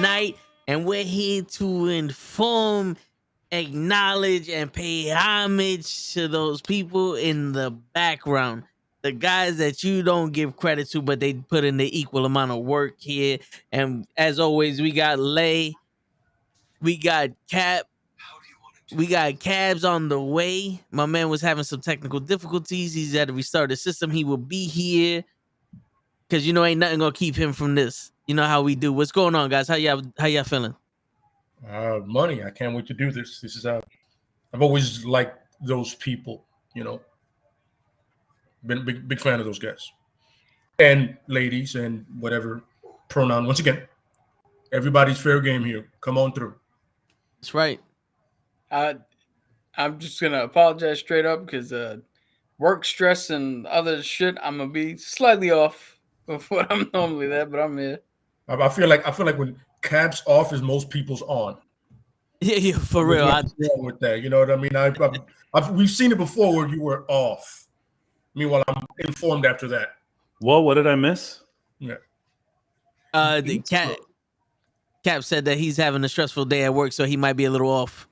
tonight, and we're here to inform, acknowledge, and pay homage to those people in the background. The guys that you don't give credit to, but they put in the equal amount of work here. And as always, we got Lay, we got Cap, we got Cabs on the way. My man was having some technical difficulties. He's had to restart the system. He will be here because ain't nothing gonna keep him from this. You know how we do. What's going on, guys? How y'all feeling? Money. I can't wait to do this. This is I've always liked those people. Been a big fan of those guys and ladies and whatever pronoun. Once again, everybody's fair game here. Come on through. That's right. I'm just gonna apologize straight up because work stress and other shit. I'm gonna be slightly off of what I'm normally at, but I'm here. I feel like when Cab's off is most people's on. Yeah, for real. What's wrong with that? You know what I mean? We've seen it before where you were off. Meanwhile, I'm informed after that. Well, what did I miss? Yeah. The Cap said that he's having a stressful day at work, so he might be a little off.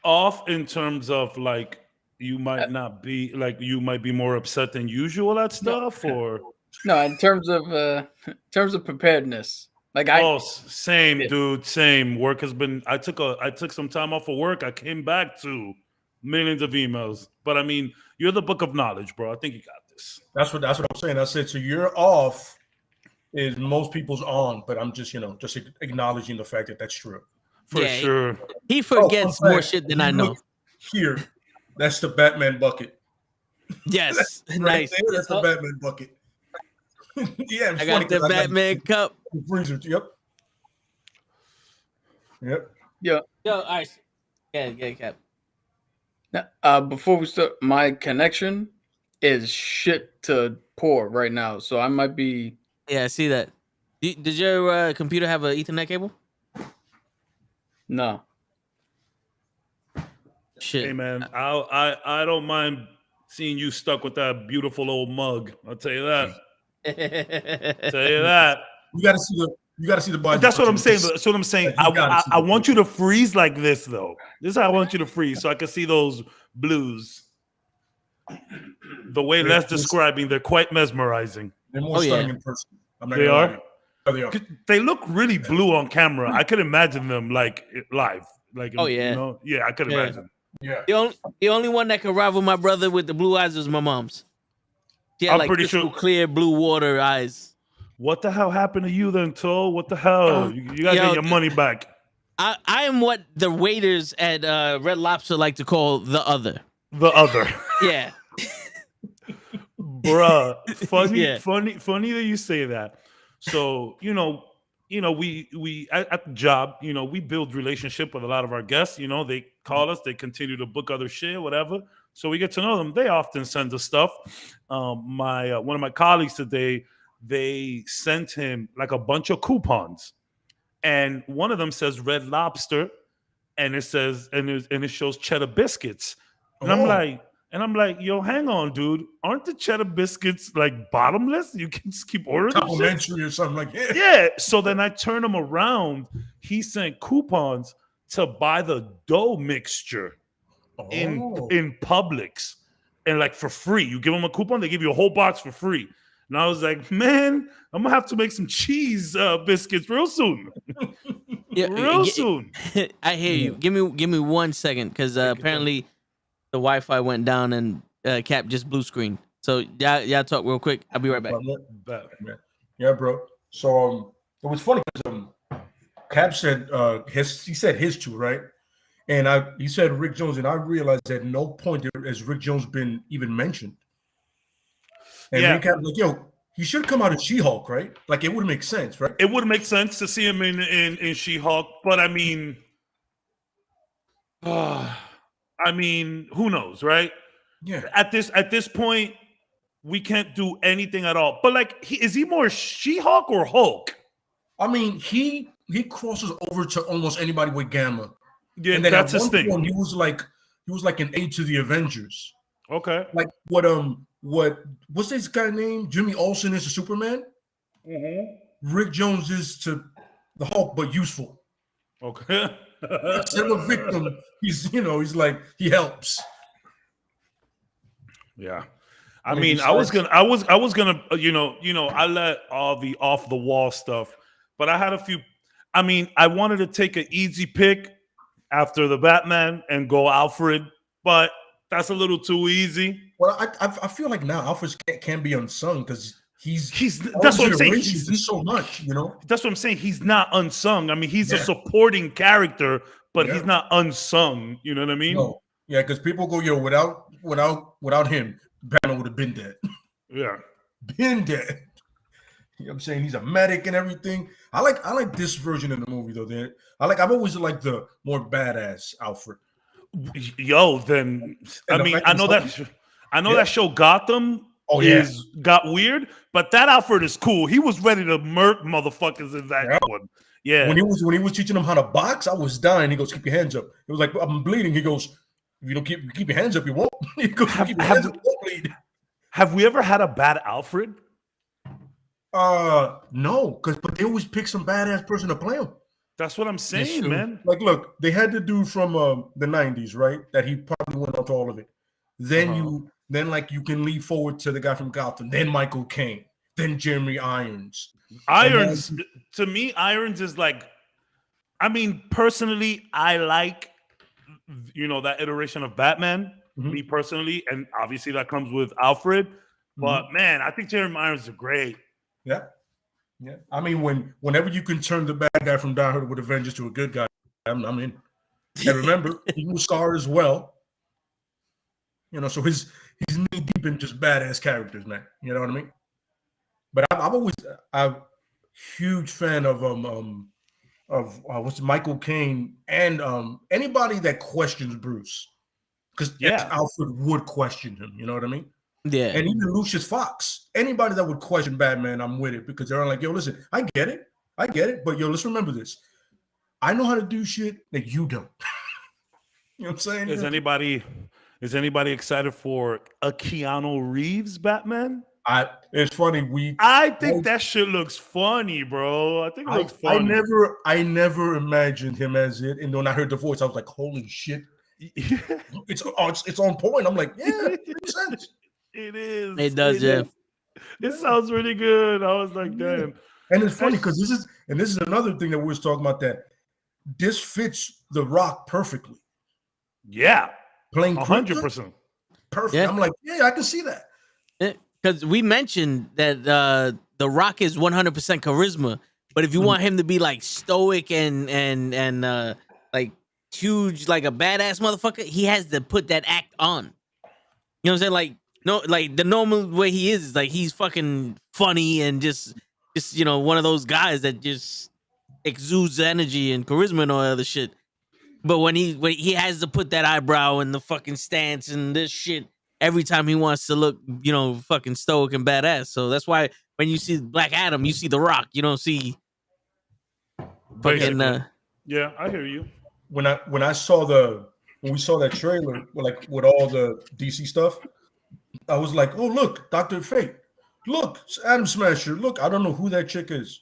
Off in terms of like you might not be like you might be more upset than usual at stuff, or no, in terms of preparedness. Like same, dude, same. Work has been. I took some time off of work. I came back to millions of emails, but I mean, you're the book of knowledge, bro. I think you got this. That's what I'm saying. I said so. You're off is most people's on, but I'm just acknowledging the fact that that's true. For sure. He forgets more shit than I know. Here, that's the Batman bucket. Yes, right nice. There, that's the Batman bucket. Yeah, I got the Batman cup. Freezer. Yep. Yeah. Yo, all right. Yeah, Cap. Now, before we start, my connection is shit to poor right now, so I might be. Yeah, I see that. Did your computer have an Ethernet cable? No. Shit. Hey man, I don't mind seeing you stuck with that beautiful old mug. I'll tell you that. You gotta see the body. That's what I'm saying. That's what I'm saying. I want you to freeze like this though. This is how I want you to freeze so I can see those blues. The way Les describing, they're quite mesmerizing. They're more stunning in person. They are. They are. They look really blue on camera. I could imagine them like live. Like I could imagine. Yeah. The only one that could rival my brother with the blue eyes was my mom's. She had pretty sure clear blue water eyes. What the hell happened to you then, Toe? What the hell? You gotta get your money back. I am what the waiters at Red Lobster like to call the other. The other. Yeah. Bruh. Funny that you say that. So, we at the job, we build relationship with a lot of our guests. They call us, they continue to book other shit, whatever. So we get to know them. They often send us stuff. One of my colleagues today, they sent him like a bunch of coupons, and one of them says Red Lobster, and it says and it shows cheddar biscuits, and I'm like, yo, hang on, dude. Aren't the cheddar biscuits like bottomless? You can just keep ordering complimentary or something like that. Yeah. So then I turn him around. He sent coupons to buy the dough mixture in Publix, and like for free. You give them a coupon, they give you a whole box for free. And I was like, man, I'm gonna have to make some cheese biscuits real soon. Soon. I hear you. Give me 1 second, because apparently the Wi-Fi went down and Cap just blue screen. So y'all talk real quick. I'll be right back. Yeah, bro. So it was funny because Cap said he said his two, right? And he said Rick Jones, and I realized at no point has Rick Jones been even mentioned. And Rick Cap was like, yo, he should come out as She-Hulk, right? Like, it would make sense, right? It would make sense to see him in She-Hulk, but I mean, who knows, right? Yeah. At this point, we can't do anything at all. But like, is he more She-Hulk or Hulk? I mean, he crosses over to almost anybody with Gamma. Yeah, and then that's his thing. He was like an aide to the Avengers. Okay. Like what's this guy named? Jimmy Olsen is to Superman. Mm-hmm. Rick Jones is to the Hulk, but useful. Okay. Instead of a victim, he's like he helps. Yeah. I mean, I was gonna, I let all the off the wall stuff, but I had a few. I mean, I wanted to take an easy pick after the Batman and go Alfred, but that's a little too easy. Well, I feel like now Alfred can be unsung because he's that's what I'm saying. He's so much, That's what I'm saying. He's not unsung. I mean, he's a supporting character, but he's not unsung. You know what I mean? No. Yeah, because people go, without him, Batman would have been dead. Yeah. Been dead. You know what I'm saying? He's a medic and everything. I like this version of the movie though. I've always liked the more badass Alfred. Yo, then I mean, I know that show Gotham got weird, but that Alfred is cool. He was ready to murk motherfuckers in that one. Yeah. When he was teaching him how to box, I was dying. He goes, "Keep your hands up." It was like, "I'm bleeding." He goes, "If you don't keep your hands up, you won't." He goes, "Keep your hands up, you won't bleed." Have we ever had a bad Alfred? No, but they always pick some badass person to play him. That's what I'm saying, man. Like, look, they had the dude from the 90s, right? That he probably went on to all of it. Then you can lead forward to the guy from Gotham, then Michael Caine, then Jeremy Irons. To me, Irons is like, I mean, personally, I like, that iteration of Batman, me personally, and obviously that comes with Alfred. But man, I think Jeremy Irons is great. Yeah. Yeah. I mean, whenever you can turn the bad guy from Die Hard with a Vengeance to a good guy, I'm in. And remember, he was Scar as well. So he's knee deep in just badass characters, man. You know what I mean? But I'm huge fan of what's Michael Caine and anybody that questions Bruce, because Alfred would question him. You know what I mean? Yeah. And even Lucius Fox, anybody that would question Batman, I'm with it, because they're like, yo, listen, I get it, but yo, let's remember this. I know how to do shit that you don't. You know what I'm saying? Is anybody excited for a Keanu Reeves Batman? It's funny. I think that shit looks funny, bro. I think it looks funny. I never imagined him as it, and when I heard the voice, I was like, holy shit. It's on point. I'm like, yeah, it makes sense. It is. It does, yeah. It sounds really good. I was like, damn. And it's funny because this is another thing that we was talking about, that this fits The Rock perfectly. Yeah. Playing 100%. Perfect. Yeah. I'm like, yeah, I can see that. Because we mentioned that The Rock is 100% charisma, but if you want him to be like stoic and like huge, like a badass motherfucker, he has to put that act on. You know what I'm saying? Like, no, like the normal way he is like he's fucking funny and just one of those guys that just exudes energy and charisma and all that other shit. But when he has to put that eyebrow and the fucking stance and this shit every time he wants to look, fucking stoic and badass. So that's why when you see Black Adam, you see The Rock. You don't see fucking. Yeah, I hear you. When we saw that trailer, with all the DC stuff, I was like, oh, look, Dr. Fate. Look, Atom Smasher. Look, I don't know who that chick is.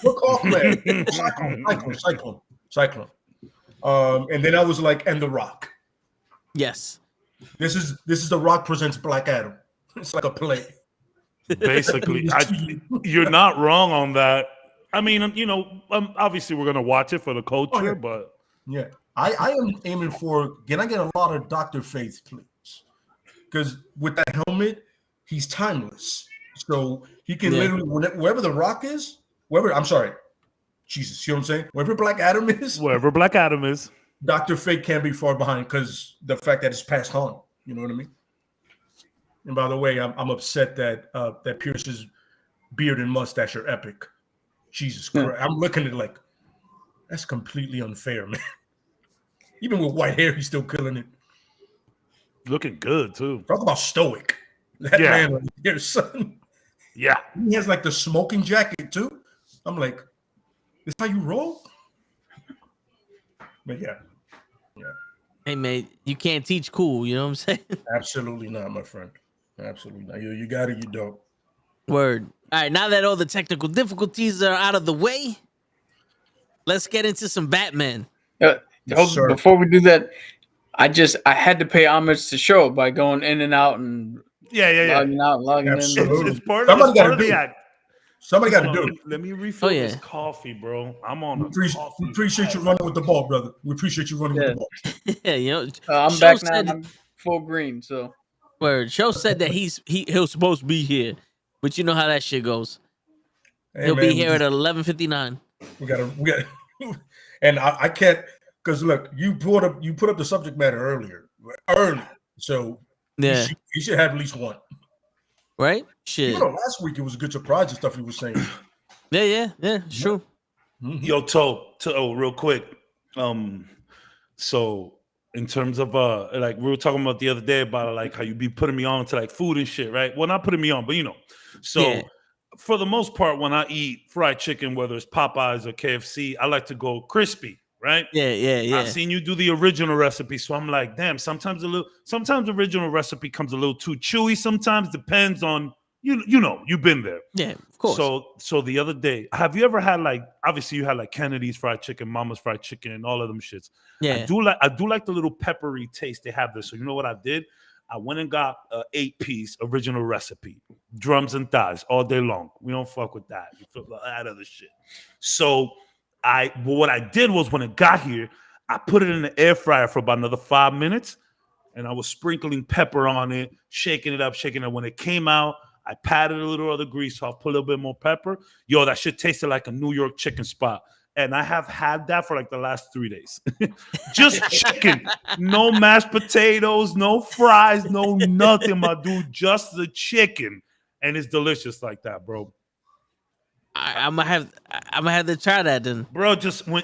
Look, Hawkman. Cyclone. And then I was like, and The Rock. Yes. This is The Rock presents Black Adam. It's like a play. Basically, you're not wrong on that. I mean, obviously we're gonna watch it for the culture, but yeah, I am aiming for. Can I get a lot of Dr. Faith, please? Because with that helmet, he's timeless. So he can literally, wherever The Rock is, I'm sorry, Jesus, you know what I'm saying? Wherever Black Adam is, Dr. Fate can't be far behind, because the fact that it's passed on. You know what I mean? And by the way, I'm upset that that Pierce's beard and mustache are epic. Jesus Christ. I'm looking at it like, that's completely unfair, man. Even with white hair, he's still killing it. Looking good, too. Talk about stoic. That man right here, son. Yeah. He has like the smoking jacket, too. I'm like, this how you roll? But yeah. Hey, man, you can't teach cool. You know what I'm saying? Absolutely not, my friend. Absolutely not. You got it, you don't. Word. All right, now that all the technical difficulties are out of the way, let's get into some Batman. Sir. Before we do that, I had to pay homage to show by going in and out and logging out, logging Absolutely. in. It's part Somebody of gotta the do it. act. Somebody got to do it. Let me refill Oh, yeah. this coffee, bro. I'm on We a appreciate, coffee. we appreciate you running with the ball, brother. We appreciate you running with the ball. Yeah, you know, I'm Show back now. said- I'm full green. So where Joe said that he'll supposed to be here, but you know how that shit goes. Hey, He'll man, be here at 11:59. we gotta, and I can't because look, you put up the subject matter early, so Yeah, he should have at least one. right? Shit. Even though last week it was a good surprise and stuff he was saying. Yeah, it's true. Mhm. Yo, To, real quick. So in terms of like we were talking about the other day about like how you be putting me on to like food and shit, right? Well, not putting me on, but you know. So Yeah. for the most part, when I eat fried chicken, whether it's Popeyes or KFC, I like to go crispy, right? Yeah. I've seen you do the original recipe, so I'm like, damn. Sometimes the original recipe comes a little too chewy. Sometimes depends on you know you've been there. Yeah, of course. So the other day, have you ever had like obviously you had like Kennedy's fried chicken, Mama's fried chicken, and all of them shits. yeah. I do like the little peppery taste they have there. So you know what I did? I went and got an 8-piece original recipe, drums and thighs all day long. We don't fuck with that. You feel that other shit. So what I did was when it got here, I put it in the air fryer for about another 5 minutes, and I was sprinkling pepper on it, shaking it up. When it came out, I patted a little other grease off, put a little bit more pepper. Yo, that shit tasted like a New York chicken spot. And I have had that for like the last 3 days. Just chicken. No mashed potatoes, no fries, no nothing, my dude. Just the chicken. And it's delicious like that, bro. I'm gonna have to try that then. Bro,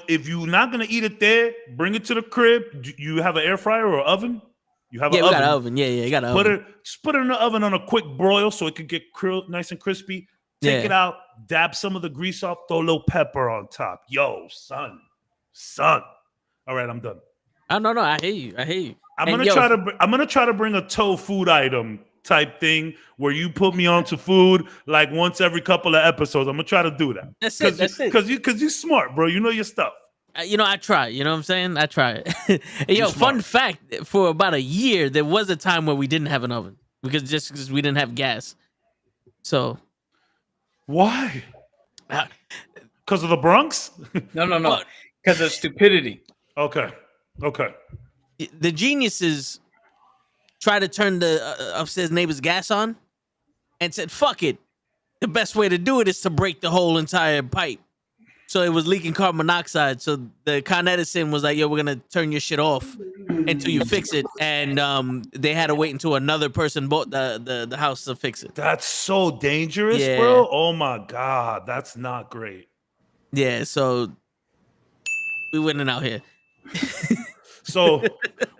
if you're not gonna eat it there, bring it to the crib. You have an air fryer or oven? You have Yeah, an we oven. got an oven. Yeah, you got an oven. Just put it in the oven on a quick broil so it can get nice and crispy. Take it out, dab some of the grease off, throw a little pepper on top. Yo, son. All right, I'm done. No, I hear you. I'm gonna try to bring a food item type thing where you put me onto food like once every couple of episodes. I'm gonna try to do that. That's it. Because you smart, bro. You know your stuff. I try. You know what I'm saying? I try it. Yo, fun fact: for about a year, there was a time where we didn't have an oven because we didn't have gas. So why? Because of the Bronx? No. Because of stupidity. Okay. The geniuses try to turn the upstairs neighbor's gas on and said, fuck it. The best way to do it is to break the whole entire pipe. So it was leaking carbon monoxide. So the Con Edison was like, yo, we're going to turn your shit off until you fix it. And they had to wait until another person bought the house to fix it. That's so dangerous, bro. Oh, my God. That's not great. Yeah, so we winning out here. So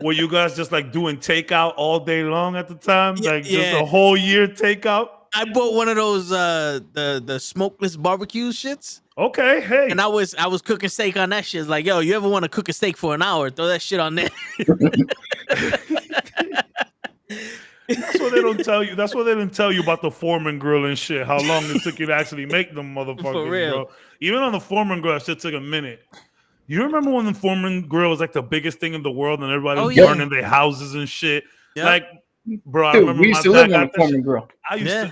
were you guys just like doing takeout all day long at the time? Like just a whole year takeout? I bought one of those the smokeless barbecue shits. Okay, hey. And I was cooking steak on that shit. It's like, yo, you ever want to cook a steak for an hour? Throw that shit on there. That's what they don't tell you. That's what they didn't tell you about the Foreman grill and shit. How long it took you to actually make them motherfuckers, For real. bro. Even on the Foreman grill, that shit took a minute. You remember when the Foreman grill was like the biggest thing in the world and everybody was burning their houses and shit? Yep. Like, bro, Dude, I remember we used to live on a Foreman grill.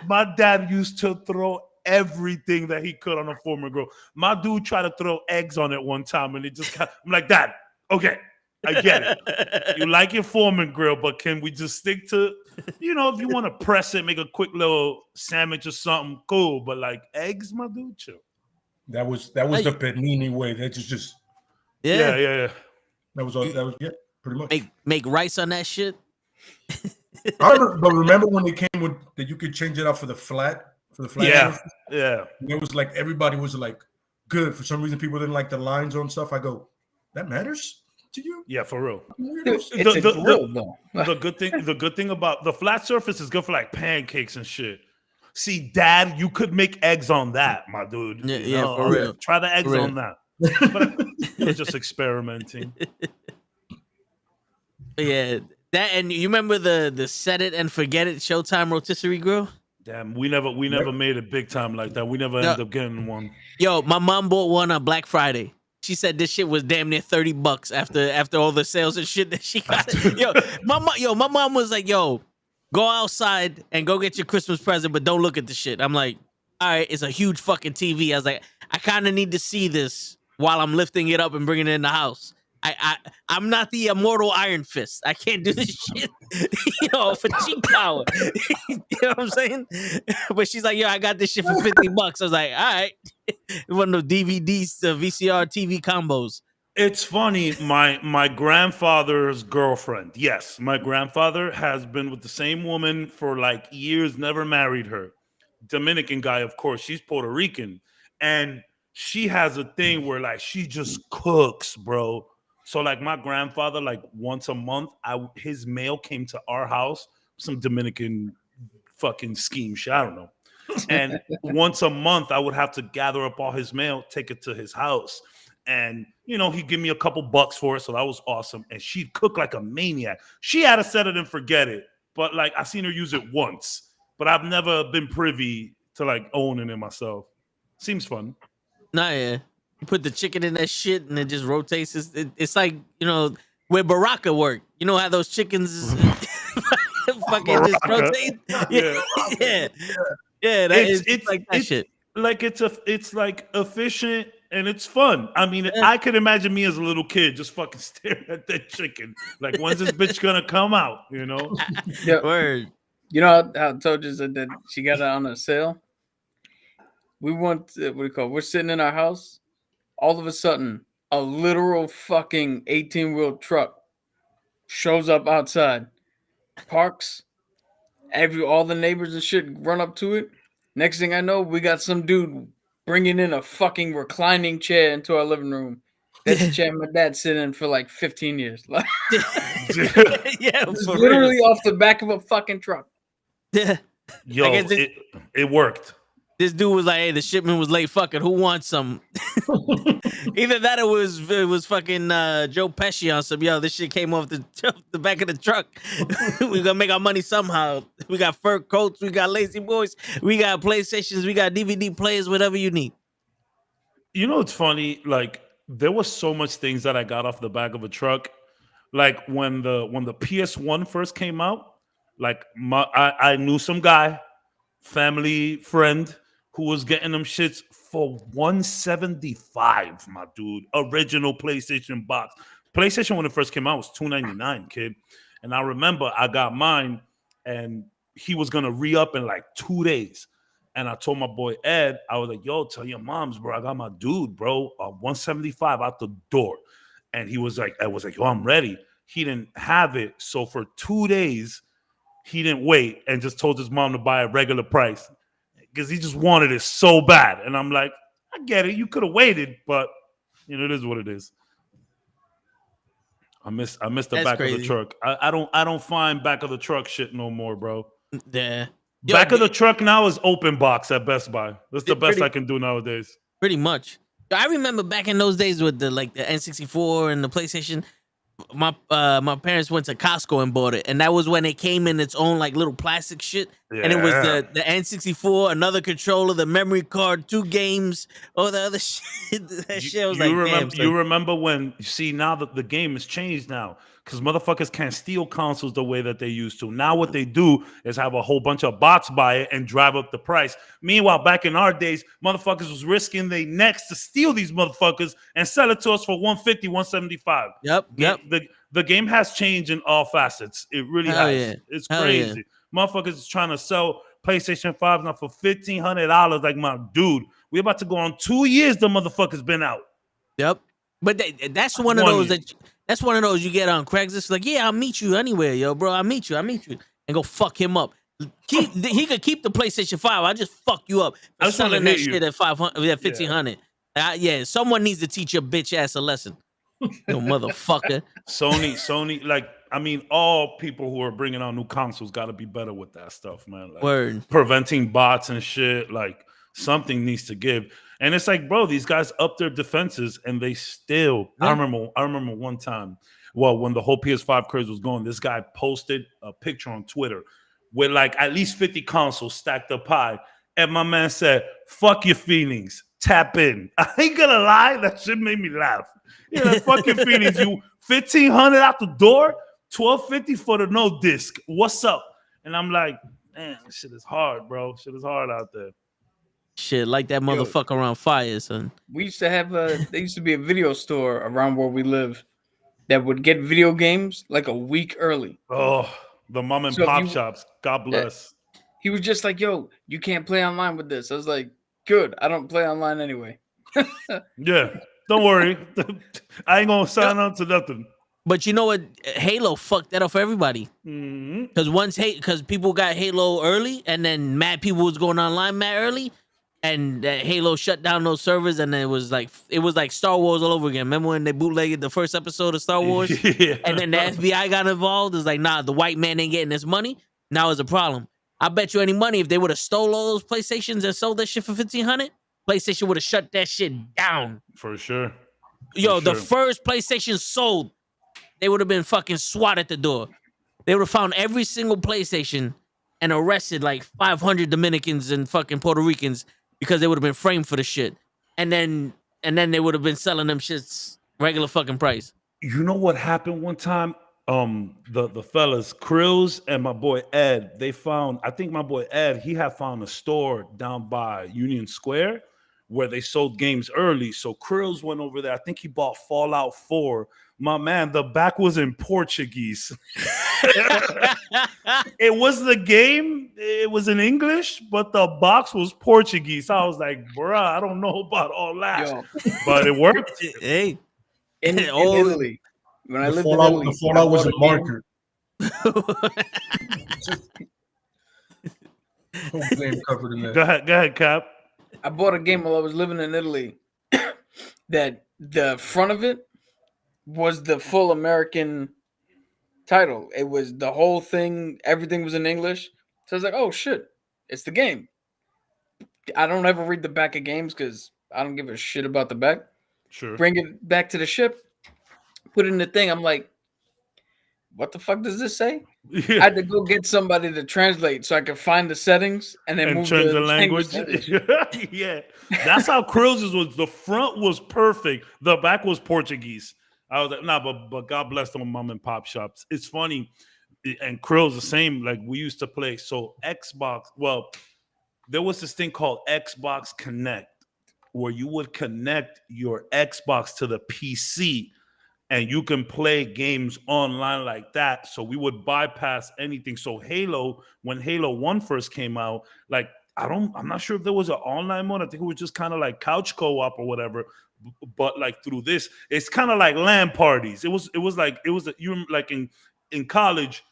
My dad used to throw everything that he could on a Foreman grill. My dude tried to throw eggs on it one time and it just got, I'm like, Dad, okay, I get it. You like your Foreman grill, but can we just stick to, if you want to press it, make a quick little sandwich or something, cool. But like eggs, my dude, chill. That was the panini way. That just yeah. That was pretty much. Make rice on that shit. Remember when they came with that you could change it out for the flat Yeah. And it was like everybody was like good. For some reason, people didn't like the lines on stuff. I go, that matters to you? Yeah, for real. Dude, it's a grill, though. The good thing about the flat surface is good for like pancakes and shit. See, Dad, you could make eggs on that, my dude. Yeah, for real. Try the eggs on that. But it was just experimenting. Yeah, that, and you remember the set it and forget it Showtime rotisserie grill? Damn, we never made it big time like that. We never ended up getting one. Yo, my mom bought one on Black Friday. She said this shit was damn near $30 after all the sales and shit that she got. My mom was like, yo, go outside and go get your Christmas present, but don't look at the shit. I'm like, all right, it's a huge fucking TV. I was like, I kind of need to see this while I'm lifting it up and bringing it in the house. I'm not the immortal Iron Fist. I can't do this shit, for cheap power. You know what I'm saying? But she's like, yo, I got this shit for $50. I was like, all right. One of those DVDs, VCR TV combos. It's funny. My grandfather's girlfriend. Yes, my grandfather has been with the same woman for like years, never married her. Dominican guy, of course. She's Puerto Rican. And she has a thing where like she just cooks, bro. So like my grandfather, like once a month, his mail came to our house, some Dominican fucking scheme shit, I don't know. And once a month, I would have to gather up all his mail, take it to his house. And, he'd give me a couple bucks for it. So that was awesome. And she'd cook like a maniac. She had to set it and forget it. But like I seen her use it once. But I've never been privy to like owning it myself. Seems fun. Nah, yeah. You put the chicken in that shit and it just rotates. It's like, where Baraka work. You know how those chickens fucking just rotate? Yeah. Yeah, it's like that shit. Like it's like efficient and it's fun. I mean, I could imagine me as a little kid just fucking staring at that chicken. Like, when's this bitch gonna come out? Yeah. Word. You know how I told you that she got it on a sale? We want we're sitting in our house. All of a sudden, a literal fucking 18-wheel truck shows up outside, parks. All the neighbors and shit run up to it. Next thing I know, we got some dude bringing in a fucking reclining chair into our living room. That's the chair my dad sitting in for like 15 years. Yeah, it's literally off the back of a fucking truck. Yeah. Yo, it worked. This dude was like, hey, the shipment was late. Fuck it. Who wants some? Either that or it was fucking Joe Pesci on some, yo, this shit came off the back of the truck. We're gonna make our money somehow. We got fur coats, we got lazy boys, we got PlayStations, we got DVD players, whatever you need. It's funny, like there was so much things that I got off the back of a truck. Like when the PS1 first came out, like I knew some guy, family friend, who was getting them shits for $175, my dude. Original PlayStation box. PlayStation when it first came out was $299, kid. And I remember I got mine and he was gonna re-up in like 2 days. And I told my boy Ed, I was like, yo, tell your moms, bro, I got my dude, bro, $175 out the door. And he was like, yo, I'm ready. He didn't have it. So for 2 days, he didn't wait and just told his mom to buy a regular price because he just wanted it so bad. And I'm like, I get it. You could have waited, but it is what it is. I miss the That's back crazy. of the truck. I don't find back of the truck shit no more, bro. Yeah. Back of the truck now is open box at Best Buy. That's the best I can do nowadays. Pretty much. I remember back in those days with the N64 and the PlayStation. My parents went to Costco and bought it, and that was when it came in its own like little plastic shit. Yeah. And it was the N64, another controller, the memory card, 2 games, all the other shit. That shit was you remember when you see now that the game has changed now because motherfuckers can't steal consoles the way that they used to. Now what they do is have a whole bunch of bots buy it and drive up the price. Meanwhile, back in our days, motherfuckers was risking their necks to steal these motherfuckers and sell it to us for $150, $175. Yep. The game has changed in all facets. It really has. Yeah. It's crazy. Yeah. Motherfuckers is trying to sell PlayStation 5 now for $1,500. Like, my dude, we about to go on 2 years the motherfucker's been out. Yep. But that's one of those that's one of those you get on Craigslist. Like, yeah, I'll meet you anywhere, yo, bro. I'll meet you, and go fuck him up. He could keep the PlayStation 5. I'll just fuck you up for selling that shit at $1,500. Yeah, someone needs to teach your bitch ass a lesson. You motherfucker. Sony, like, I mean, all people who are bringing out new consoles got to be better with that stuff, man. Like, word. Preventing bots and shit. Like, something needs to give. And it's like, bro, these guys up their defenses and they still. Yeah. I remember one time, when the whole PS5 craze was going, this guy posted a picture on Twitter with like at least 50 consoles stacked up high. And my man said, fuck your feelings. tap in. I ain't gonna lie, that shit made me laugh. Yeah, that fucking feelings. You $1,500 out the door, $1,250 for the no disc. What's up? And I'm like, man, this shit is hard, bro. Shit is hard out there. Shit, like that motherfucker around fire, son. We used to have there used to be a video store around where we live that would get video games like a week early. Oh, the mom and pop shops. God bless. He was just like, yo, you can't play online with this. I was like, good. I don't play online anyway. Yeah, don't worry. I ain't gonna sign on to nothing. But you know what? Halo fucked that up for everybody. Because people got Halo early, and then mad people was going online mad early, and Halo shut down those servers, and it was like Star Wars all over again. Remember when they bootlegged the first episode of Star Wars? Yeah. And then the FBI got involved? It's like, nah, the white man ain't getting this money. Now it's a problem. I bet you any money if they would have stole all those PlayStations and sold that shit for $1,500, PlayStation would have shut that shit down. For sure. The first PlayStation sold, they would have been fucking SWAT at the door. They would have found every single PlayStation and arrested like 500 Dominicans and fucking Puerto Ricans because they would have been framed for the shit. And then they would have been selling them shits regular fucking price. You know what happened one time? The fellas, Krills and my boy Ed, they found, I think my boy Ed, he had found a store down by Union Square where they sold games early. So Krills went over there. I think he bought Fallout 4. My man, the back was in Portuguese. It was the game. It was in English, but the box was Portuguese. I was like, bruh, I don't know about all that. But it worked. Hey. In Italy. When I lived in Italy. The Fallout was a marker. Covered in that. Go ahead, Cap. I bought a game while I was living in Italy that the front of it was the full American title. It was the whole thing. Everything was in English. So I was like, oh, shit. It's the game. I don't ever read the back of games because I don't give a shit about the back. Sure. Bring it back to the ship. Put it in the thing. I'm like, what the fuck does this say? Yeah. I had to go get somebody to translate so I could find the settings and then move change the language. Yeah, that's how Krill's was. The front was perfect. The back was Portuguese. I was like, nah, but God bless them mom and pop shops. It's funny, and Krill's the same. Like we used to play. So Xbox. Well, there was this thing called Xbox Connect, where you would connect your Xbox to the PC. And you can play games online like that. So we would bypass anything. So Halo, when Halo 1 first came out, like I'm not sure if there was an online mode. I think it was just kind of like couch co-op or whatever. But like through this, it's kind of like LAN parties. You like in college,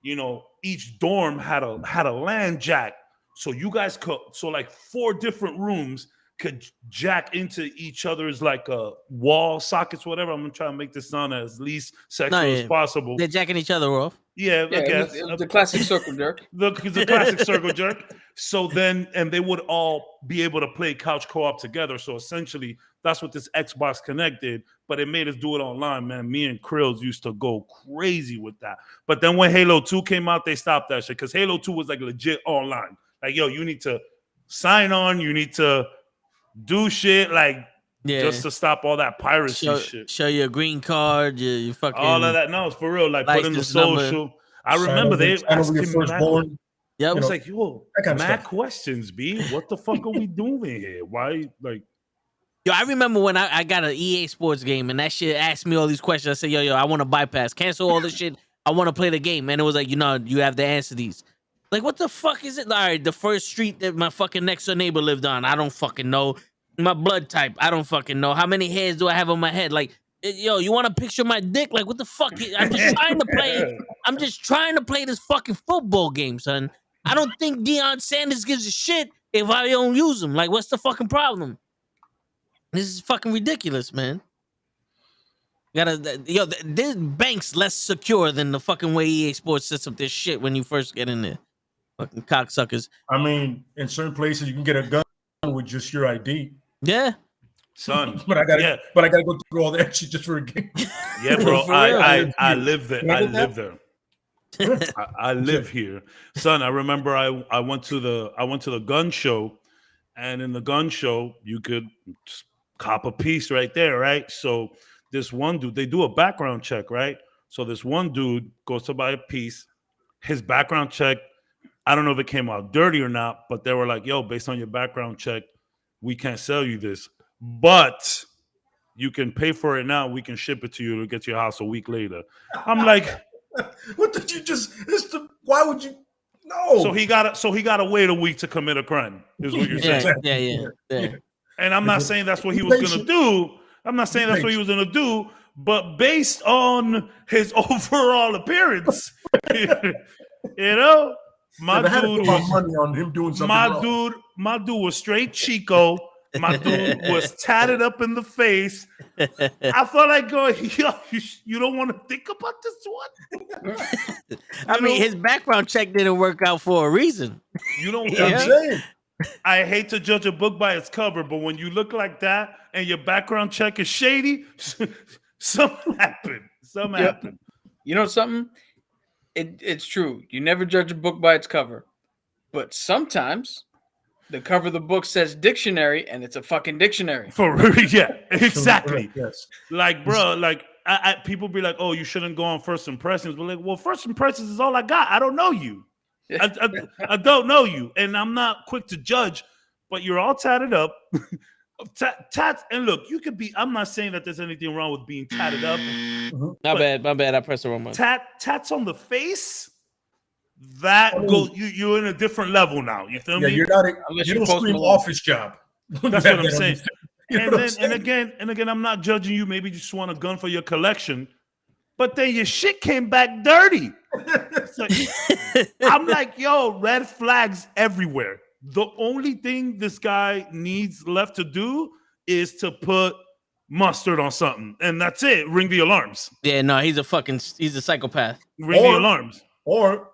you know, each dorm had a LAN jack. So you guys like 4 different rooms could jack into each other's like wall sockets, whatever. I'm gonna try to make this sound as least sexual as possible. They're jacking each other off. Yeah, I guess. It was the classic circle jerk. The classic circle jerk. So then, and they would all be able to play couch co-op together. So essentially, that's what this Xbox Connect did. But it made us do it online, man. Me and Krills used to go crazy with that. But then when Halo 2 came out, they stopped that shit because Halo 2 was like legit online. Like, yo, you need to sign on. You need to do shit like just to stop all that piracy shit. Show your green card, your fucking all of that. No, it's for real. Like put in the social. Number. I remember they asked me firstborn. Yeah, I was like, yo, mad questions, B. What the fuck are we doing here? Why, like? Yo, I remember when I got an EA Sports game and that shit asked me all these questions. I said, yo, I want to bypass, cancel all this shit. I want to play the game, and it was like, you have to answer these. Like, what the fuck is it? All right, the first street that my fucking next door neighbor lived on, I don't fucking know. My blood type, I don't fucking know. How many hairs do I have on my head? Like, yo, you want to picture my dick? Like, what the fuck? I'm just trying to play this fucking football game, son. I don't think Deion Sanders gives a shit if I don't use him. Like, what's the fucking problem? This is fucking ridiculous, man. This bank's less secure than the fucking way EA Sports sets up this shit when you first get in there. Fucking cocksuckers. I mean, in certain places you can get a gun with just your ID. Yeah, son. but I gotta go through all that shit just for a game. Yeah, bro. I live there. I live there. I live here, son. I remember I went to the gun show, And in the gun show, you could just cop a piece right there, right? So this one dude, they do a background check, right? So this one dude goes to buy a piece. His background check, I don't know if it came out dirty or not, but they were like, yo, based on your background check, we can't sell you this. But you can pay for it now. We can ship it to you to get to your house a week later. I'm like, what did you just? Why would you? No. So he got to wait a week to commit a crime. Is what you're saying? Yeah. And I'm not saying that's what he was gonna do. I'm not saying that's what he was gonna do. But based on his overall appearance, you know, my dude was money on him doing something my dude was straight Chico. My dude was tatted up in the face. I felt like going, yo, you don't want to think about this one? I mean, his background check didn't work out for a reason. You don't. I'm saying. I hate to judge a book by its cover, but when you look like that and your background check is shady, something happened. Something happened. You know something? It's true. You never judge a book by its cover. But sometimes the cover of the book says dictionary and it's a fucking dictionary. For real, yeah, exactly. Yes. Like, bro, like people be like, oh, you shouldn't go on first impressions. But like, well, first impressions is all I got. I don't know you. I don't know you, and I'm not quick to judge, but you're all tatted up. Tats, and look, you could be. I'm not saying that there's anything wrong with being tatted up. My bad. I pressed the wrong button. Tats on the face. That go. You're in a different level now. You feel me? You're not. You don't scream office job. That's what I'm saying. And again, I'm not judging you. Maybe you just want a gun for your collection. But then your shit came back dirty. So, I'm like, yo, red flags everywhere. The only thing this guy needs left to do is to put mustard on something. And that's it. Ring the alarms. Yeah, no, he's a psychopath. Ring the alarms. Or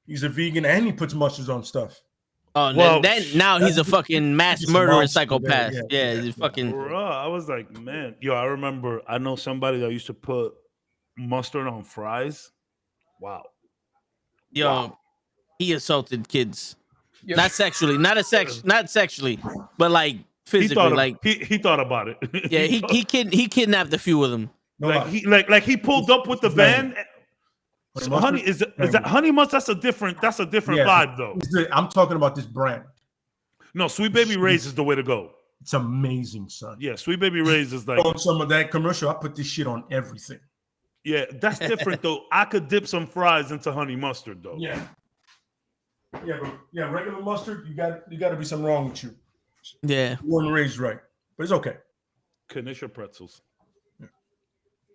he's a vegan and he puts mustard on stuff. Oh, well, now he's a fucking mass murdering psychopath. Yeah, he's fucking. Bro, I was like, man, yo, I know somebody that used to put mustard on fries. Wow. Yo, he assaulted kids. Not sexually, not sexually, but like physically. He thought about it. Yeah, he kidnapped a few of them. Like he pulled up with the van. So honey, is that honey mustard? That's a different vibe though. I'm talking about this brand. No, Sweet Baby Ray's is the way to go. It's amazing, son. Yeah, Sweet Baby Ray's is like on some of that commercial. I put this shit on everything. Yeah, that's different though. I could dip some fries into honey mustard though. Yeah, bro. Yeah, regular mustard. You got to be something wrong with you. Yeah, you weren't raised right, but it's okay. Knisher pretzels.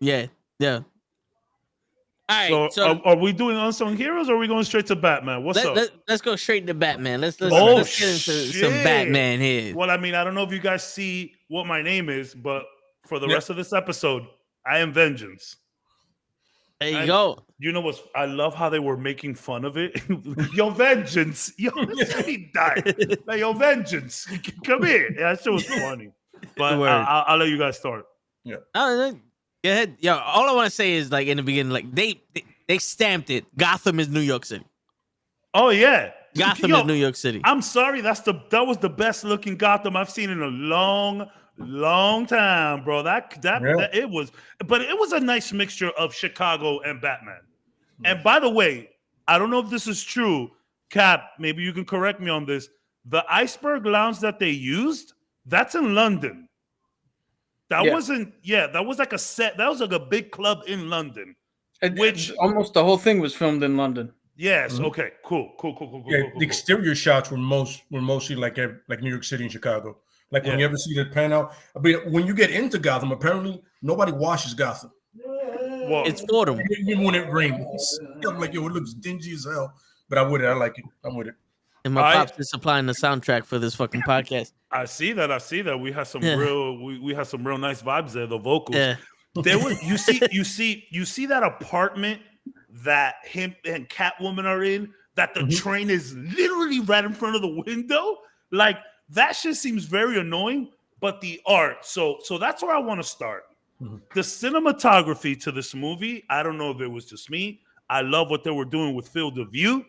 Yeah. All right. So are we doing Unsung Heroes or are we going straight to Batman? Let's go straight to Batman. Let's get into some Batman here. Well, I mean, I don't know if you guys see what my name is, but for the rest of this episode, I am Vengeance. There you go. You know what? I love how they were making fun of it. Yo, Vengeance. Yo, he died. Like, yo, Vengeance. Come here. Yeah, that shit was funny. But I'll let you guys start. Yeah. Go ahead. Yo, all I want to say is, like, in the beginning, like, they stamped it. Gotham is New York City. Oh, yeah. Gotham is New York City. I'm sorry. That was the best looking Gotham I've seen in a long time, bro. It was a nice mixture of Chicago and Batman. And by the way, I don't know if this is true, Cap. Maybe you can correct me on this. The Iceberg Lounge that they used, that's in London. That wasn't. Yeah, that was like a set. That was like a big club in London. Which almost the whole thing was filmed in London. Yes. Mm-hmm. Okay. Cool. Yeah, the exterior shots were mostly like New York City and Chicago. Like when you ever see the pan out, I mean, when you get into Gotham, apparently nobody washes Gotham. Well, it's for them. Even when it rains, I'm like, yo, it looks dingy as hell. But I like it. I'm with it. And my pops is supplying the soundtrack for this fucking podcast. I see that. We had some we had some real nice vibes there. The vocals. Yeah. There was you see that apartment that him and Catwoman are in. That the train is literally right in front of the window. Like. That shit seems very annoying, but the art. So that's where I want to start. Mm-hmm. The cinematography to this movie, I don't know if it was just me. I love what they were doing with field of view.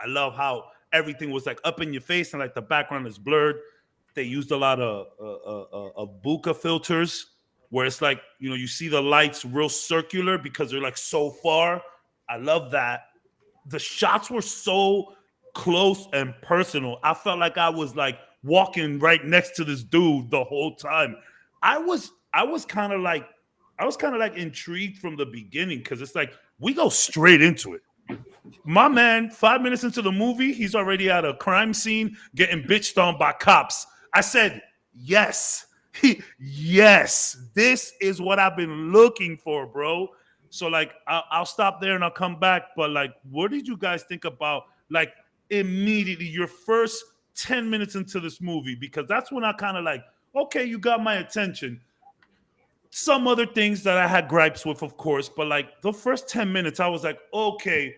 I love how everything was like up in your face and like the background is blurred. They used a lot of bokeh filters where it's like, you know, you see the lights real circular because they're like so far. I love that. The shots were so close and personal. I felt like I was like walking right next to this dude the whole time. I was kind of like intrigued from the beginning because it's like we go straight into it. My man, 5 minutes into the movie, he's already at a crime scene getting bitched on by cops. I said, yes, yes, this is what I've been looking for, bro. So like, I'll stop there and I'll come back. But like, what did you guys think about like immediately your first 10 minutes into this movie? Because that's when I kind of like, okay, you got my attention. Some other things that I had gripes with, of course, but like the first 10 minutes, I was like, okay,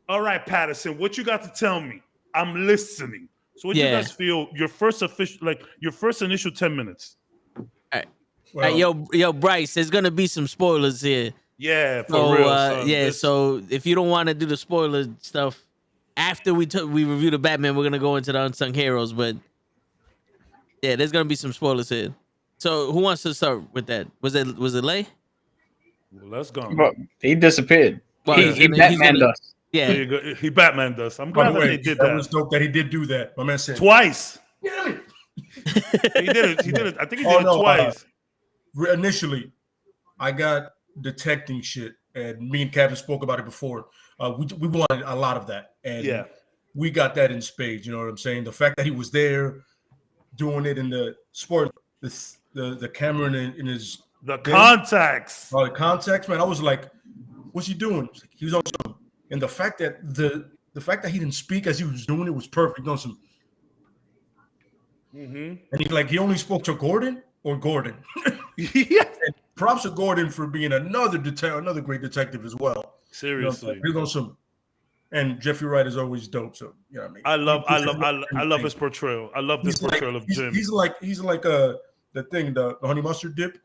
all right, Patterson, what you got to tell me? I'm listening. So what do you guys feel your first initial 10 minutes? All right. Well, yo, Bryce, there's gonna be some spoilers here. Yeah, for real. Son. So if you don't want to do the spoiler stuff after we review the Batman, we're gonna go into the Unsung Heroes. But yeah, there's gonna be some spoilers here. So who wants to start with that? Was it Lay? Well, let's go. Well, he disappeared. Well, he Batmaned us. Yeah, there you go. He Batmaned us. I'm glad that they did that. That was dope that he did do that. My man said twice. Damn it. He did it. I think he did it twice. Initially, I got detecting shit, and me and Kevin spoke about it before. We wanted a lot of that, and we got that in spades. You know what I'm saying? The fact that he was there, doing it in the sport, the camera in his contacts. The contacts, man. I was like, "What's he doing?" He was on some, and the fact that the fact that he didn't speak as he was doing it was perfect. On some, and he only spoke to Gordon. Yeah. And props to Gordon for being another great detective as well. Seriously, he's on some, and Jeffrey Wright is always dope. So you know what I mean. I love his portrayal. I love this portrayal of Jim. He's like the honey mustard dip.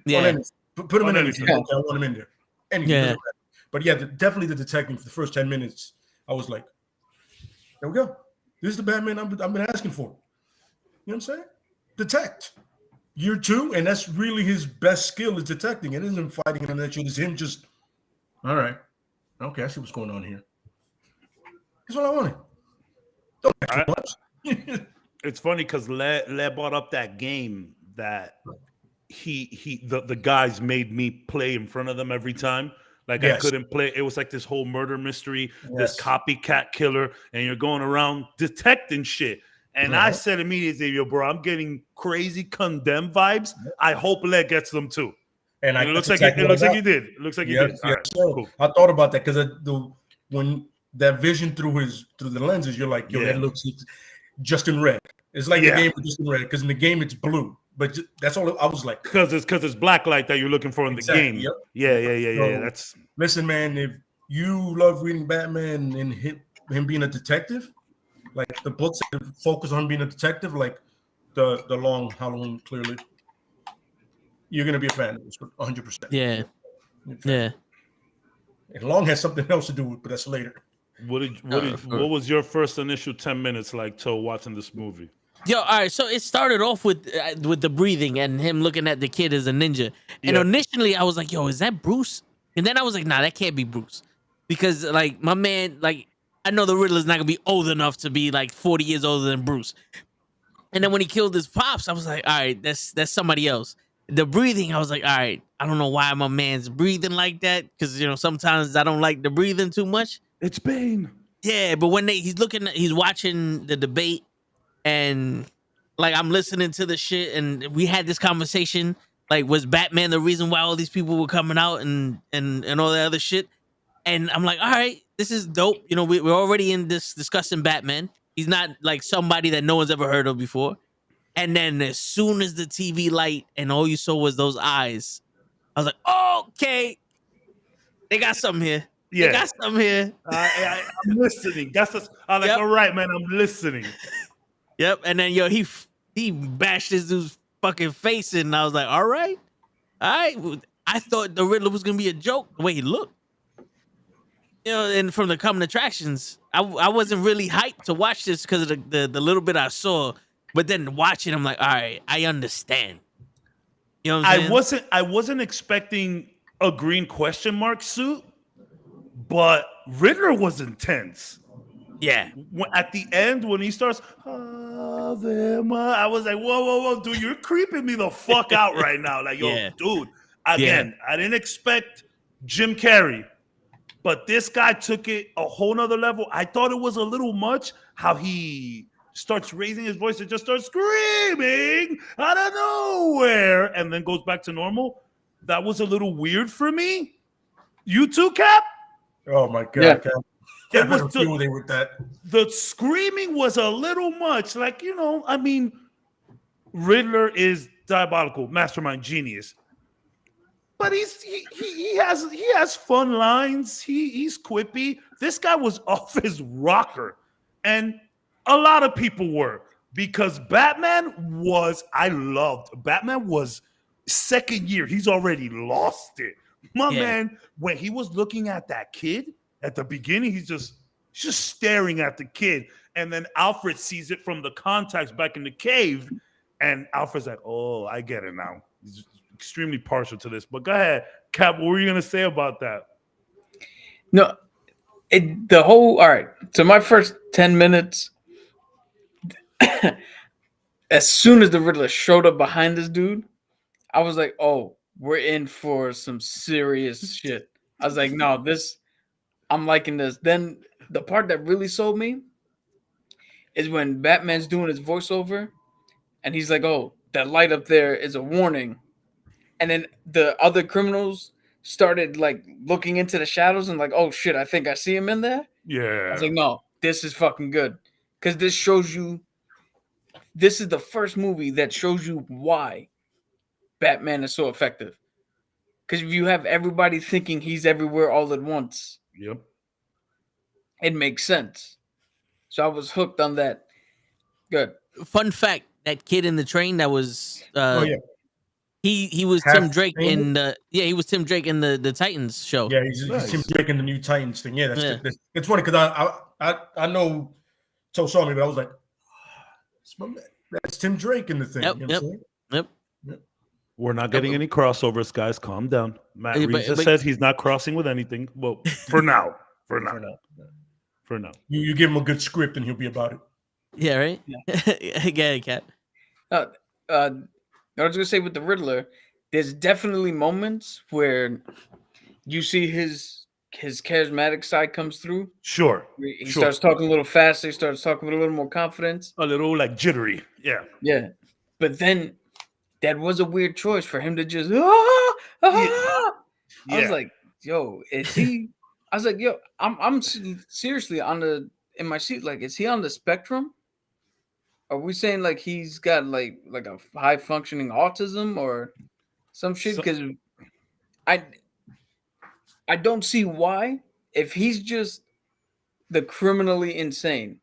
Yeah, put him in anything. Okay, I want him in there. Anything. But yeah, definitely the detecting for the first 10 minutes. I was like, there we go. This is the Batman I've been asking for. You know what I'm saying? Detect. Year 2, and that's really his best skill is detecting. It isn't fighting and that it's him just, all right. Okay, I see what's going on here. That's what I wanted. Don't too much. It's funny because Le brought up that game that the guys made me play in front of them every time. Like I couldn't play. It was like this whole murder mystery, this copycat killer, and you're going around detecting shit. And I said immediately, yo, bro, I'm getting crazy Condemned vibes. I hope Leg gets them too. And it looks like he did. It looks like he did. Yeah, right, cool. I thought about that because when that vision through the lenses, you're like, yo, that looks just in red. It's like the game was just in red because in the game it's blue. But that's all I was like. Because it's black light that you're looking for in the game. Yep. Yeah. That's listen, man. If you love reading Batman and him being a detective. Like the books that focus on being a detective, like the Long Halloween, clearly, you're gonna be a fan of this 100%. Yeah. And Long has something else to do with, but that's later. What was your first initial 10 minutes like to watching this movie? Yo, all right. So it started off with the breathing and him looking at the kid as a ninja. And initially, I was like, "Yo, is that Bruce?" And then I was like, "Nah, that can't be Bruce," because like my man, like. I know the Riddler's not gonna be old enough to be like 40 years older than Bruce. And then when he killed his pops, I was like, all right, that's somebody else. The breathing, I was like, all right, I don't know why my man's breathing like that, because sometimes I don't like the breathing too much. It's Bane. Yeah, but when he's watching the debate, and like I'm listening to the shit, and we had this conversation, like, was Batman the reason why all these people were coming out and all that other shit? And I'm like, all right, this is dope. We're already in this discussing Batman. He's not like somebody that no one's ever heard of before. And then as soon as the TV light and all you saw was those eyes, I was like, okay, they got something here. Yeah. They got something here. I'm listening. I'm like, all right, man, I'm listening. Yep. And then, he bashed this dude's fucking face in, and I was like, all right. I thought the Riddler was going to be a joke the way he looked. and from the coming attractions, I wasn't really hyped to watch this because of the little bit I saw. But then watching, I'm like, all right, I understand. You know what I'm saying? I wasn't expecting a green question mark suit, but Riddler was intense. Yeah. At the end, when he starts, I was like, whoa, dude, you're creeping me the fuck out right now. Like, yo, Yeah. dude, again, I didn't expect Jim Carrey, but this guy took it a whole nother level. I thought it was a little much how he starts raising his voice and just starts screaming out of nowhere and then goes back to normal. That was a little weird for me. You too, Cap? Oh my god, Yeah. Cap. It was with that. The screaming was a little much. Like, I mean, Riddler is diabolical, mastermind, genius. But he has fun lines. He's quippy. This guy was off his rocker. And a lot of people were, because Batman was second year. He's already lost it. My man, when he was looking at that kid at the beginning, he's just staring at the kid. And then Alfred sees it from the contacts back in the cave. And Alfred's like, oh, I get it now. He's extremely partial to this. But go ahead, Cap, what were you going to say about that? No, all right. So my first 10 minutes, as soon as the Riddler showed up behind this dude, I was like, oh, we're in for some serious shit. I was like, no, I'm liking this. Then the part that really sold me is when Batman's doing his voiceover and he's like, oh, that light up there is a warning. And then the other criminals started like looking into the shadows and like, oh shit, I think I see him in there. Yeah. I was like, no, this is fucking good. Because this shows you, this is the first movie that shows you why Batman is so effective. Because if you have everybody thinking he's everywhere all at once, yep, it makes sense. So I was hooked on that. Good. Fun fact: that kid in the train that was, he was Half Tim Drake famous? he was Tim Drake in the Titans show. Yeah, he's Tim Drake in the new Titans thing. Yeah, that's it's funny because I know So saw me, but I was like, that's Tim Drake in the thing. Yep, You know what I'm saying? Yep. We're not getting any crossovers, guys. Calm down. Matt Reeves just said he's not crossing with anything. Well, for now. For now. You give him a good script and he'll be about it. Yeah, right? Yeah, Cat. I was gonna say with the Riddler, there's definitely moments where you see his charismatic side comes through. Sure. He starts talking a little faster, he starts talking with a little more confidence. A little like jittery. Yeah. Yeah. But then that was a weird choice for him to just I was like, yo, is he? I was like, yo, I'm seriously in my seat. Like, is he on the spectrum? Are we saying like he's got like a high functioning autism or some shit? Because I don't see why, if he's just the criminally insane,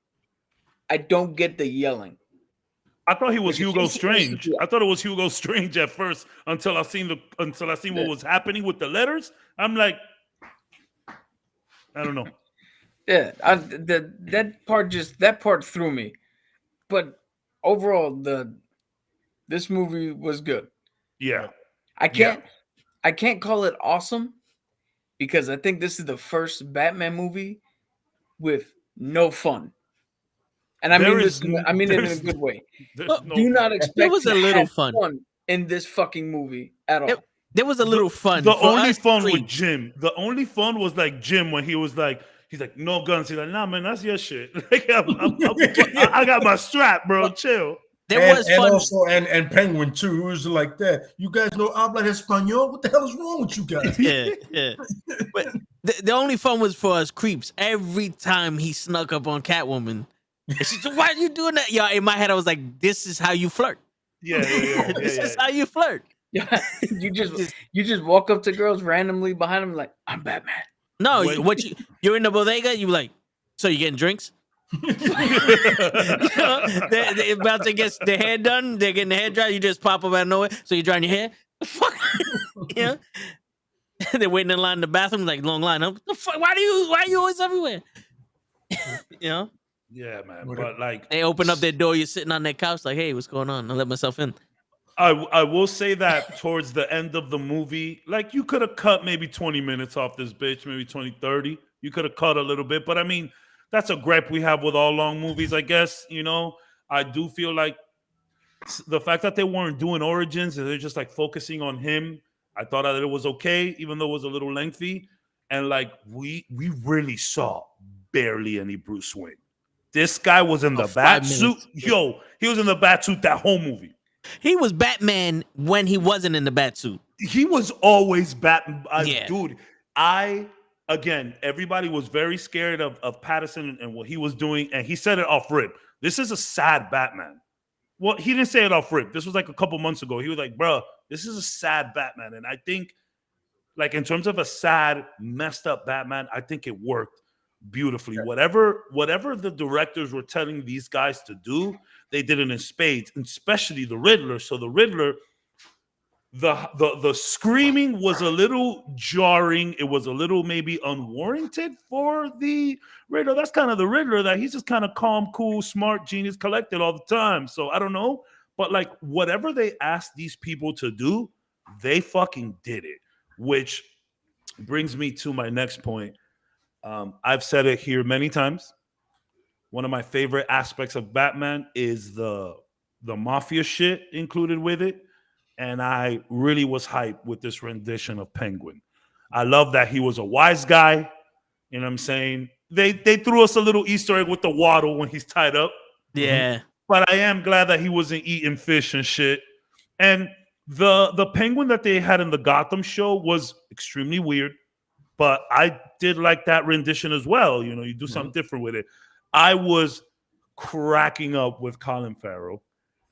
I don't get the yelling. I thought he was Hugo Strange. I thought it was Hugo Strange at first until I seen what was happening with the letters. I'm like, I don't know. Yeah, that part threw me. But overall, this movie was good. Yeah. I can't call it awesome because I think this is the first Batman movie with no fun. And I mean it in a good way. Do not expect there was a little fun in this fucking movie at all. There was a little fun. The only fun with Jim. The only fun was like Jim when he's like, no guns. He's like, nah, man, that's your shit. Like, I got my strap, bro. Chill. There was fun. Also, and Penguin too. It was like that. You guys know habla español? What the hell is wrong with you guys? Yeah. But the only fun was for us creeps. Every time he snuck up on Catwoman, and she said, "Why are you doing that?" Yeah, in my head, I was like, "This is how you flirt." This is how you flirt. Yeah, you just walk up to girls randomly behind them like, I'm Batman. No, you're in the bodega. You like, so you getting drinks? They're about to get their hair done. They're getting their hair dry. You just pop up out of nowhere. So you're drying your hair. Fuck, They're waiting in line in the bathroom, like long line. What the fuck? Why are you always everywhere? You know? Yeah, man. But like, they open up their door, you're sitting on their couch, like, hey, what's going on? I'll let myself in. I will say that towards the end of the movie, like you could have cut maybe 20 minutes off this bitch, maybe 20, 30. You could have cut a little bit. But I mean, that's a gripe we have with all long movies, I guess. You know, I do feel like the fact that they weren't doing origins and they're just like focusing on him, I thought that it was okay, even though it was a little lengthy. And like we really saw barely any Bruce Wayne. This guy was in the bat suit. Yo, he was in the bat suit that whole movie. He was Batman when he wasn't in the bat suit. He was always Batman. Yeah. Dude, again, everybody was very scared of Pattinson and what he was doing. And he said it off rip. This is a sad Batman. Well, he didn't say it off rip. This was like a couple months ago. He was like, bro, this is a sad Batman. And I think, like, in terms of a sad, messed up Batman, I think it worked beautifully. Yeah. Whatever the directors were telling these guys to do, they did it in spades, especially the Riddler. So the Riddler, the screaming was a little jarring. It was a little maybe unwarranted for the Riddler. That's kind of the Riddler, that he's just kind of calm, cool, smart, genius, collected all the time. So I don't know. But like whatever they asked these people to do, they fucking did it. Which brings me to my next point. I've said it here many times. One of my favorite aspects of Batman is the mafia shit included with it. And I really was hyped with this rendition of Penguin. I love that he was a wise guy. You know what I'm saying? They threw us a little Easter egg with the waddle when he's tied up. Yeah. But I am glad that he wasn't eating fish and shit. And the Penguin that they had in the Gotham show was extremely weird. But I did like that rendition as well. You know, you do something different with it. I was cracking up with Colin Farrell.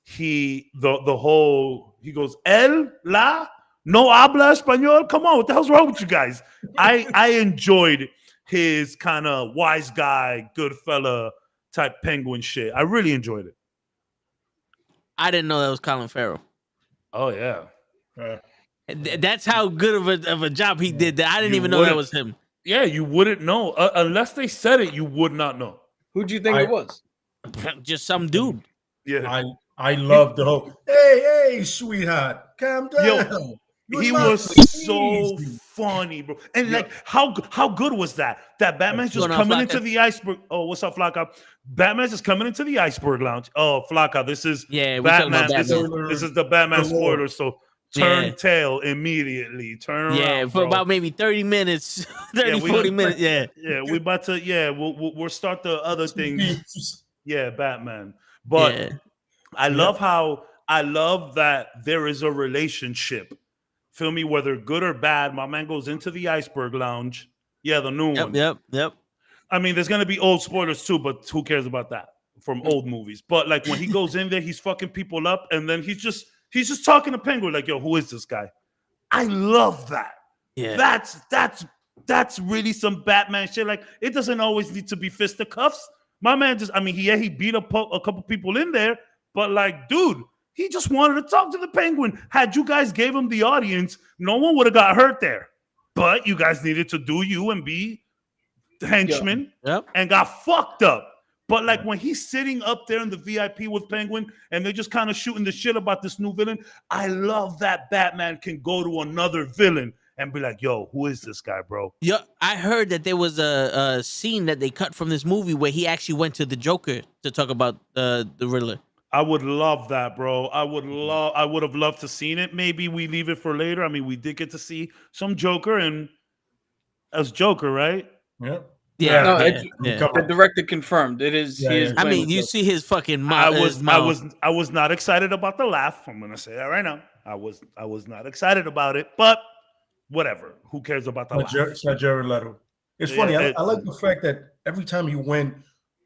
He goes, él, la, no habla español. Come on, what the hell's wrong with you guys? I enjoyed his kind of wise guy, good fella type Penguin shit. I really enjoyed it. I didn't know that was Colin Farrell. Oh yeah. That's how good of a job he did that. I didn't even know that was him. Yeah, you wouldn't know. Unless they said it, you would not know. Who'd you think it was? Just some dude. Yeah. I love the whole, hey, sweetheart, calm down. Yo, he was so funny, bro. And like, how good was that? That Batman's just coming into the iceberg. Oh, what's up, Flocka? Batman's just coming into the iceberg lounge. Oh, Flocka, this is Batman. This is the Batman spoiler. So turn tail immediately. Turn around. Yeah, for about maybe 30 minutes, 40 minutes. Yeah. Yeah, we about to, we'll start the other things. Yeah, Batman. But I love that there is a relationship. Feel me, whether good or bad, my man goes into the iceberg lounge. Yeah, the new one. Yep. I mean, there's gonna be old spoilers too, but who cares about that from old movies? But like when he goes in there, he's fucking people up, and then he's just talking to Penguin, like, yo, who is this guy? I love that. Yeah. That's really some Batman shit. Like, it doesn't always need to be fisticuffs. My man he beat up a couple people in there, but like, dude, he just wanted to talk to the Penguin. Had you guys gave him the audience, no one would have got hurt there. But you guys needed to do you and be henchmen and got fucked up. But like when he's sitting up there in the VIP with Penguin and they're just kind of shooting the shit about this new villain, I love that Batman can go to another villain and be like, yo, who is this guy, bro? Yeah, I heard that there was a scene that they cut from this movie where he actually went to the Joker to talk about the Riddler. I would love that, bro. I would have loved to seen it. Maybe we leave it for later. I mean, we did get to see some Joker and as Joker, right? Yeah. The director confirmed it is. Yeah, he is. I mean, you see his fucking mouth. I was not excited about the laugh. I'm gonna say that right now. I was not excited about it, but whatever. Who cares about the laugh? It's not Jared Leto. It's funny. I like the fact that every time he went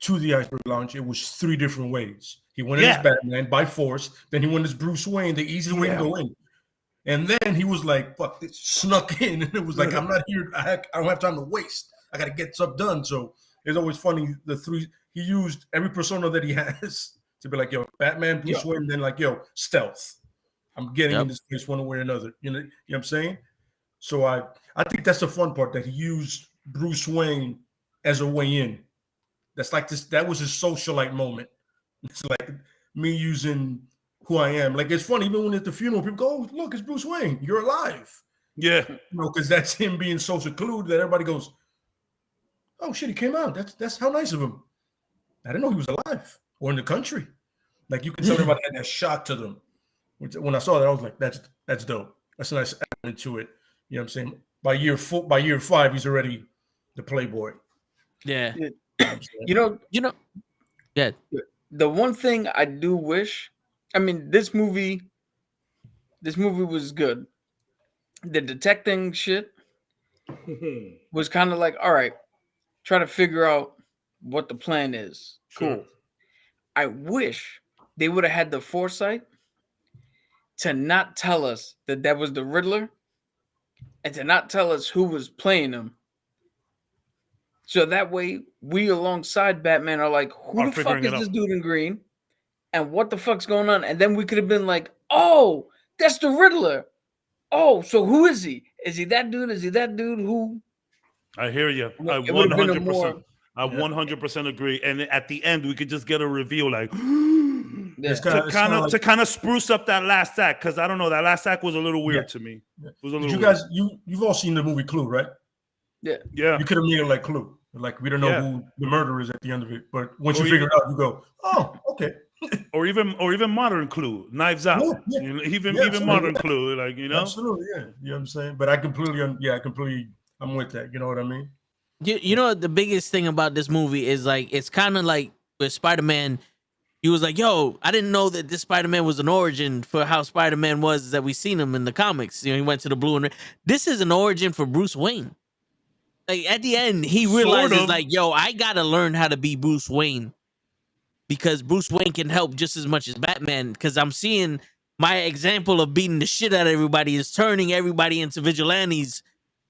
to the iceberg lounge, it was 3 different ways. He went in as Batman by force. Then he went as Bruce Wayne, the easy way to go in. And then he was like, fuck this, snuck in. And it was like, I'm not here. I don't have time to waste. I got to get stuff done. So it's always funny. He used every persona that he has to be like, yo, Batman, Bruce Wayne, then like, yo, stealth. I'm getting in this place one way or another. You know what I'm saying? So I think that's the fun part, that he used Bruce Wayne as a way in. That's like this. That was his socialite moment. It's like me using who I am. Like, it's funny, even when at the funeral, people go, "Oh, look, it's Bruce Wayne. You're alive." Yeah. You know, because that's him being so secluded that everybody goes, "Oh shit, he came out. That's how nice of him. I didn't know he was alive or in the country." Like, you can tell everybody had that shock to them. When I saw that, I was like, that's dope. That's a nice element to it. You know what I'm saying? By year 5, he's already the playboy. Yeah. You know, Yeah. the one thing I do wish, I mean, this movie was good. The detecting shit was kind of like, all right, try to figure out what the plan is. Sure. Cool. I wish they would have had the foresight to not tell us that was the Riddler, and to not tell us who was playing him. So that way, we alongside Batman are like, who the fuck is this dude in green? And what the fuck's going on? And then we could have been like, oh, that's the Riddler. Oh, so who is he? Is he that dude? Is he that dude who? I hear you. I It would have been a 100%. more. I 100% agree. And at the end, we could just get a reveal like Yeah. to kind of spruce up that last act, because I don't know, that last act was a little weird to me. It was a little. You weird. guys, you've all seen the movie Clue, right? Yeah. Yeah. You could have made it like Clue. Like, we don't know who the murderer is at the end of it, but once you figure it out, you go, "Oh, okay." Or even modern Clue, Knives Out. Yeah. You know, even modern Clue, like, you know. Absolutely, yeah. You know what I'm saying? But I completely, I'm with that. You know what I mean? You know what the biggest thing about this movie is, like, it's kind of like with Spider-Man. He was like, yo, I didn't know that this Spider-Man was an origin for how Spider-Man was that we seen him in the comics. You know, he went to the blue and red. This is an origin for Bruce Wayne. Like, at the end, he realizes, like, yo, I gotta learn how to be Bruce Wayne, because Bruce Wayne can help just as much as Batman. Because I'm seeing my example of beating the shit out of everybody is turning everybody into vigilantes,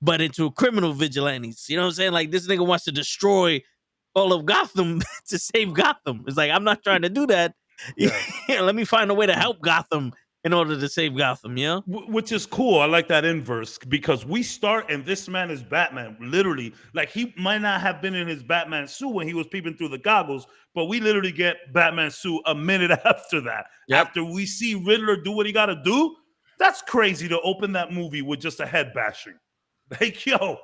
but into criminal vigilantes. You know what I'm saying? Like, this nigga wants to destroy all of Gotham to save Gotham. It's like, I'm not trying to do that. Yeah. Let me find a way to help Gotham in order to save Gotham, you know? Which is cool. I like that inverse, because we start and this man is Batman. Literally, like, he might not have been in his Batman suit when he was peeping through the goggles, but we literally get Batman suit a minute after that. Yep. After we see Riddler do what he got to do. That's crazy to open that movie with just a head bashing. Like, yo,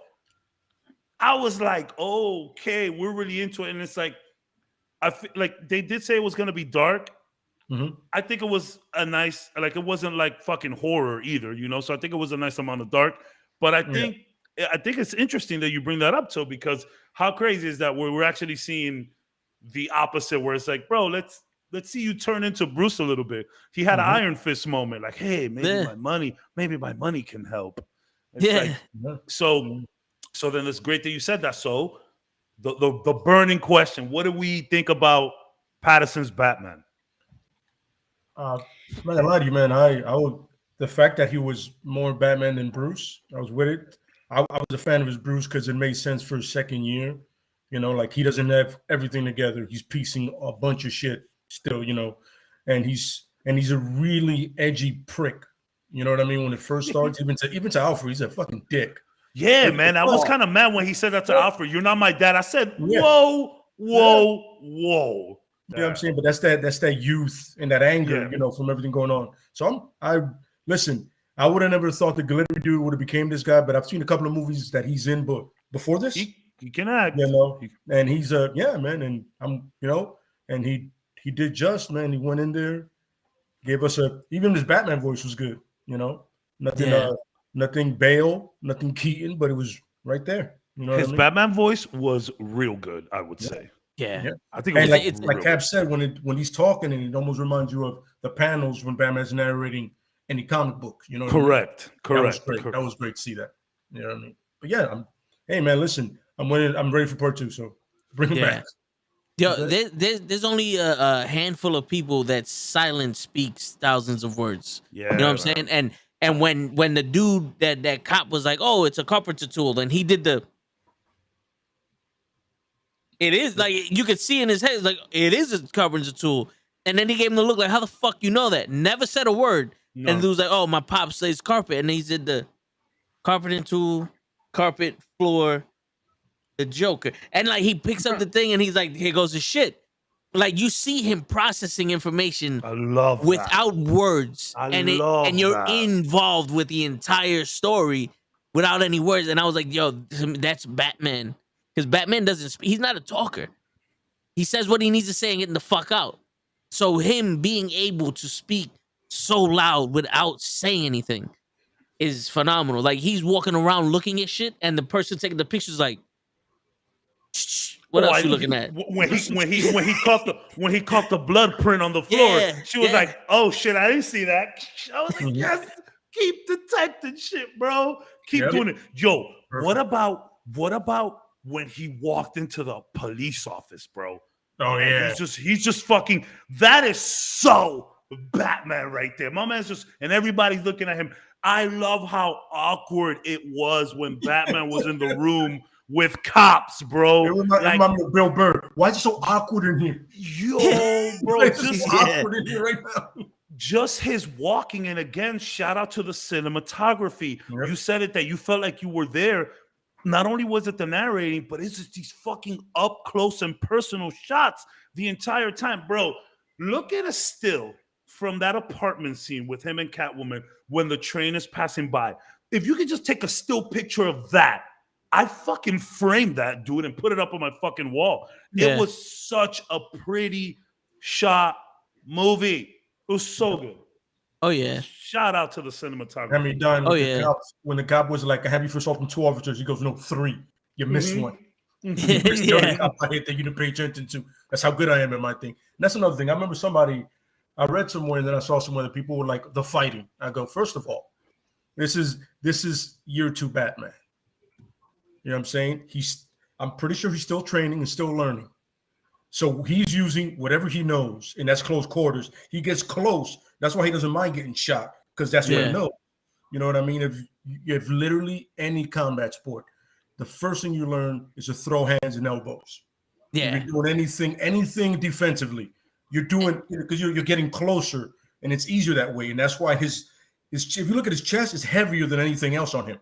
I was like, okay, we're really into it. And it's like, I feel like they did say it was going to be dark. Mm-hmm. I think it was a nice, like, it wasn't like fucking horror either, you know? So I think it was a nice amount of dark. But I think it's interesting that you bring that up, too, because how crazy is that we're actually seeing the opposite, where it's like, bro, let's see you turn into Bruce a little bit. He had an Iron Fist moment, like, hey, maybe my money can help. It's like, so then it's great that you said that. So the burning question, what do we think about Pattinson's Batman? I'm not gonna lie to you, man. I would, the fact that he was more Batman than Bruce, I was with it. I was a fan of his Bruce because it made sense for his second year. You know, like, he doesn't have everything together. He's piecing a bunch of shit still, you know, and he's a really edgy prick. You know what I mean? When it first starts, even to Alfred, he's a fucking dick. Yeah, man. I was kind of mad when he said that to Alfred. You're not my dad. I said, whoa. You know what I'm saying? But that's that youth and that anger, you know, from everything going on. So listen, I would have never thought the glittery dude would have became this guy, but I've seen a couple of movies that he's in, but before this, he can act, you know, and he's man, and I'm, you know, and he did just, man. He went in there, gave us even his Batman voice was good, you know, nothing Bale, nothing Keaton, but it was right there. You know, his Batman voice was real good, I would say. Yeah. I think it was it's like Cap said, when he's talking, and it almost reminds you of the panels when Batman's narrating any comic book. You know, correct. That was great to see that. You know what I mean? But yeah, hey man, listen, I'm ready for part 2, so bring it back. Yo, there's only a handful of people that silence speaks thousands of words. Yeah, you know what I'm saying? And when the dude that cop was like, oh, it's a carpenter tool, and he did it is like, you could see in his head, like, it is a carpenter tool. And then he gave him the look like, how the fuck you know that? Never said a word. No. And the dude was like, oh, my pop says carpet. And he said carpeting tool, carpet, floor, the Joker. And like he picks up the thing and he's like, here goes the shit. Like you see him processing information I love that. without words. I and love you're that. involved with the entire story without any words. And I was like, yo, that's Batman. Because Batman doesn't speak. He's not a talker. He says what he needs to say and getting the fuck out. So him being able to speak so loud without saying anything is phenomenal. Like he's walking around looking at shit, and the person taking the pictures like, shh, what else you looking at? When he caught the blood print on the floor, she was like, "Oh shit, I didn't see that." I was like, "Yes, keep detecting shit, bro. Keep doing it." Yo, perfect. What about when he walked into the police office, bro? Oh yeah, he's just fucking. That is so Batman right there. My man's just, and everybody's looking at him. I love how awkward it was when Batman was in the room with cops, bro. It remember Bill Burr. Why is it so awkward in here? Yo, bro, just awkward in here right now. Just his walking, and again, shout out to the cinematography. Yep. You said it that you felt like you were there. Not only was it the narrating, but it's just these fucking up close and personal shots the entire time, bro. Look at a still from that apartment scene with him and Catwoman when the train is passing by. If you could just take a still picture of that, I fucking framed that, dude, and put it up on my fucking wall. Yeah. It was such a pretty shot movie. It was so good. Oh, yeah. Shout out to the cinematography. I mean, done. When the cop was like, I have you for assaulting 2 officers, he goes, no, 3. You missed one. You missed the other cop I hit that you didn't pay attention to. That's how good I am at my thing. And that's another thing. I remember I read somewhere and then I saw somewhere that people were like, the fighting. I go, first of all, this is year 2 Batman. You know what I'm saying? I'm pretty sure he's still training and still learning. So he's using whatever he knows, and that's close quarters. He gets close. That's why he doesn't mind getting shot, because that's what he knows. You know what I mean? If literally any combat sport, the first thing you learn is to throw hands and elbows. Yeah. If you're doing anything defensively, you're doing because you're getting closer, and it's easier that way. And that's why his if you look at his chest, it's heavier than anything else on him.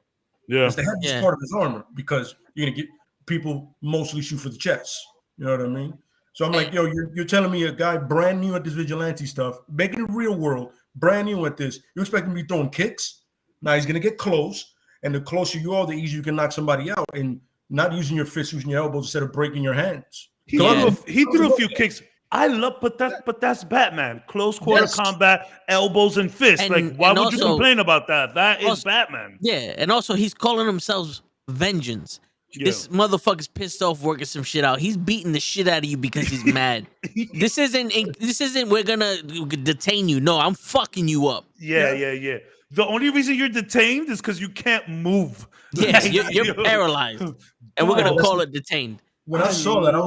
Yeah, it's the heaviest part of his armor, because you're gonna get people mostly shoot for the chest. You know what I mean? So I'm like, yo, you're telling me a guy brand new at this vigilante stuff, making it real world, brand new at this. You expect him to be throwing kicks? Now he's gonna get close, and the closer you are, the easier you can knock somebody out, and not using your fists, using your elbows instead of breaking your hands. He threw a few kicks. I love, but that's Batman. Close quarter combat, elbows and fists. Why would you complain about that? That is Batman. Yeah, and also he's calling himself Vengeance. Yeah. This motherfucker's pissed off working some shit out. He's beating the shit out of you because he's mad. This isn't we're gonna detain you. No, I'm fucking you up. Yeah. The only reason you're detained is because you can't move. Yes, you're paralyzed, and we're gonna call it detained. When I saw that, I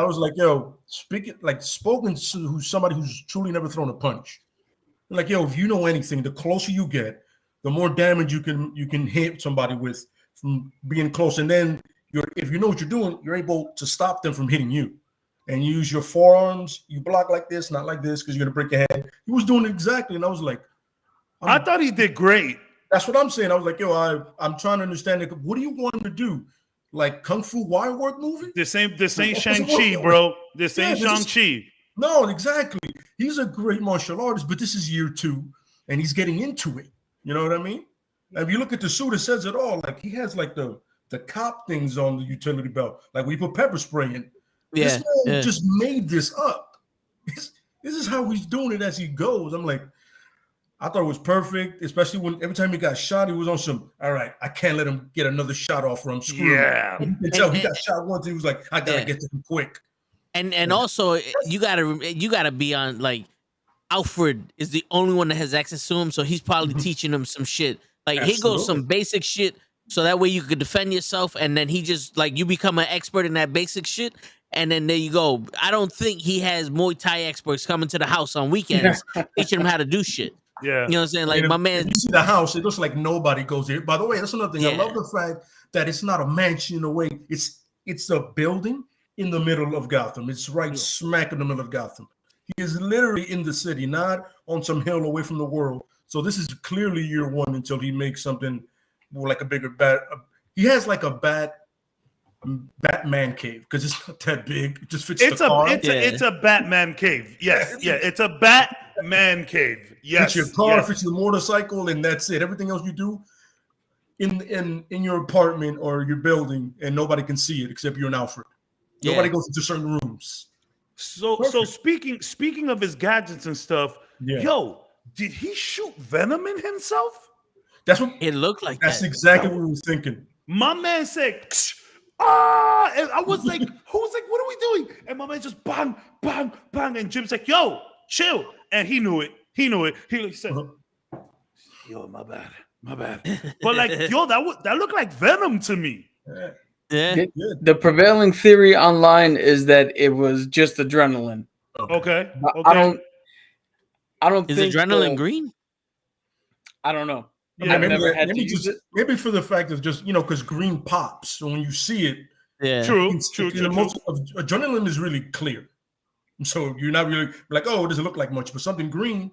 was like, yo, spoken to somebody who's truly never thrown a punch. Like, yo, if you know anything, the closer you get, the more damage you can hit somebody with from being close. And then if you know what you're doing, you're able to stop them from hitting you. And you use your forearms, you block like this, not like this, because you're gonna break your hand. He was doing it exactly, and I was like, I thought he did great. That's what I'm saying. I was like, yo, I'm trying to understand it. What do you want him to do? Like Kung Fu wire work movie? This ain't Shang-Chi, bro. This ain't Shang-Chi. No, exactly. He's a great martial artist, but this is year 2, and he's getting into it. You know what I mean? And if you look at the suit, it says it all. Like he has like the cop things on the utility belt, like we put pepper spray in. Yeah, this man just made this up. This is how he's doing it as he goes. I'm like, I thought it was perfect, especially when every time he got shot, he was on some, all right, I can't let him get another shot off or I'm screwed. Yeah. You can tell he got shot once. He was like, I gotta get to him quick. And also you gotta be on, like, Alfred is the only one that has access to him, so he's probably teaching him some shit. Like he goes some basic shit, so that way you could defend yourself, and then he just like you become an expert in that basic shit. And then there you go. I don't think he has Muay Thai experts coming to the house on weekends teaching him how to do shit. Yeah, you know what I'm saying? Like my man, you see the house, it looks like nobody goes there. By the way, that's another thing. I love the fact that it's not a mansion in a way. It's a building in the middle of Gotham. It's right smack in the middle of Gotham. He is literally in the city, not on some hill away from the world. So this is clearly year 1 until he makes something more like a bigger bat. He has like a Batman cave because it's not that big. It just fits the car. It's a Batman cave. Yes, yeah, it's a Batman cave. Yes, fits your car, yes. fits your motorcycle, and that's it. Everything else you do in your apartment or your building, and nobody can see it except you and Alfred. Yeah. Nobody goes into certain rooms. So speaking of his gadgets and stuff, yo, did he shoot venom in himself? That's what it looked like. That's exactly what we were thinking. My man said, "Ah!" And I was like, "Who's like, what are we doing?" And my man just bang, bang, bang, and Jim's like, "Yo, chill," and he knew it. He said, "Yo, my bad." But like, yo, that looked like venom to me. Yeah. The prevailing theory online is that it was just adrenaline. Okay. I don't Is think adrenaline green? I don't know. Yeah, I've never had to use it. Maybe for the fact of just because green pops, so when you see it, True. Most of adrenaline is really clear, so you're not really like, oh, it doesn't look like much, but something green,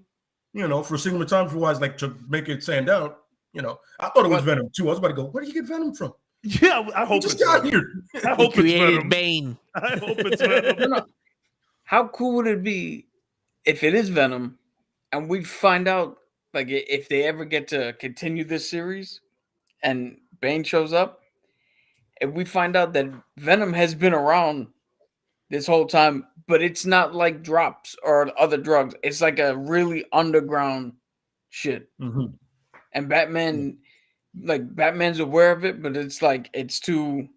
for cinematography-wise, like to make it stand out. I thought it was venom too. I was about to go, where did you get venom from? Yeah, I hope just got here. I hope it's venom. Bane. I hope it's venom. No. How cool would it be if it is venom, and we find out like if they ever get to continue this series, and Bane shows up, if we find out that venom has been around this whole time, but it's not like drops or other drugs. It's like a really underground shit. Mm-hmm. And Batman's aware of it, but it's like it's too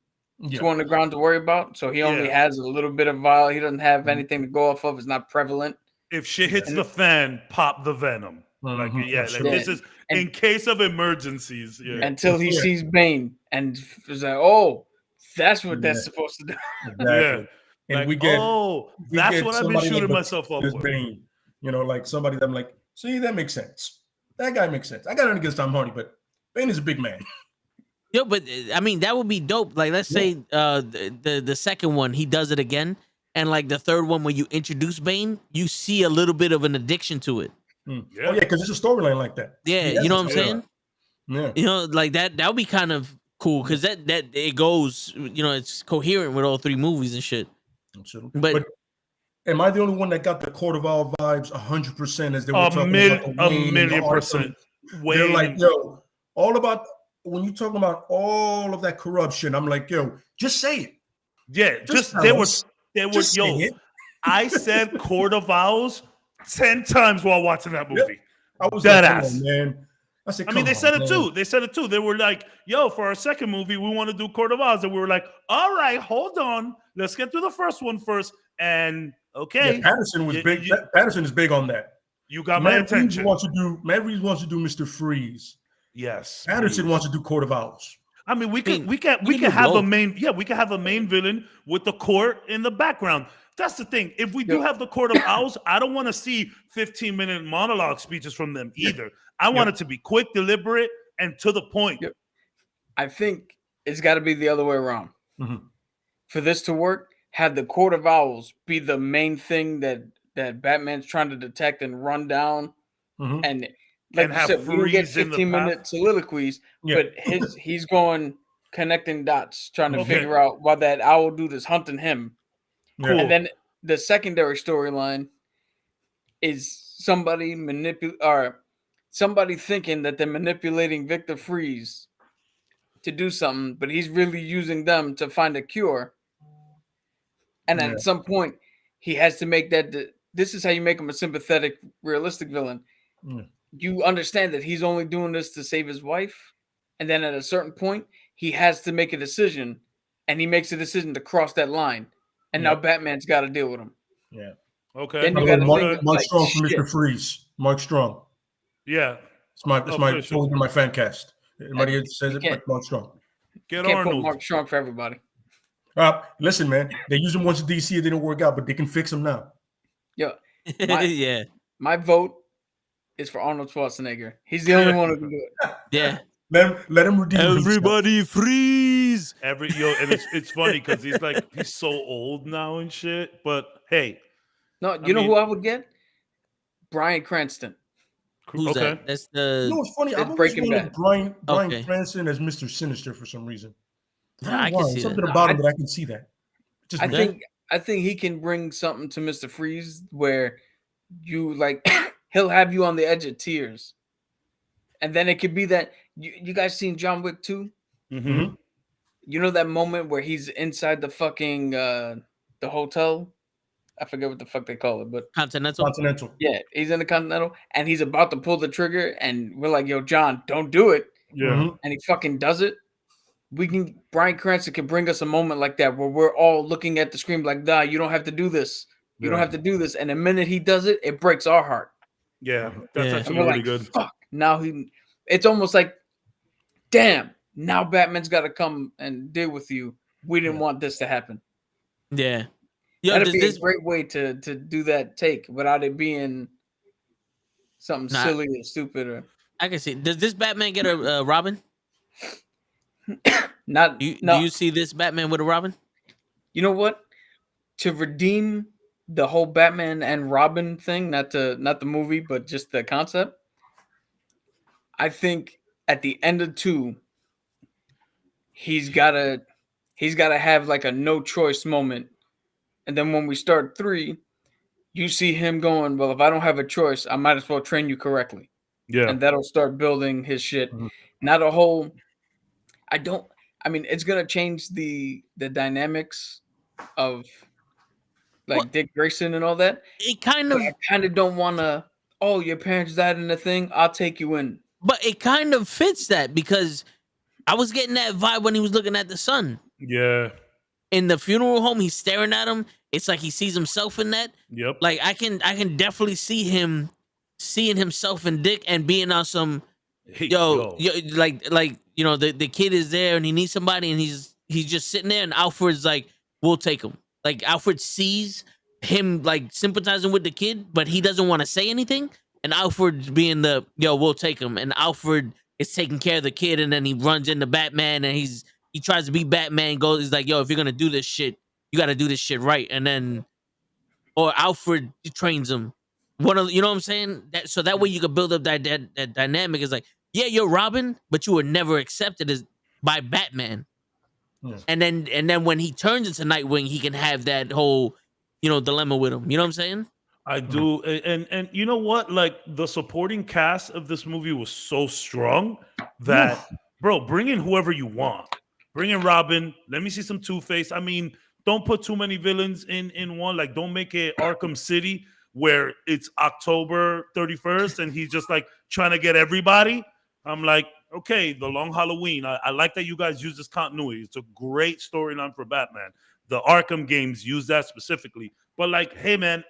underground to worry about. So he only has a little bit of vial. He doesn't have anything to go off of. It's not prevalent. If shit hits the fan, pop the venom. This is in case of emergencies. Yeah. Until he sees Bane and is like, oh, that's what that's supposed to do. Exactly. And like, we get that's what I've been shooting myself up with. Bane, like somebody that I'm like, see, that makes sense. That guy makes sense. I got nothing against Tom Hardy, but Bane is a big man. Yo, but I mean that would be dope. Like, let's say the second one, he does it again, and like the third one, when you introduce Bane, you see a little bit of an addiction to it. Yeah. Oh yeah, because it's a storyline like that. Yeah, you know what I'm saying? Yeah. Like that would be kind of cool because that it goes, it's coherent with all three movies and shit. Absolutely. But am I the only one that got the Court of All vibes 100% as they were talking a about million percent? They're like, yo, all about when you talking about all of that corruption. I'm like, yo, just say it. Yeah, there was yo. I said Court of Owls 10 times while watching that movie. I was dead like, ass, man. I mean, they said it too. They said it too. They were like, yo, for our second movie, we want to do Court of Owls. And we were like, all right, hold on. Let's get through the first one first. And okay. Yeah, Patterson was big. Patterson is big on that. You got my attention. Matt Reeves wants to do Mr. Freeze. Yes. Patterson wants to do Court of Owls. I mean, we can have a main, we can have a main villain with the court in the background. That's the thing. If we do have the Court of Owls, I don't want to see 15-minute monologue speeches from them either. I want it to be quick, deliberate, and to the point. I think it's got to be the other way around. Mm-hmm. For this to work, have the Court of Owls be the main thing that Batman's trying to detect and run down, and like you said, we get 15-minute soliloquies, but he's going connecting dots, trying to figure out why that owl dude is hunting him. Cool. And then the secondary storyline is somebody thinking that they're manipulating Victor Freeze to do something, but he's really using them to find a cure. And then at some point, he has to make that. This is how you make him a sympathetic, realistic villain. You understand that he's only doing this to save his wife, and then at a certain point, he has to make a decision, and he makes a decision to cross that line. And now Batman's got to deal with him. Yeah. Okay. Then you got Mark Strong from Mr. Freeze. Mark Strong. Yeah. It's my fan cast. Everybody says it, but Mark Strong. Get can't Arnold. put Mark Strong for everybody. Listen, man. They used him once in DC. It didn't work out, but they can fix him now. Yeah. My vote is for Arnold Schwarzenegger. He's the only one who can do it. Yeah. Let him redeem Everybody himself. freeze. And it's funny because he's so old now and shit. But hey. No, you know who I would get? Bryan Cranston. Who's Okay. that? That's You know the. what's funny? I've It's always Breaking wanted Bad. Bryan Okay. Cranston as Mr. Sinister for some reason. I don't know I can why. see Something that. about him that I can see that. Just I me. think he can bring something to Mr. Freeze where you like he'll have you on the edge of tears. And then it could be that you guys seen John Wick 2? Mm-hmm. You know that moment where he's inside the fucking the hotel? I forget what the fuck they call it, but Continental. yeah, he's in the Continental and he's about to pull the trigger and we're like, "Yo, John, don't do it." Yeah. Mhm. And he fucking does it. Bryan Cranston can bring us a moment like that where we're all looking at the screen like, "Nah, you don't have to do this. You don't Yeah. have to do this." And the minute he does it, it breaks our heart. Yeah, Yeah. that's And actually we're really like, good. "Fuck." Now it's almost like, "Damn, now Batman's got to come and deal with you. We didn't want this to happen." Yeah. Yo, That'd does be this? a great way to do that take without it being something Nah. silly or stupid or I can see. Does this Batman get a Robin? not. Do No, you see this Batman with a Robin? you know what? To redeem the whole Batman and Robin thing, not the movie, but just the concept. I think at the end of 2, he's gotta have like a no choice moment, and then when we start 3, you see him going, "Well, if I don't have a choice, I might as well train you correctly," Yeah. and that'll start building his shit. Mhm. Not a whole. I mean, it's gonna change the dynamics of like Well, Dick Grayson and all that. it kind But of, I kind of don't want to. Oh, your parents died in the thing. I'll take you in. but it kind of fits that because I was getting that vibe when he was looking at the son Yeah. in the funeral home. He's staring at him. It's like he sees himself in that. Yep. Like I can definitely see him seeing himself in Dick and being on some Hey, yo like you know the kid is there and he needs somebody and he's just sitting there and Alfred's like, we'll take him. Like Alfred sees him like sympathizing with the kid, but he doesn't want to say anything. And Alfred's being the we'll take him. And Alfred is taking care of the kid, and then he runs into Batman and he tries to be Batman. He's like, yo, if you're gonna do this shit, you got to do this shit right. And then or Alfred trains him. One of you know what I'm saying? So that way you could build up that dynamic. Is like, yeah, you're Robin, but you were never accepted as by Batman. Yeah. And then when he turns into Nightwing, he can have that whole dilemma with him. You know what I'm saying? I do, and you know what? Like the supporting cast of this movie was so strong that, bro, bring in whoever you want. Bring in Robin. Let me see some Two-Face. I mean, don't put too many villains in one. Like, don't make it Arkham City where it's October 31st and he's just like trying to get everybody. I'm like, okay, the Long Halloween. I like that you guys use this continuity. It's a great storyline for Batman. The Arkham games use that specifically. But like, hey man,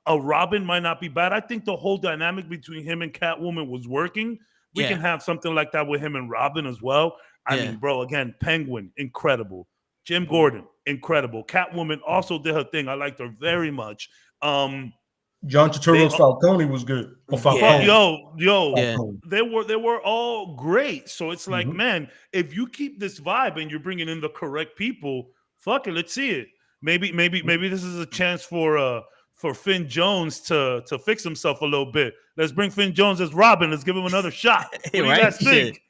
a Robin might not be bad. I think the whole dynamic between him and Catwoman was working. We Yeah. can have something like that with him and Robin as well. I Yeah. mean, bro, again, Penguin, incredible. Jim Gordon, incredible. Catwoman also did her thing. I liked her very much. John Turturro's Falcone was good. Or Falcone. Yeah. They were all great. So it's like, man, if you keep this vibe and you're bringing in the correct people, fuck it, let's see it. Maybe this is a chance for Finn Jones to fix himself a little bit. Let's bring Finn Jones as Robin. Let's give him another shot. What do you Right? guys think?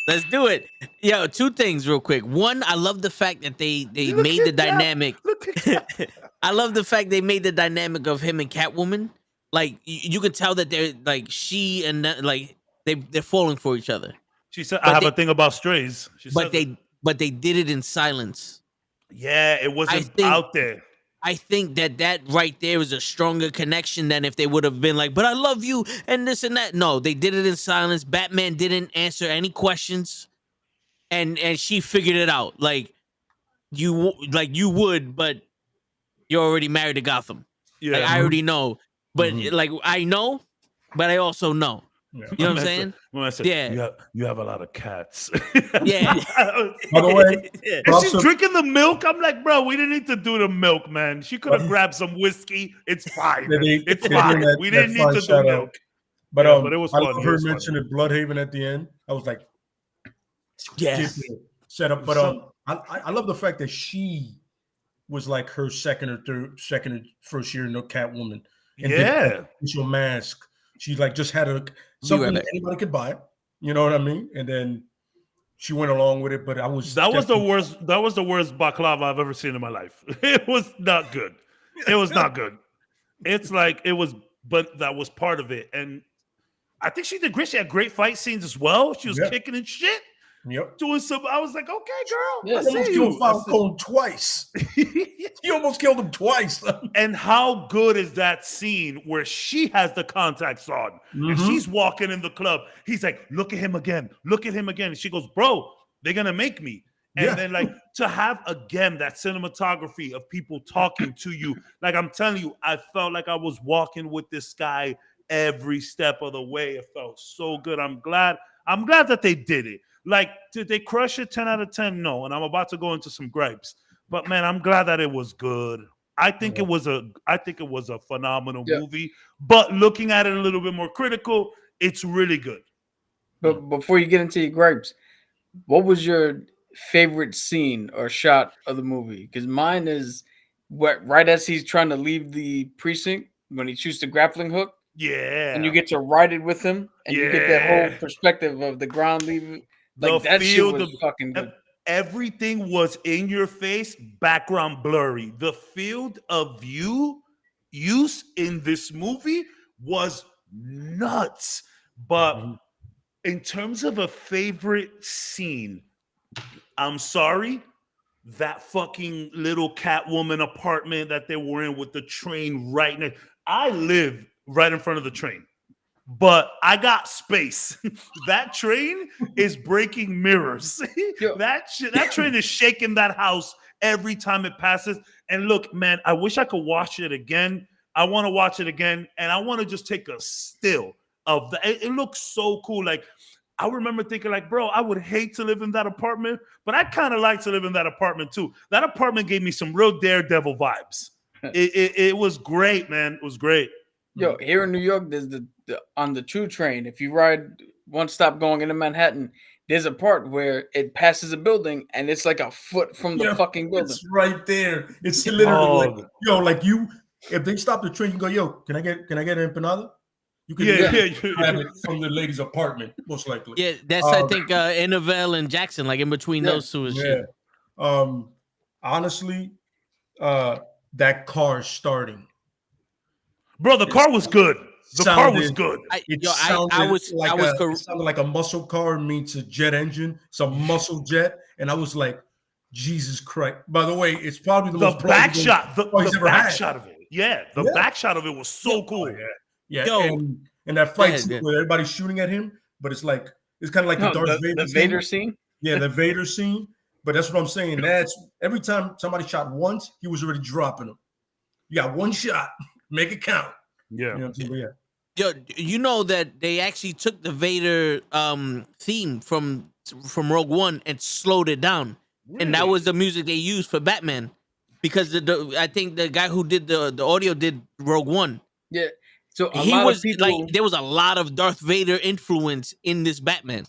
Let's do it. Yo, two things real quick. One, I love the fact that they made the dynamic. I love the fact they made the dynamic of him and Catwoman. Like you can tell that they're like she and like they're falling for each other. She said, But "I have a thing about strays." But they did it in silence. Yeah, it wasn't out there. I think that right there is a stronger connection than if they would have been like, but I love you and this and that. No, they did it in silence. Batman didn't answer any questions, and she figured it out. Like you would, but you're already married to Gotham. Yeah, like, I already know, but like I know, but I also know. Yeah. You know what I'm saying? When I said, Yeah. you have a lot of cats. Yeah. By the way, and she's drinking the milk. I'm like, bro, we didn't need to do the milk, man. She could have grabbed some whiskey. It's fine. It's fine. We didn't need to do milk. But but it was I fun. love her mentioning Bloodhaven at the end. I was like, yes, set up. But I love the fact that she was like her second or first year Catwoman. and did official mask. She like just had something that anybody could buy. You know what I mean? And then she went along with it. But that was the worst. That was the worst baklava I've ever seen in my life. It was not good. It was not good. It's like it was, but that was part of it. And I think she did great. She had great fight scenes as well. She was kicking and shit. Yep. Doing some. I was like, okay, girl. Yeah, I see you. Falcone twice. You almost killed him twice. And how good is that scene where she has the contacts on and she's walking in the club? He's like, look at him again. Look at him again. And she goes, bro, they're gonna make me. And then like to have again that cinematography of people talking to you. Like I'm telling you, I felt like I was walking with this guy every step of the way. It felt so good. I'm glad that they did it. Like, did they crush it 10 out of 10? No. And I'm about to go into some gripes. But man, I'm glad that it was good. I think it was a phenomenal movie. But looking at it a little bit more critical, it's really good. But before you get into your gripes, what was your favorite scene or shot of the movie? Because mine is right as he's trying to leave the precinct when he shoots the grappling hook. Yeah. And you get to ride it with him, and you get that whole perspective of the ground leaving. Like that shit was fucking good. Everything was in your face, background blurry. The field of view use in this movie was nuts. But in terms of a favorite scene, I'm sorry, that fucking little Catwoman apartment that they were in with the train right next. I live right in front of the train, but I got space. That train is breaking mirrors. That train is shaking that house every time it passes. And look, man, I wish I could watch it again. I want to watch it again, and I want to just take a still of that. It looks so cool. Like, I remember thinking, like, bro, I would hate to live in that apartment, but I kind of like to live in that apartment too. That apartment gave me some real Daredevil vibes. It was great, man. It was great. Yo, here in New York, there's on the 2 train. If you ride one stop going into Manhattan, there's a part where it passes a building and it's like a foot from the fucking building. It's right there. It's literally like, yo, like you. If they stop the train, you go, yo, can I get an empanada? You can grab it from the lady's apartment, most likely. Yeah, that's I think Innerville and Jackson, like in between those two. Shit. Honestly, that car starting. Bro, the car was good. The car was good. It sounded like a muscle car meets a jet engine. It's a muscle jet, and I was like, Jesus Christ! By the way, it's probably the most back shot. The back shot of it. Yeah, the back shot of it was so cool. Yeah. And that fight scene where everybody's shooting at him, but it's kind of like the Darth Vader scene. Yeah, the Vader scene. But that's what I'm saying. That's every time somebody shot once, he was already dropping them. You got one shot, make it count. Yeah. You know what I'm saying? Yo, you know that they actually took the Vader theme from Rogue One and slowed it down, and that was the music they used for Batman, because I think the guy who did the audio did Rogue One. Yeah. So there was a lot of Darth Vader influence in this Batman.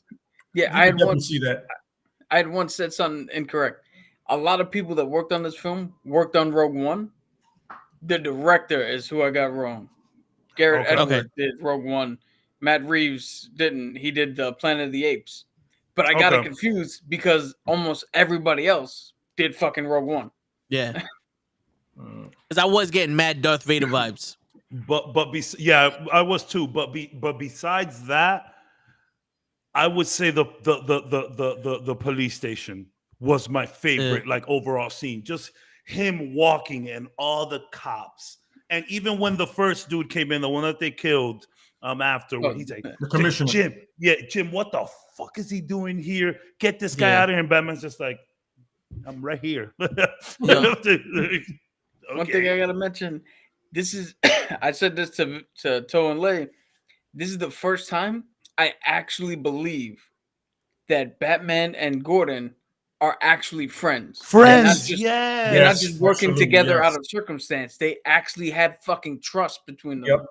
Yeah, I had once said something incorrect. A lot of people that worked on this film worked on Rogue One. The director is who I got wrong. Garrett Edwards did Rogue One. Matt Reeves didn't. He did the Planet of the Apes. But I got it confused because almost everybody else did fucking Rogue One. Yeah. Because I was getting mad Darth Vader vibes. I was too. But besides that, I would say the police station was my favorite, like overall scene. Just him walking and all the cops, and even when the first dude came in, the one that they killed after, he's like, the commissioner. Jim, what the fuck is he doing here? Get this guy out of here. And Batman's just like, I'm right here. One thing I gotta mention. This is, I said this to Toe and Lay. This is the first time I actually believe that Batman and Gordon are actually friends. They're not just working together out of circumstance. They actually had fucking trust between them. Yep.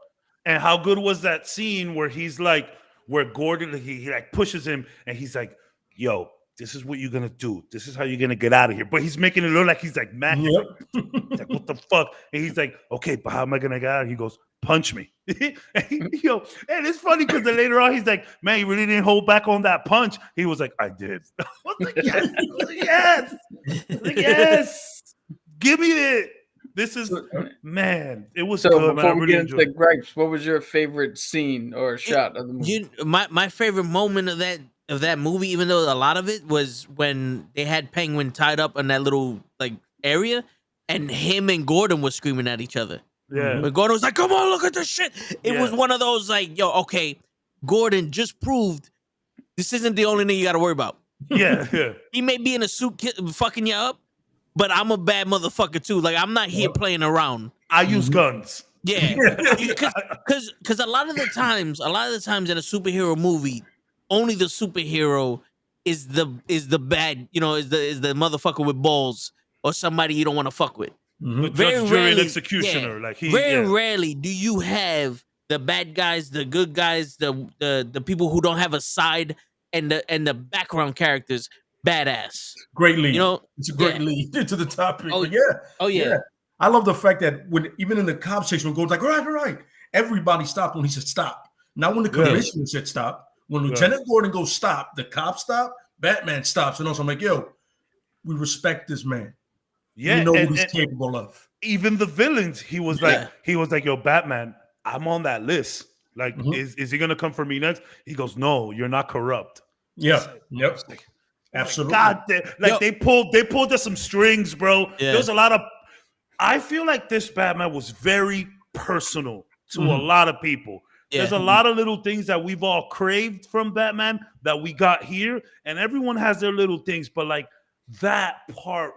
And how good was that scene where he's like, where Gordon, he like pushes him and he's like, yo, this is what you're gonna do. This is how you're gonna get out of here. But he's making it look like he's like mad. He's like, what the fuck? And he's like, okay, but how am I gonna get out? He goes, punch me. And it's funny because then later on he's like, man, you really didn't hold back on that punch. He was like, I did. I was like, yes, yes. Give me it. This is man. It was good. Before man. we get into gripes, what was your favorite scene or shot of the movie? My favorite moment of that movie, even though a lot of it was when they had Penguin tied up in that little like area, and him and Gordon was screaming at each other. Yeah. When Gordon was like, "Come on, look at this shit." It was one of those like, "Yo, okay, Gordon just proved this isn't the only thing you got to worry about." Yeah. He may be in a suit fucking you up, but I'm a bad motherfucker too. Like I'm not here playing around. I use guns. Yeah, because a lot of the times in a superhero movie, only the superhero is the bad, is the motherfucker with balls or somebody you don't want to fuck with. Very rarely, executioner. Very rarely do you have the bad guys, the good guys, the people who don't have a side, and the background characters badass. Great lead. It's a great lead to the topic. Oh, yeah. I love the fact that when even in the cop section, when goes like, all right, everybody stopped when he said stop. Not when the commissioner said stop. When Lieutenant Gordon goes stop, the cop stop, Batman stops. And also I'm like, yo, we respect this man. Yeah, we know what he's capable of. Even the villains, he was like, yo, Batman, I'm on that list. Like, is he gonna come for me next? He goes, no, you're not corrupt. Yeah, like, absolutely. God damn, like they pulled us some strings, bro. Yeah. There's a lot of. I feel like this Batman was very personal to a lot of people. Yeah. There's a lot of little things that we've all craved from Batman that we got here, and everyone has their little things, but like that part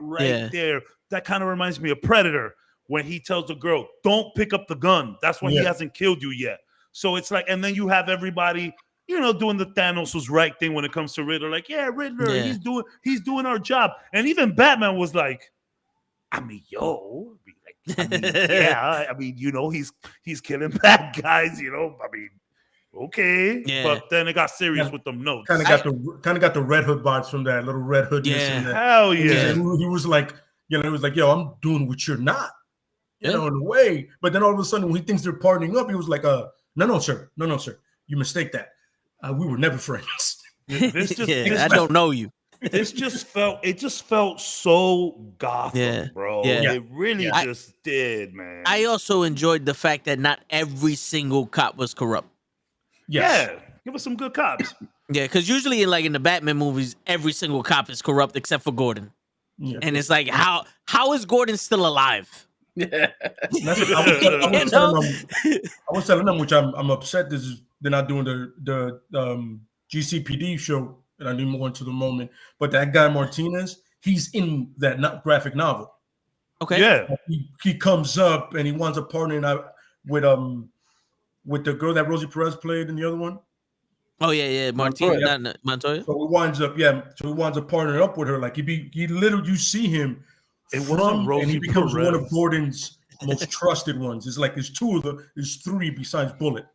there, that kind of reminds me of Predator when he tells the girl, don't pick up the gun. That's when he hasn't killed you yet. So it's like, and then you have everybody, doing the Thanos was right thing when it comes to Riddler. Like, Riddler, he's doing our job. And even Batman was like, he's killing bad guys, okay. Yeah. But then it got serious with them notes. Kind of got the Red Hood vibes from that little Red Hood. Hell yeah. He was like, it was like, yo, I'm doing what you're not, in a way. But then all of a sudden, when he thinks they're partnering up, he was like, no, sir. You mistake that. We were never friends. I don't know you. It just felt so Gotham, bro. Yeah. It really just did, man. I also enjoyed the fact that not every single cop was corrupt. Yes. Yeah, give us some good cops. Yeah, because usually in the Batman movies, every single cop is corrupt except for Gordon. Yeah. And it's like, how is Gordon still alive? Yeah. I was telling them, which I'm upset they're not doing the GCPD show. And I need more into the moment, but that guy Martinez, he's in that graphic novel. Okay, yeah, he comes up and he winds up partnering with the girl that Rosie Perez played in the other one. Oh yeah, Martinez, Montoya. So he winds up partnering up with her. Like he literally, you see him, and he becomes one of Gordon's most trusted ones. It's like there's three besides Bullet.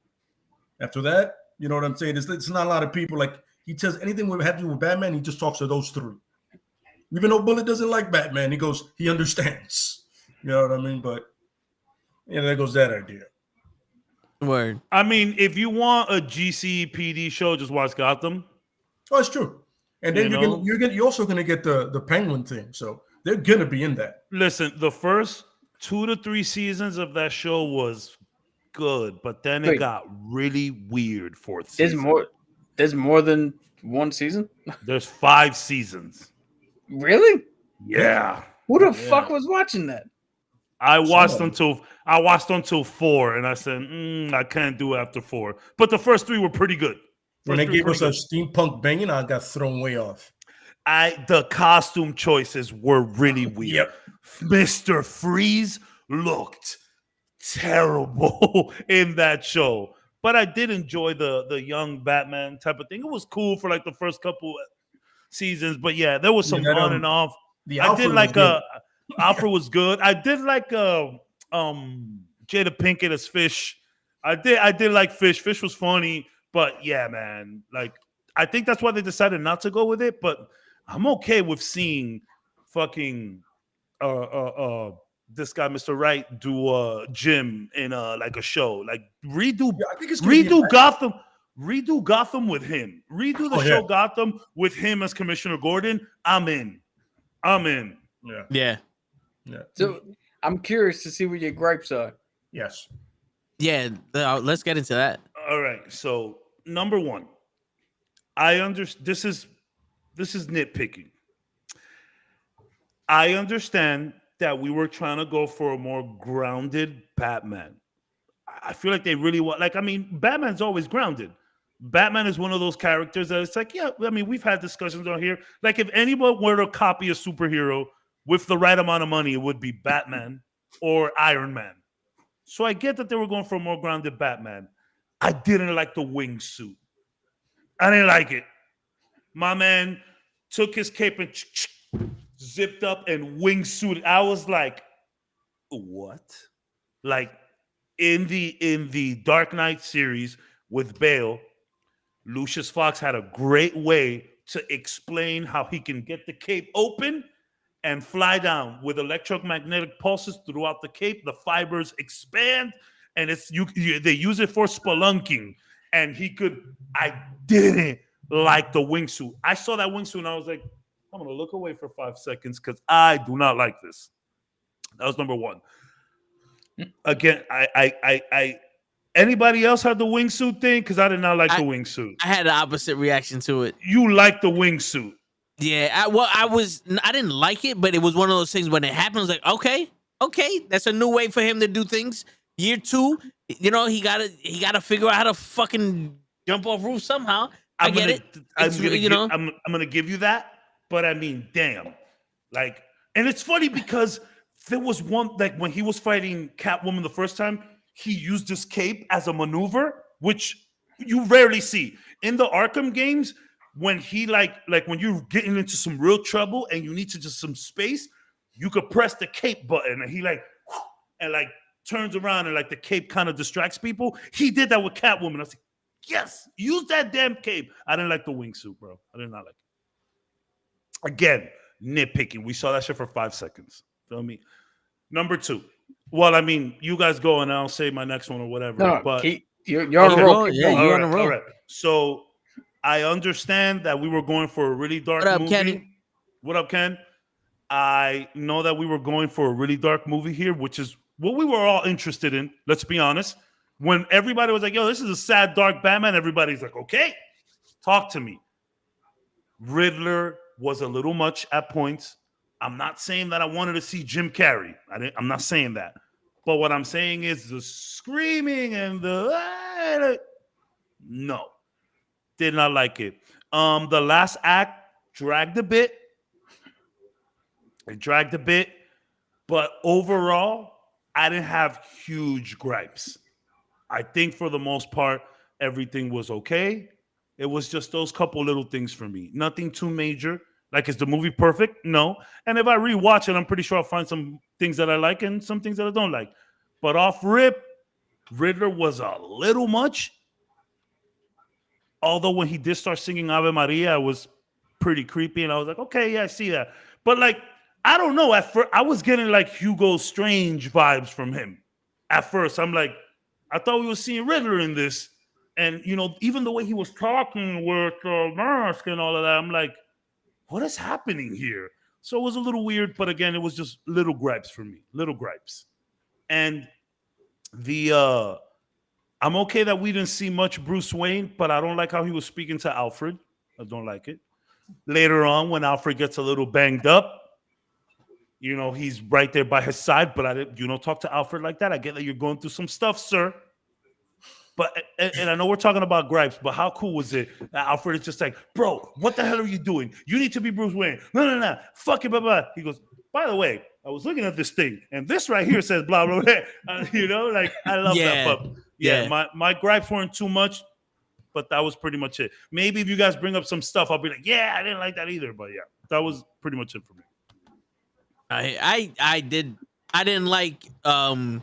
After that, you know what I'm saying? It's not a lot of people like. He tells anything we have to do with Batman, he just talks to those three. Even though Bullet doesn't like Batman, he understands. You know what I mean? But there goes that idea. Word. I mean, if you want a GCPD show, just watch Gotham. Oh, it's true. And then you're also gonna get the Penguin thing. So they're gonna be in that. Listen, the first 2 to 3 seasons of that show was good, but then it got really weird fourth season. There's more than one season? There's 5 seasons. Really? Yeah. Who the fuck was watching that? I watched until 4, and I said, I can't do it after 4. But the first 3 were pretty good. When they gave us a steampunk banging, I got thrown way off. The costume choices were really weird. Yep. Mr. Freeze looked terrible in that show. But I did enjoy the young Batman type of thing. It was cool for like the first couple seasons, but there was some on and off. I did like Alfred was good. I did like Jada Pinkett as Fish. I did like Fish. Fish was funny, but man, like I think that's why they decided not to go with it. But I'm okay with seeing fucking this guy, Mr. Wright, do Jim in like a show. Like redo Yeah, I think it's gonna be redo Gotham. Redo Gotham with him. Redo the Oh, show yeah. Gotham with him as Commissioner Gordon. I'm in. Yeah. Yeah. Yeah. So I'm curious to see what your gripes are. Yes. Yeah. Let's get into that. All right. So number one, I understand this is nitpicking. I understand that we were trying to go for a more grounded Batman. I feel like they really want, like, I mean, Batman's always grounded. Batman is one of those characters that it's like, yeah, I mean, we've had discussions on here. Like, if anyone were to copy a superhero with the right amount of money, it would be Batman or Iron Man. So I get that they were going for a more grounded Batman. I didn't like the wingsuit. I didn't like it. My man took his cape and zipped up and wingsuited. I was like, what? Like, in the Dark Knight series with Bale, Lucius Fox had a great way to explain how he can get the cape open and fly down with electromagnetic pulses throughout the cape. The fibers expand, and they use it for spelunking. And I didn't like the wingsuit. I saw that wingsuit and I was like, I'm gonna look away for 5 seconds because I do not like this. That was number one. Again, I anybody else had the wingsuit thing? Because I did not like the wingsuit. I had the opposite reaction to it. You like the wingsuit? Yeah. I didn't like it, but it was one of those things when it happened. I was like, okay, that's a new way for him to do things. Year 2, you know, he gotta figure out how to fucking jump off roof somehow. I get it. I'm gonna give you that, but I mean, damn, like, and it's funny because there was one, like, when he was fighting Catwoman the first time, he used his cape as a maneuver, which you rarely see in the Arkham games. When he like when you're getting into some real trouble and you need to just some space, you could press the cape button and he like and like turns around and like the cape kind of distracts people. He did that with Catwoman. I was like, yes, use that damn cape. I didn't like the wingsuit, bro. I did not like it. Again, nitpicking. We saw that shit for 5 seconds. Feel me? Number 2. Well, I mean, you guys go and I'll say my next one or whatever. No, but you're on a roll. Yeah, you're on a roll. All right. So I understand that we were going for a really dark movie. Kenny? What up, Ken? I know that we were going for a really dark movie here, which is what we were all interested in. Let's be honest. When everybody was like, yo, this is a sad, dark Batman, everybody's like, okay, talk to me. Riddler was a little much at points. I'm not saying that I wanted to see Jim Carrey. I'm not saying that. But what I'm saying is the screaming and no. Did not like it. The last act dragged a bit. It dragged a bit. But overall, I didn't have huge gripes. I think for the most part, everything was okay. It was just those couple little things for me. Nothing too major. Like, is the movie perfect? No. And if I rewatch it, I'm pretty sure I'll find some things that I like and some things that I don't like. But off rip, Riddler was a little much. Although when he did start singing Ave Maria, it was pretty creepy. And I was like, okay, yeah, I see that. But like, I don't know. At first, I was getting like Hugo Strange vibes from him. At first, I'm like, I thought we were seeing Riddler in this. And, you know, even the way he was talking with the mask and all of that, I'm like, what is happening here? So it was a little weird, but again, it was just little gripes for me, little gripes. And I'm okay that we didn't see much Bruce Wayne, but I don't like how he was speaking to Alfred. I don't like it. Later on, when Alfred gets a little banged up, you know, he's right there by his side, but you don't talk to Alfred like that. I get that you're going through some stuff, sir. But, and I know we're talking about gripes, but how cool was it that Alfred is just like, bro, what the hell are you doing? You need to be Bruce Wayne. No. Fuck it, blah, blah. He goes, by the way, I was looking at this thing, and this right here says blah, blah, blah. You know, like, I love that. But yeah, my gripes weren't too much, but that was pretty much it. Maybe if you guys bring up some stuff, I'll be like, yeah, I didn't like that either. But yeah, that was pretty much it for me. I didn't like the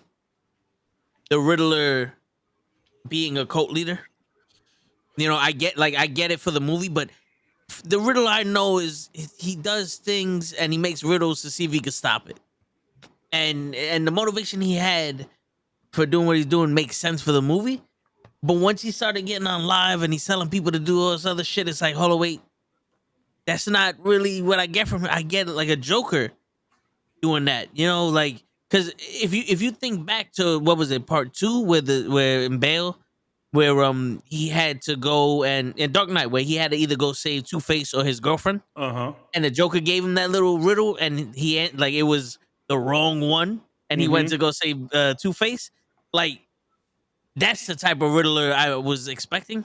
Riddler being a cult leader. You know, I get it for the movie, but The Riddler I know is he does things and he makes riddles to see if he can stop it. And the motivation he had for doing what he's doing makes sense for the movie. But once he started getting on live and he's telling people to do all this other shit, it's like, hold on, wait. That's not really what I get from him. I get like a Joker doing that, you know, like, because if you think back to what was it, part 2, where in Bale, where he had to go and in Dark Knight, where he had to either go save Two-Face or his girlfriend, and the Joker gave him that little riddle, and he like it was the wrong one, and he went to go save Two-Face. Like, that's the type of Riddler I was expecting.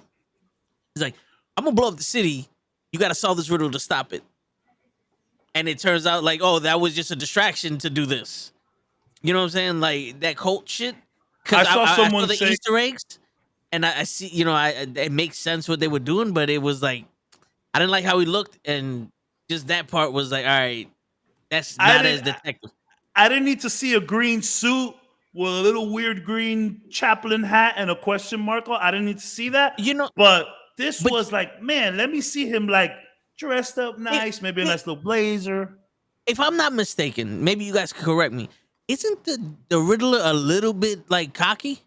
He's like, I'm gonna blow up the city. You got to solve this riddle to stop it. And it turns out like, oh, that was just a distraction to do this. You know what I'm saying? Like that cult shit. I saw someone the say Easter eggs, and I see, you know, it makes sense what they were doing, but it was like I didn't like how he looked, and just that part was like, all right, that's not as detective. I didn't need to see a green suit with a little weird green chaplain hat and a question mark on. I didn't need to see that. You know, but this was like, man, let me see him like dressed up nice, maybe a nice little blazer. If I'm not mistaken, maybe you guys can correct me. Isn't the Riddler a little bit like cocky?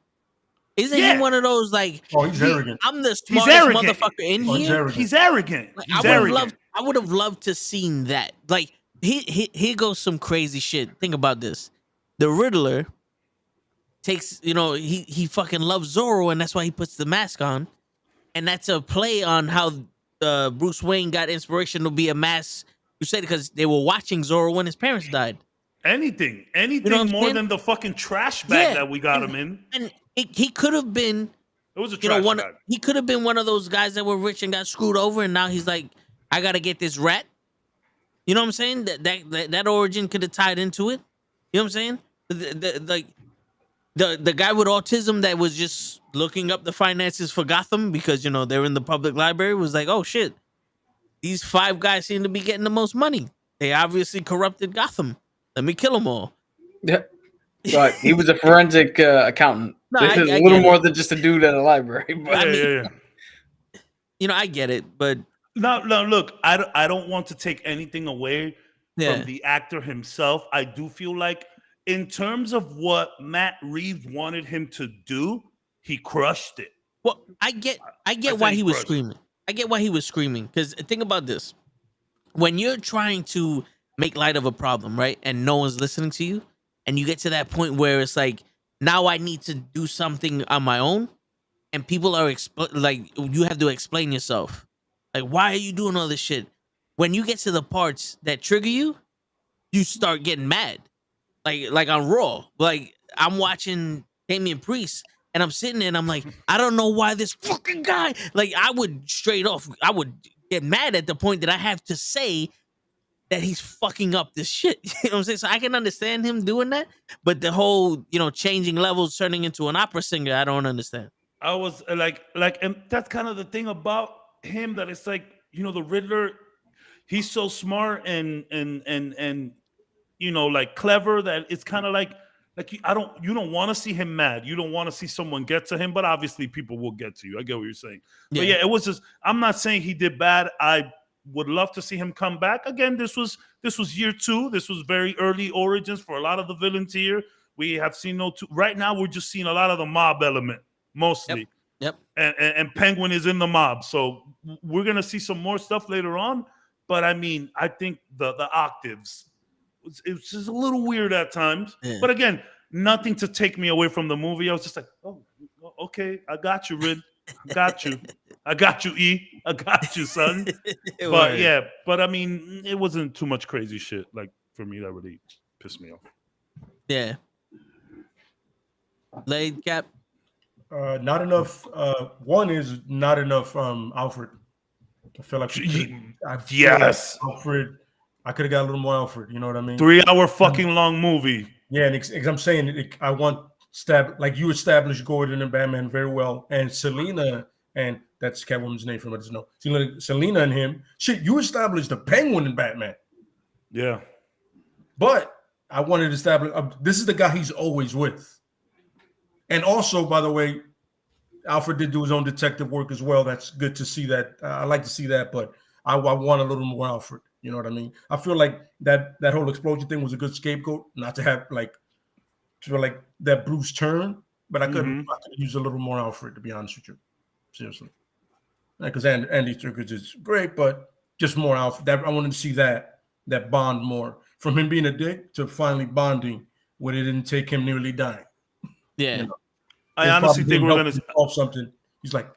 Isn't he one of those like? Oh, he's arrogant. I'm the smartest motherfucker in here. He's arrogant. Like, he's arrogant. I would have loved to seen that. Like here goes some crazy shit. Think about this: the Riddler takes, you know, he fucking loves Zorro, and that's why he puts the mask on, and that's a play on how Bruce Wayne got inspiration to be a mask crusader because they were watching Zorro when his parents died. Anything You know more than the fucking trash bag that we got him in. And he could have been. It was a trash bag. He could have been one of those guys that were rich and got screwed over, and now he's like, I gotta get this rat. You know what I'm saying? That origin could have tied into it. You know what I'm saying? The guy with autism that was just looking up the finances for Gotham because, you know, they're in the public library was like, oh shit, these 5 guys seem to be getting the most money. They obviously corrupted Gotham. Let me kill them all. Yeah, but he was a forensic accountant. No, a little more than just a dude at a library. But I mean, you know, I get it, but no. Look, I don't want to take anything away from the actor himself. I do feel like, in terms of what Matt Reeves wanted him to do, he crushed it. Well, I get why he was screaming. I get why he was screaming because think about this: when you're trying to make light of a problem, right, and no one's listening to you, and you get to that point where it's like, now I need to do something on my own, and people are like, you have to explain yourself, like, why are you doing all this shit? When you get to the parts that trigger you, you start getting mad, like on Raw. Like I'm watching Damian Priest, and I'm sitting there, and I'm like, I don't know why this fucking guy. Like I would get mad at the point that I have to say that he's fucking up this shit. You know what I'm saying? So I can understand him doing that, but the whole, you know, changing levels, turning into an opera singer, I don't understand. I was like, and that's kind of the thing about him, that it's like, you know, the Riddler, he's so smart and you know, like clever, that it's kind of like you don't want to see him mad. You don't want to see someone get to him, but obviously people will get to you. I get what you're saying. Yeah. But yeah, it was just, I'm not saying he did bad. I would love to see him come back. Again, this was year 2. This was very early origins for a lot of the villains here. We have seen right now we're just seeing a lot of the mob element mostly. Yep. And Penguin is in the mob. So we're gonna see some more stuff later on. But I mean, I think the octaves, it's just a little weird at times. Yeah. But again, nothing to take me away from the movie. I was just like, oh, okay, I got you, Rid. I got you, E. I got you, son. But yeah, but I mean, it wasn't too much crazy shit like for me that really pissed me off. Yeah. Laid Cap. Not enough. One is not enough. Alfred. I feel like Alfred. I could have got a little more Alfred. You know what I mean? 3-hour fucking long movie. Yeah, and I'm saying I want like you established Gordon and Batman very well, and Selena, and that's Catwoman's name from I just know. Selena and him. Shit, you established the Penguin and Batman. Yeah, but I wanted to establish this is the guy he's always with. And also, by the way, Alfred did do his own detective work as well. That's good to see that. I like to see that, but I want a little more Alfred. You know what I mean? I feel like that whole explosion thing was a good scapegoat, not to have that Bruce turn, but I could use a little more Alfred, to be honest with you. Seriously. Because Andy Serkis is great, but just more Alfred. I wanted to see that bond more. From him being a dick to finally bonding when it didn't take him nearly dying. Yeah. You know? I honestly think we're going to solve something. He's like,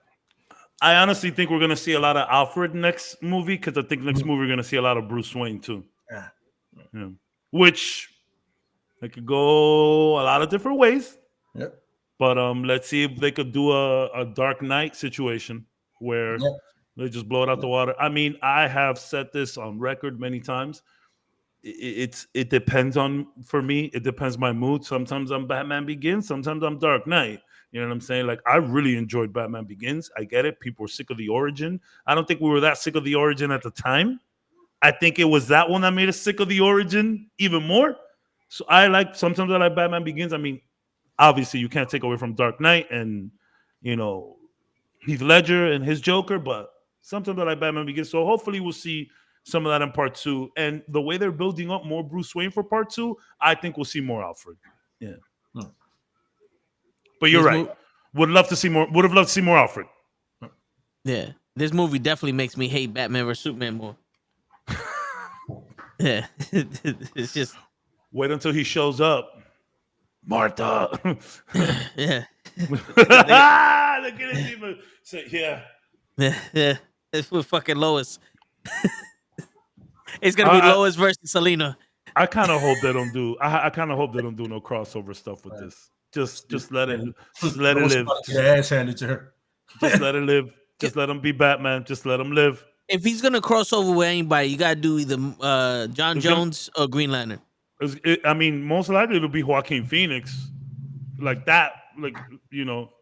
I honestly think we're going to see a lot of Alfred next movie, because I think next movie we're going to see a lot of Bruce Wayne too. Yeah. Which it could go a lot of different ways. Yep. But let's see if they could do a Dark Knight situation where they just blow it out the water. I mean, I have said this on record many times. It depends for me, it depends my mood. Sometimes I'm Batman Begins, sometimes I'm Dark Knight. You know what I'm saying? Like, I really enjoyed Batman Begins. I get it. People were sick of the origin. I don't think we were that sick of the origin at the time. I think it was that one that made us sick of the origin even more. So sometimes I like Batman Begins. I mean, obviously you can't take away from Dark Knight and, Heath Ledger and his Joker, but sometimes I like Batman Begins. So hopefully we'll see some of that in part 2. And the way they're building up more Bruce Wayne for part 2, I think we'll see more Alfred. Yeah. But you're right. Would have loved to see more Alfred. Yeah. This movie definitely makes me hate Batman vs Superman more. Yeah. It's just wait until he shows up. Martha. Yeah. Look at it even say, Yeah. It's with fucking Lois. It's gonna be Lois versus Selena. I kind of hope they don't do. I kind of hope they don't do no crossover stuff with this. Just let it live. Ass handed to her. Just let it live. Just let him be Batman. Just let him live. If he's gonna cross over with anybody, you gotta do either John Jones or Green Lantern. I mean, most likely it'll be Joaquin Phoenix, like that. Like,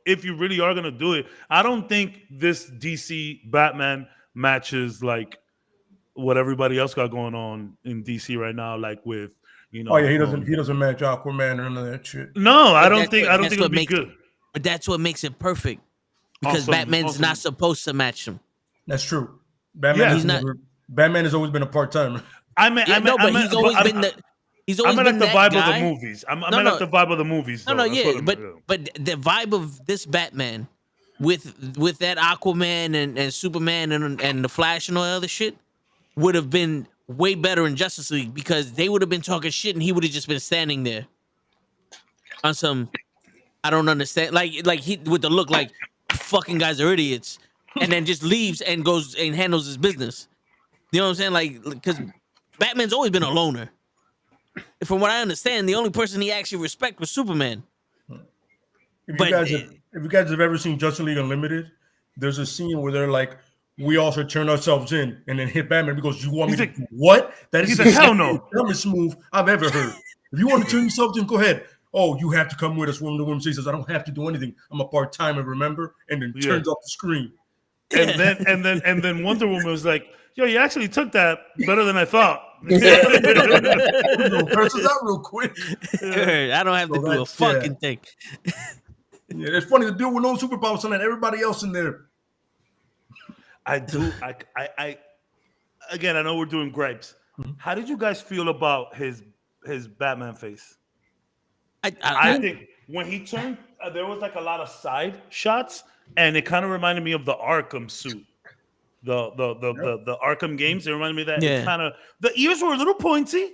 if you really are gonna do it, I don't think this DC Batman matches like what everybody else got going on in DC right now, like with he doesn't match Aquaman or none of that shit. No, I don't think it'll be good. But that's what makes it perfect, because Batman's not supposed to match him. That's true. Batman has always been a part-timer. He's always been the vibe guy. of the movies. I like the vibe of the movies. But the vibe of this Batman with that Aquaman and Superman and the Flash and all that other shit would have been way better in Justice League, because they would have been talking shit and he would have just been standing there on some, I don't understand, like he with the look like fucking guys are idiots, and then just leaves and goes and handles his business. You know what I'm saying? Like, because Batman's always been a loner. From what I understand, the only person he actually respected was Superman. If you guys have ever seen Justice League Unlimited, there's a scene where they're like, we all should turn ourselves in, and then hit Batman because you want me to do what? That is the dumbest move I've ever heard. If you want to turn yourself in, go ahead. Oh, you have to come with us. When the woman says, I don't have to do anything. I'm a part-timer, remember? And then turns off the screen. And then Wonder Woman was like, yo, you actually took that better than I thought. Versus out real quick. I don't have to do a fucking thing. Yeah, it's funny to deal with no superpowers and let everybody else in there. I do. I again, I know we're doing gripes. Mm-hmm. How did you guys feel about his Batman face? I think when he turned, there was like a lot of side shots, and it kind of reminded me of the Arkham suit, the Arkham games. It reminded me of that. Yeah. It's kind of, the ears were a little pointy,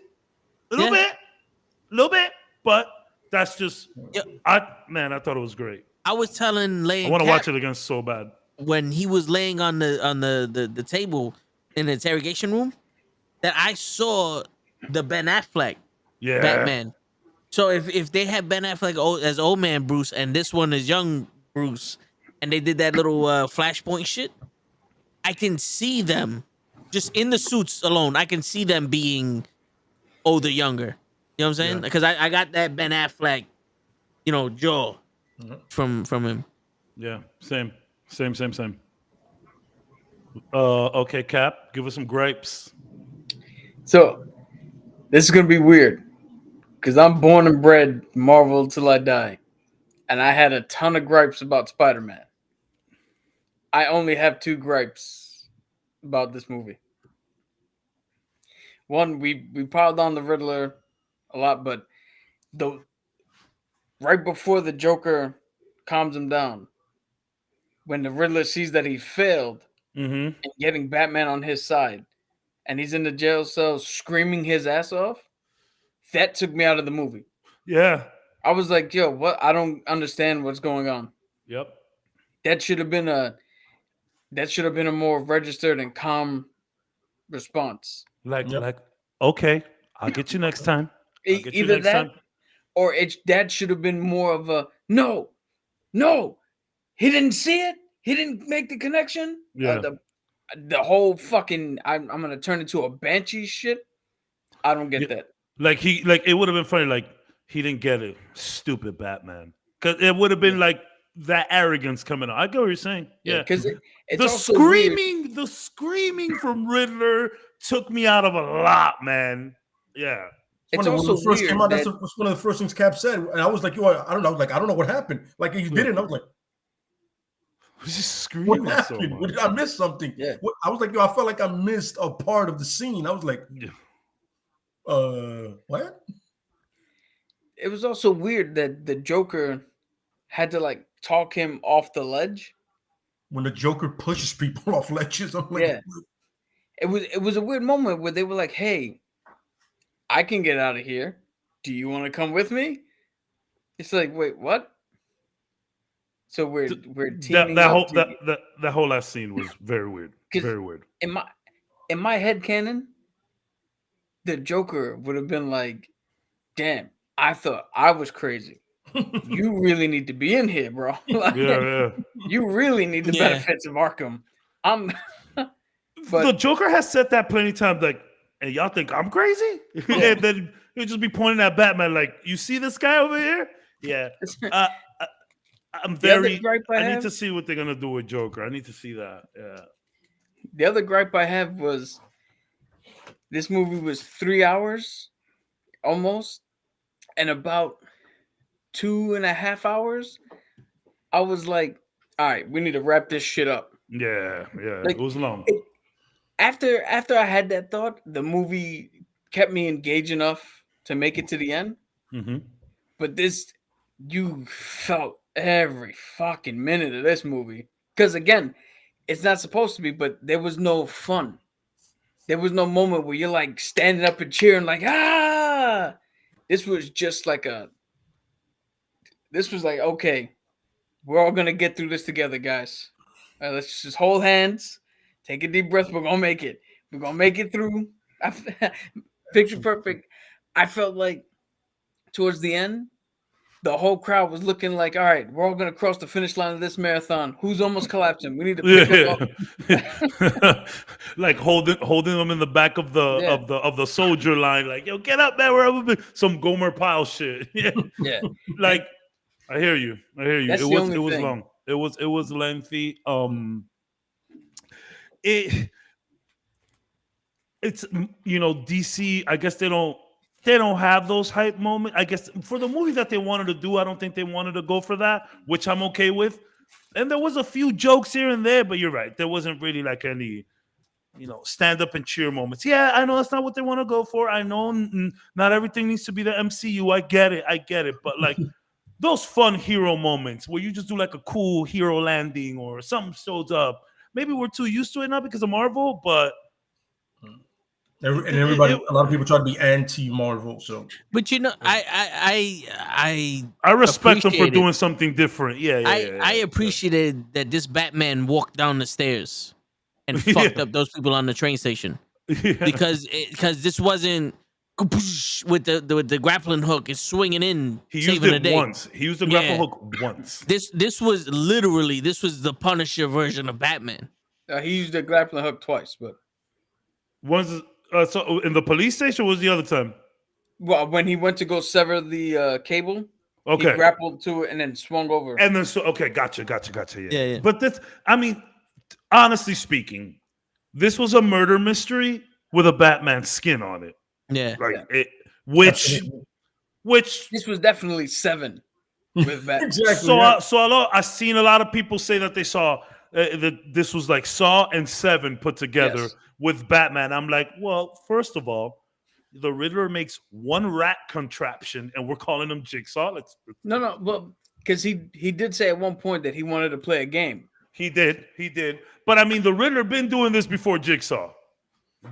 a little bit, but that's just. Yeah. I thought it was great. I was telling Lane, I want to watch it again so bad. When he was laying on the table in the interrogation room, that I saw the Ben Affleck Batman. So if they had Ben Affleck as old man Bruce and this one is young Bruce, and they did that little flashpoint shit, I can see them just in the suits alone. I can see them being older, younger. You know what I'm saying? Because I got that Ben Affleck, jaw from him. Yeah, same. Okay, Cap, give us some gripes. So this is gonna be weird, because I'm born and bred Marvel till I die, and I had a ton of gripes about Spider-Man. I only have 2 gripes about this movie. one, we piled on the Riddler a lot, but right before the Joker calms him down, when the Riddler sees that he failed and getting Batman on his side, and he's in the jail cell screaming his ass off, that took me out of the movie. Yeah. I was like, yo, what? I don't understand what's going on. Yep. That should have been a more registered and calm response. Like, okay, I'll get you next time. Either that, or that should have been more of a no, he didn't see it. He didn't make the connection. Yeah. The whole fucking I'm gonna turn into a banshee shit. I don't get that. Like it would have been funny. Like he didn't get it. Stupid Batman. Because it would have been like that arrogance coming out. I get what you're saying. Yeah. Because it's the also screaming, weird. the screaming from Riddler took me out of a lot, man. Yeah. It's also when it first weird came out, that, that's one of the first things Cap said, and I was like, "Yo, I don't know. Like, I don't know what happened. Like, he did it." And I was like, was just screaming "What so happened? much. Did I missed something?" Yeah. I was like, "Yo, I felt like I missed a part of the scene." I was like, what?" It was also weird that the Joker had to like talk him off the ledge. When the Joker pushes people off ledges, I'm like, Yeah. It was a weird moment where they were like, "Hey, I can get out of here. Do you want to come with me?" It's like, wait, what? So we're teaming up. That whole last scene was very weird. Very weird. In my head canon, the Joker would have been like, "Damn, I thought I was crazy. You really need to be in here, bro. Like, you really need the benefits of Arkham." But the Joker has said that plenty of times, like, "Hey, y'all think I'm crazy?" And then he'll just be pointing at Batman, like, "You see this guy over here?" Yeah. I'm very. I need to see what they're gonna do with Joker. I need to see that. Yeah. The other gripe I have was this movie was 3 hours almost, and about 2.5 hours, I was like, "All right, we need to wrap this shit up." Yeah. Like, it was long. After I had that thought, the movie kept me engaged enough to make it to the end. Mm-hmm. But you felt every fucking minute of this movie. Because again, it's not supposed to be, but there was no fun. There was no moment where you're like standing up and cheering like, ah! This was just like okay, we're all going to get through this together, guys. All right, let's just hold hands, take a deep breath. We're going to make it. We're going to make it through. Picture perfect. I felt like towards the end, the whole crowd was looking like, all right, we're all going to cross the finish line of this marathon. Who's almost collapsing? We need to pick them up. Like holding them in the back of the soldier line, like, "Yo, get up, man, we're some Gomer Pyle shit." Yeah. Like, I hear you. That's it was long. It was lengthy. It's DC. I guess they don't have those hype moments. I guess for the movie that they wanted to do, I don't think they wanted to go for that, which I'm okay with. And there was a few jokes here and there, but you're right. There wasn't really like any, stand up and cheer moments. Yeah, I know that's not what they want to go for. I know not everything needs to be the MCU. I get it. But like those fun hero moments where you just do like a cool hero landing or something shows up. Maybe we're too used to it now because of Marvel, but. And everybody, a lot of people try to be anti-Marvel. So, but I respect them for doing something different. Yeah. I appreciated that this Batman walked down the stairs and fucked up those people on the train station because this wasn't with the grappling hook is swinging in. He used it once. He used the grappling hook once. This was the Punisher version of Batman. He used the grappling hook twice, but once. So in the police station was the other time? Well, when he went to go sever the cable, he grappled to it and then swung over. And then gotcha. Yeah. But this, I mean, honestly speaking, this was a murder mystery with a Batman skin on it. Yeah. Which this was definitely 7 with Batman. Exactly. I've seen a lot of people say that they saw that this was like Saw and 7 put together. Yes. With Batman, I'm like, well, first of all, the Riddler makes one rat contraption, and we're calling him Jigsaw. No, well, because he did say at one point that he wanted to play a game. He did. But I mean, the Riddler been doing this before Jigsaw.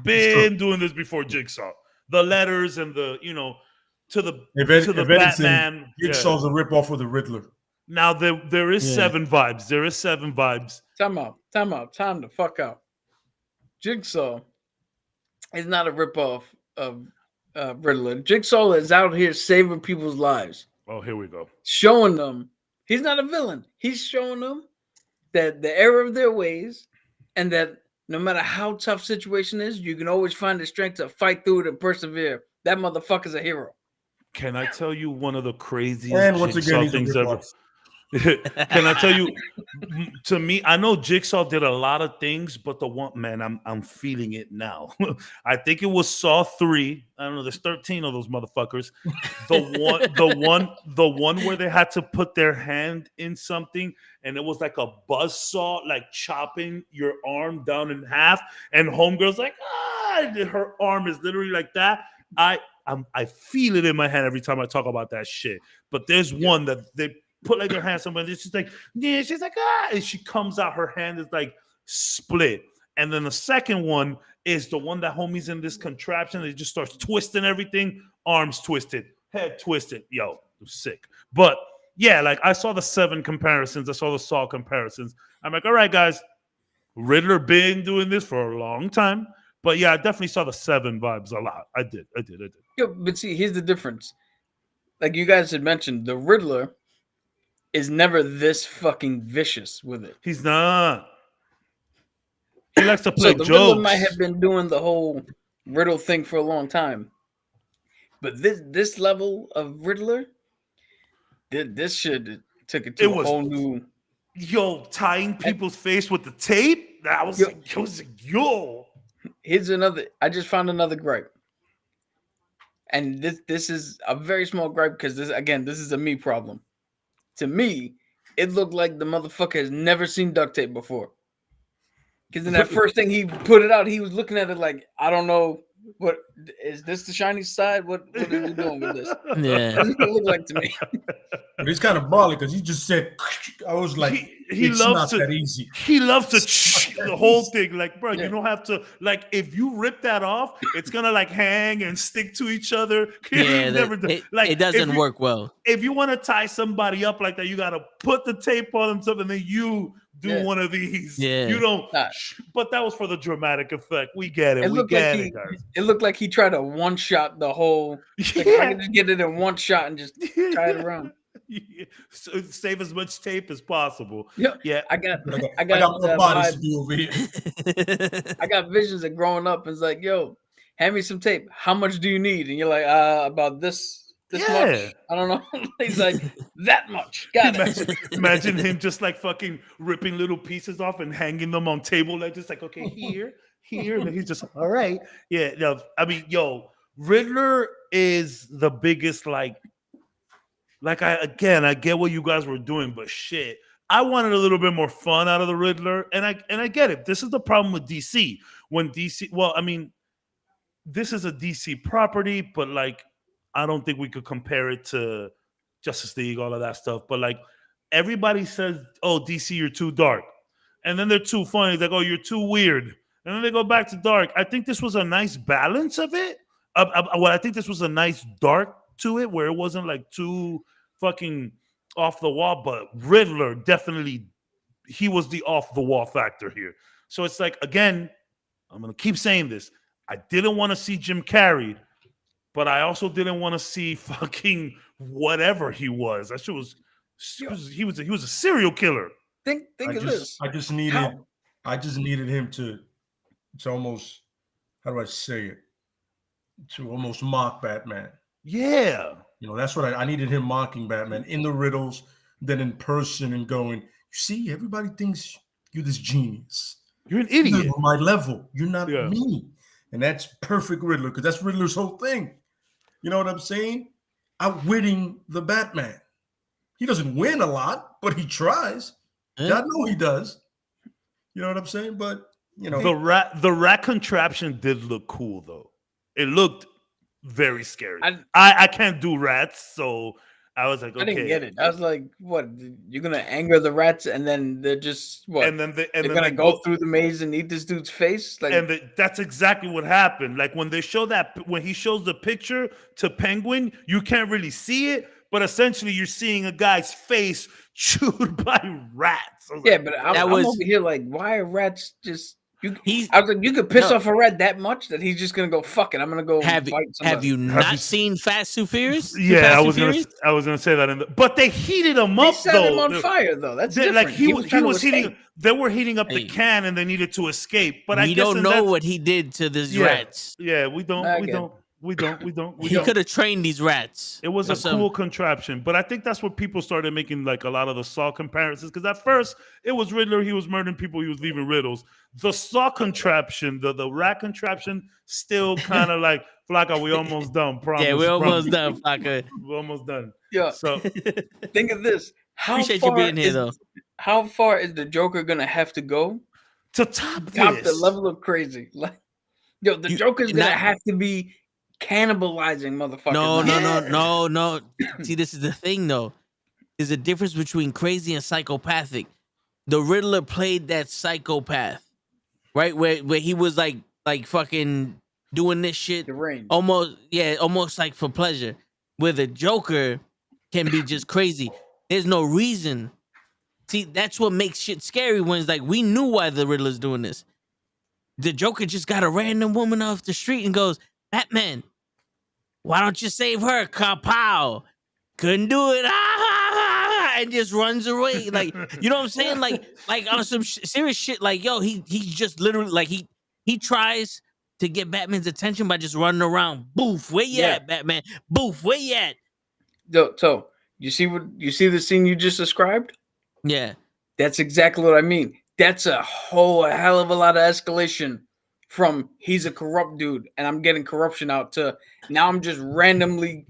Doing this before Jigsaw. The letters and the to the Batman. Jigsaw's a ripoff of the Riddler. Now there is 7 vibes. There is 7 vibes. Time out. Time to fuck out. Jigsaw is not a ripoff of Riddler. Jigsaw is out here saving people's lives. Oh, here we go. Showing them he's not a villain. He's showing them that the error of their ways, and that no matter how tough situation is, you can always find the strength to fight through it and persevere. That motherfucker's a hero. Can I tell you one of the craziest and once Jigsaw again, things ever? Can I tell you? To me, I know Jigsaw did a lot of things, but the one, man, I'm feeling it now. I think it was Saw 3. I don't know. There's 13 of those motherfuckers. The one where they had to put their hand in something, and it was like a buzz saw, like chopping your arm down in half. And homegirl's like, her arm is literally like that. I feel it in my hand every time I talk about that shit. But there's one that they put like their hand somewhere. She's like, yeah. She's like, and she comes out. Her hand is like split. And then the second one is the one that homie's in this contraption. It just starts twisting everything. Arms twisted, head twisted. Yo, it was sick. But yeah, like I saw the 7 comparisons. I saw the Saw comparisons. I'm like, all right, guys, Riddler been doing this for a long time. But yeah, I definitely saw the 7 vibes a lot. I did. Yo, but see, here's the difference. Like you guys had mentioned, the Riddler is never this fucking vicious with it. He's not. He likes to play so the jokes. Riddler might have been doing the whole riddle thing for a long time, but this level of Riddler, this shit took it to a whole new. Yo, tying people's face with the tape. That was yo. Here's another. I just found another gripe, and this is a very small gripe because this is a me problem. To me, it looked like the motherfucker has never seen duct tape before. Because in that first thing he put it out, he was looking at it like, I don't know, what is this the shiny side? What is he doing with this? Yeah, that's what it looked like to me. But it's kind of brawly because he just said, I was like, he it's loves not that easy. He loves to the whole thing. Like, bro, you don't have to, like, if you rip that off, it's gonna like hang and stick to each other. It doesn't work well. If you want to tie somebody up like that, you gotta put the tape on themselves and then you do one of these. Yeah. You don't. But that was for the dramatic effect. We get it. We get it, guys. It looked like he tried to one-shot the whole. Like, I can just get it in one shot and just tie it around. So save as much tape as possible. Yeah. I got more bodies to do over here. I got visions of growing up and it's like, yo, hand me some tape. How much do you need? And you're like, about this much. I don't know. He's like, that much. Got it. Imagine him just like fucking ripping little pieces off and hanging them on table, like just like, okay, here, and then he's just all right. Yeah, no, I mean, yo, Riddler is the biggest I get what you guys were doing, but shit, I wanted a little bit more fun out of the Riddler, and I get it. This is the problem with DC. When DC, well, I mean, this is a DC property, but like, I don't think we could compare it to Justice League, all of that stuff. But like, everybody says, "Oh, DC, you're too dark," and then they're too funny. It's like, "Oh, you're too weird," and then they go back to dark. I think this was a nice balance of it. I think this was a nice dark to it, where it wasn't like too fucking off the wall. But Riddler definitely, he was the off the wall factor here. So it's like, again, I'm gonna keep saying this. I didn't want to see Jim Carrey, but I also didn't want to see fucking whatever he was. That shit was he was a serial killer. Think of this. I just needed him to almost, how do I say it? To almost mock Batman. Yeah. You know, that's what I needed him mocking Batman in the riddles, then in person and going, you see, everybody thinks you're this genius. You're an idiot. You're on my level. You're not me. And that's perfect Riddler, because that's Riddler's whole thing. You know what I'm saying? Outwitting the Batman. He doesn't win a lot, but he tries. God know he does. You know what I'm saying? But, you know. The rat contraption did look cool, though. It looked very scary. I- I can't do rats, so I was like, I didn't okay. get it. I was like, what? You're gonna anger the rats, and then they're just what? And then they're gonna go through the maze and eat this dude's face. Like, and that's exactly what happened. Like when they show that, when he shows the picture to Penguin, you can't really see it, but essentially you're seeing a guy's face chewed by rats. yeah, but I'm over here like, why are rats just? I was like, you could piss off a rat that much that he's just gonna go, fuck it, I'm gonna go fight somebody. Have you not seen Fast and Furious? Yeah, I was gonna say that. But they heated him up. They set him on fire though. That's different. Like he was heating. They were heating up the can, and they needed to escape. But I don't know what he did to these rats. Yeah, we don't. He could have trained these rats. It was a cool contraption, but I think that's what people started making like a lot of the Saw comparisons. Because at first it was Riddler, he was murdering people, he was leaving riddles. The Saw contraption, the rat contraption, still kind of like Flacca. We almost done. Promise. Yeah, we're almost done, Flacca. We're almost done. Yeah. So think of this. Appreciate you being here, though. How far is the Joker gonna have to go to top the level of crazy? Like, the Joker's gonna have to be cannibalizing motherfuckers. No. See, this is the thing, though. There's a difference between crazy and psychopathic. The Riddler played that psychopath, right? Where he was like fucking doing this shit, almost like for pleasure. Where the Joker can be just crazy. There's no reason. See, that's what makes shit scary. When it's like, we knew why the Riddler's doing this. The Joker just got a random woman off the street and goes, Batman, why don't you save her? Kapow. Couldn't do it. And just runs away. Like, you know what I'm saying? Like on some serious shit. Like, yo, he's just literally like he tries to get Batman's attention by just running around. Boof, where you at, Batman? Boof, where you at? So you see the scene you just described? Yeah. That's exactly what I mean. That's a whole hell of a lot of escalation from he's a corrupt dude and I'm getting corruption out to now I'm just randomly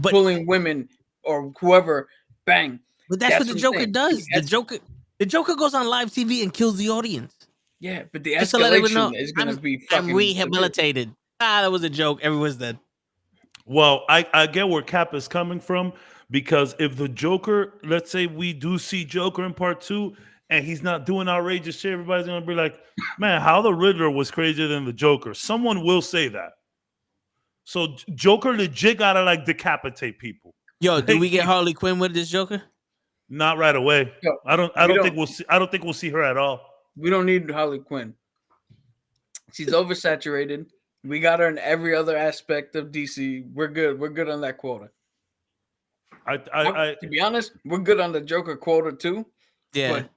pulling women or whoever, bang. But that's what the Joker does. The Joker goes on live TV and kills the audience. Yeah, but the escalation is going to be fucking I'm rehabilitated. Severe. That was a joke. Everyone's dead. Well, I get where Cap is coming from, because if the Joker, let's say we do see Joker in part 2 and he's not doing outrageous shit, everybody's going to be like, man, how the Riddler was crazier than the Joker. Someone will say that. So Joker legit got to like decapitate people. Yo, do we get Harley Quinn with this Joker? Not right away. Yo, I don't think we'll see her at all. We don't need Harley Quinn. She's oversaturated. We got her in every other aspect of DC. We're good. We're good on that quota. To be honest, we're good on the Joker quota too. Yeah. But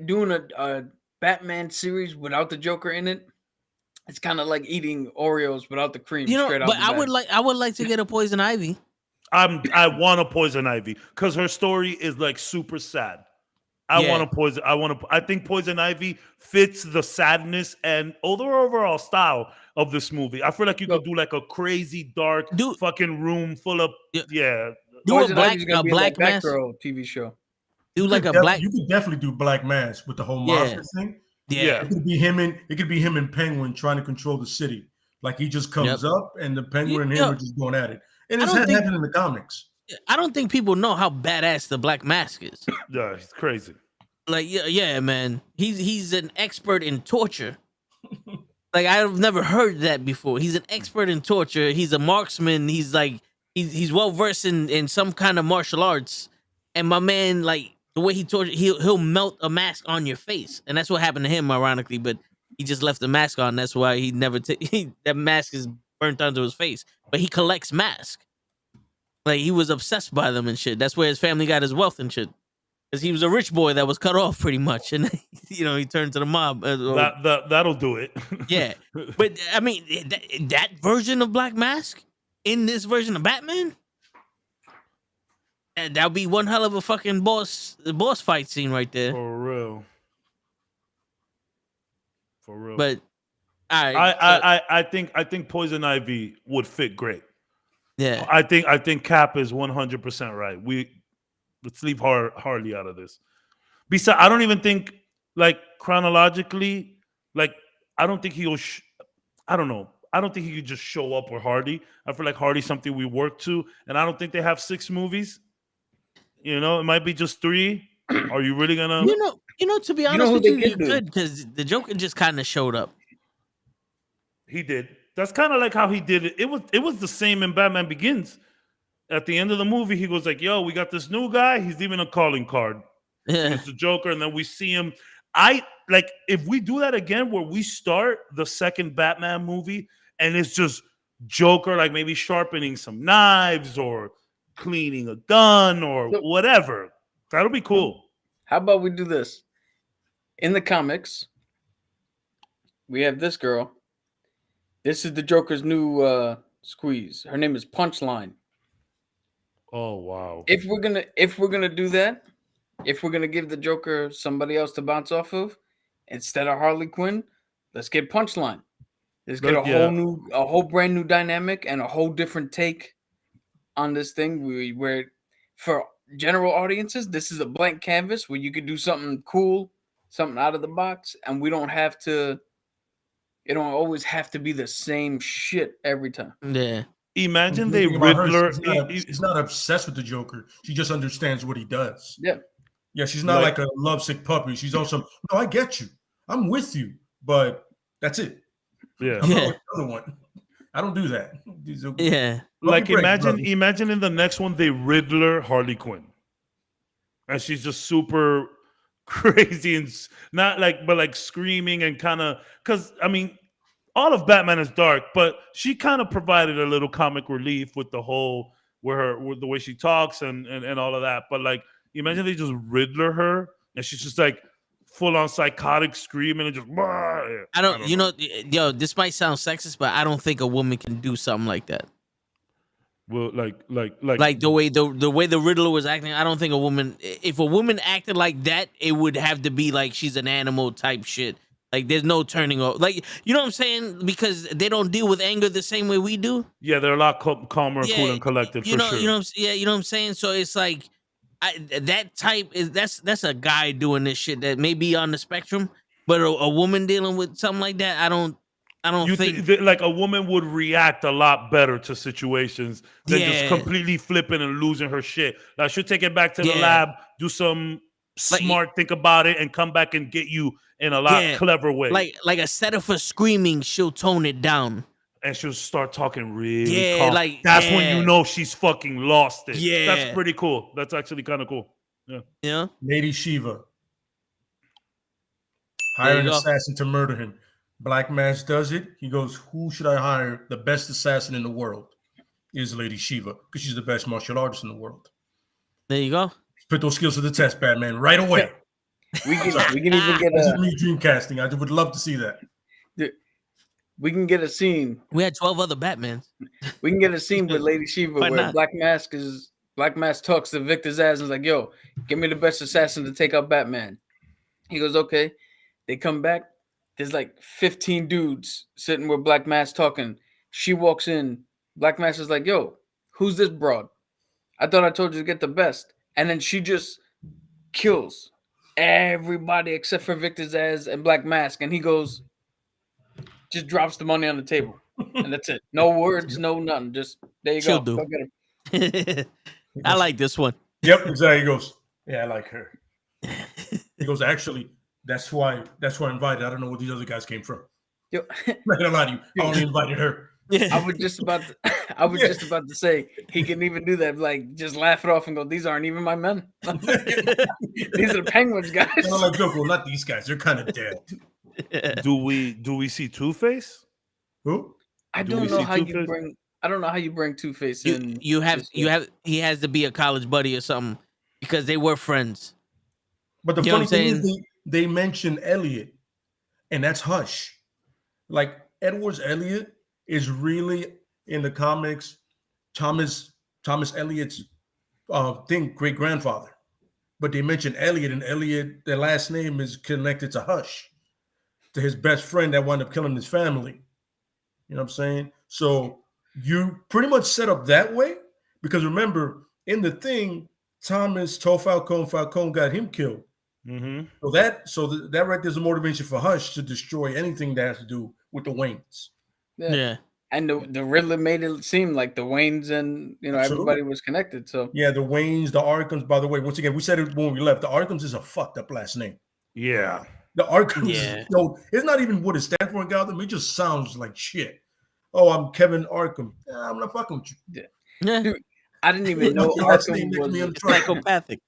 doing a Batman series without the Joker in it, it's kind of like eating Oreos without the cream. But I would like to get a Poison Ivy. I want a Poison Ivy because her story is like super sad. I think Poison Ivy fits the sadness and the overall style of this movie. I feel like you could do like a crazy dark fucking room full of Do Poison a black mask TV show. Do like a black. You could definitely do Black Mask with the whole monster thing. Yeah, it could be him and Penguin trying to control the city. Like he just comes up and the Penguin and him are just going at it. And it's happened in the comics. I don't think people know how badass the Black Mask is. Yeah, he's crazy. Like, yeah, man. He's an expert in torture. Like, I've never heard that before. He's an expert in torture. He's a marksman. He's like, he's well versed in some kind of martial arts. And my man, like, the way he tortures, he'll melt a mask on your face. And that's what happened to him, ironically. But he just left the mask on. That's why he never that mask is burnt onto his face. But he collects masks. Like, he was obsessed by them and shit. That's where his family got his wealth and shit. Because he was a rich boy that was cut off pretty much. And, he turned to the mob. That'll do it. Yeah. But, I mean, that version of Black Mask in this version of Batman, that'll be one hell of a fucking boss fight scene right there. For real. But, all right. I think Poison Ivy would fit great. Yeah. I think Cap is 100% right. Let's leave Harley out of this. Besides, I don't even think, like, chronologically, like, I don't think he'll. I don't know. I don't think he could just show up with Hardy. I feel like Hardy's something we work to, and I don't think they have 6 movies. You know, it might be just 3. Are you really gonna? To be You know honest who with they you, can you do? could, because the Joker just kind of showed up. He did. That's kind of like how he did it. It was the same in Batman Begins. At the end of the movie, he goes like, "Yo, we got this new guy. He's even a calling card. Yeah. It's the Joker." And then we see him. I like if we do that again, where we start the second Batman movie and it's just Joker, like maybe sharpening some knives or cleaning a gun or whatever. That'll be cool. How about we do this? In the comics, we have this girl. This is the Joker's new squeeze. Her name is Punchline. Oh wow! If we're gonna do that, if we're gonna give the Joker somebody else to bounce off of instead of Harley Quinn, let's get Punchline. Let's get a whole brand new dynamic and a whole different take on this thing. Where for general audiences, this is a blank canvas where you could do something cool, something out of the box, and we don't have to. It don't always have to be the same shit every time. Yeah. Imagine they Riddler. She's not obsessed with the Joker. She just understands what he does. Yeah. Yeah, she's not like a lovesick puppy. She's also, no, I get you. I'm with you, but that's it. Yeah. I'm not with the other one. I don't do that. Yeah. Like imagine in the next one they Riddler Harley Quinn, and she's just super crazy and not like, but like screaming and kind of, because I mean, all of Batman is dark, but she kind of provided a little comic relief with the whole with the way she talks and all of that. But like, imagine they just Riddler her and she's just like full on psychotic screaming and just. I don't. This might sound sexist, but I don't think a woman can do something like that. Well, like the way the Riddler was acting, I don't think a woman. If a woman acted like that, it would have to be like she's an animal type shit. Like there's no turning off. Like, you know what I'm saying? Because they don't deal with anger the same way we do. Yeah, they're a lot calmer, cool, and collected. You know what I'm saying? So it's like that type is that's a guy doing this shit that may be on the spectrum, but a woman dealing with something like that, I don't think like a woman would react a lot better to situations than just completely flipping and losing her shit. Like she'll take it back to the lab, do some smart think about it, and come back and get you in a lot clever way. Like instead of her screaming, she'll tone it down. And she'll start talking really calm. That's when you know she's fucking lost it. Yeah. That's pretty cool. That's actually kind of cool. Yeah. Yeah. Lady Shiva. Hire an assassin to murder him. Black Mask does it. He goes, who should I hire? The best assassin in the world is Lady Shiva, because she's the best martial artist in the world. There you go. Put those skills to the test, Batman, right away. We can even get me dream casting. I would love to see that. We can get a scene. We had 12 other Batmans. We can get a scene with Lady Shiva where Black Mask talks to Victor's ass and is like, yo, give me the best assassin to take out Batman. He goes, okay. They come back. There's like 15 dudes sitting with Black Mask talking. She walks in. Black Mask is like, yo, who's this broad? I thought I told you to get the best. And then she just kills everybody except for Victor's ass and Black Mask. And he goes, just drops the money on the table. And that's it. No words, no nothing. Just, there you go. Go get him. I like this one. Yep, exactly. He goes, yeah, I like her. He goes, actually, that's why I invited. I don't know where these other guys came from. Yo, I'm not gonna lie to you. I only invited her. I was just about to say he can even do that, like just laugh it off and go, "These aren't even my men. These are the Penguins guys." I'm like, well, not these guys. They're kind of dead. Do we see Two-Face? Who? I don't know how you bring Two-Face in. He has to be a college buddy or something because they were friends. But the funny thing is they mention Elliot, and that's Hush. Like Edwards Elliot is really in the comics Thomas Elliot's great grandfather. But they mention Elliot, and Elliot, their last name is connected to Hush, to his best friend that wound up killing his family. You know what I'm saying? So you pretty much set up that way, because remember, in the thing, Thomas Falcone got him killed. Mm-hmm. So that right there's a motivation for Hush to destroy anything that has to do with the Waynes. Yeah. And the Riddler made it seem like the Waynes and everybody was connected. So yeah, the Waynes, the Arkhams. By the way, once again, we said it when we left. The Arkhams is a fucked up last name. Yeah. The Arkhams Yeah. is it's not even what it stands for in Gotham. It just sounds like shit. Oh, I'm Kevin Arkham. I'm not fucking with you. Yeah. dude, I didn't even know Last name Arkham makes me was untrustworthy. Psychopathic.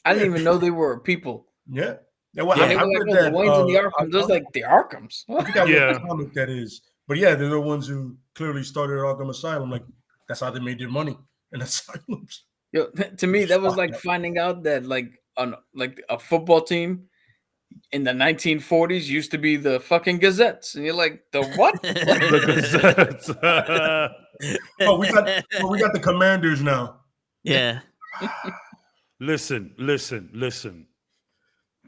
I didn't even know they were people. Yeah. Yeah, When they I were read like, that. the Waynes and the Arkhams. Those like the Arkhams. I forgot Yeah. what comic that is. But yeah, they're the ones who clearly started Arkham Asylum. Like, that's how they made their money in asylums. Yo, to me, that was like finding out that like a football team in the 1940s used to be the fucking Gazettes, and you're like, the what? The Gazettes. We got the Commanders now. Yeah. Listen.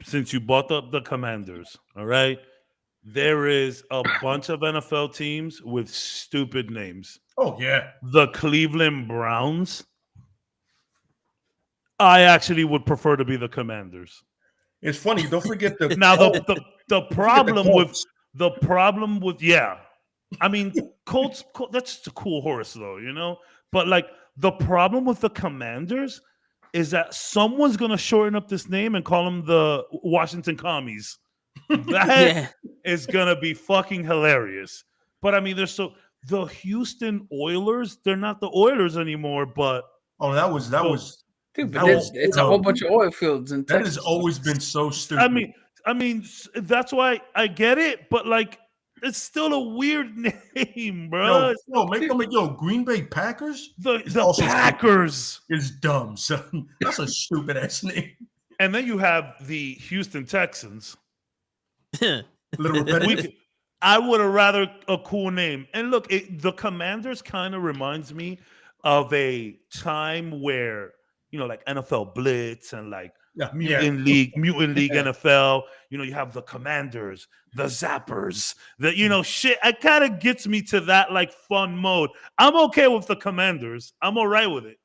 Since you brought up the Commanders, all right, there is a bunch of NFL teams with stupid names. Oh yeah, The Cleveland Browns. I actually would prefer to be the Commanders. it's funny. Don't forget the Now the problem with yeah, I mean Colts that's just a cool horse though, But like the problem with the Commanders is that someone's gonna shorten up this name and call them the Washington Commies. That is gonna be fucking hilarious. But I mean, the Houston Oilers. They're not the Oilers anymore. But that was. Dude, but it's a whole bunch of oil fields in Texas. That has always been so stupid. I mean, that's why I get it. But like, it's still a weird name, bro. Green Bay Packers. The Packers is dumb, son. That's a stupid ass name. And then you have the Houston Texans. Little repetitive. I would have rather a cool name. And look, the Commanders kind of reminds me of a time where like NFL Blitz and like Mutant League NFL. You have the Commanders, the Zappers, the shit. It kind of gets me to that like fun mode. I'm okay with the Commanders. I'm all right with it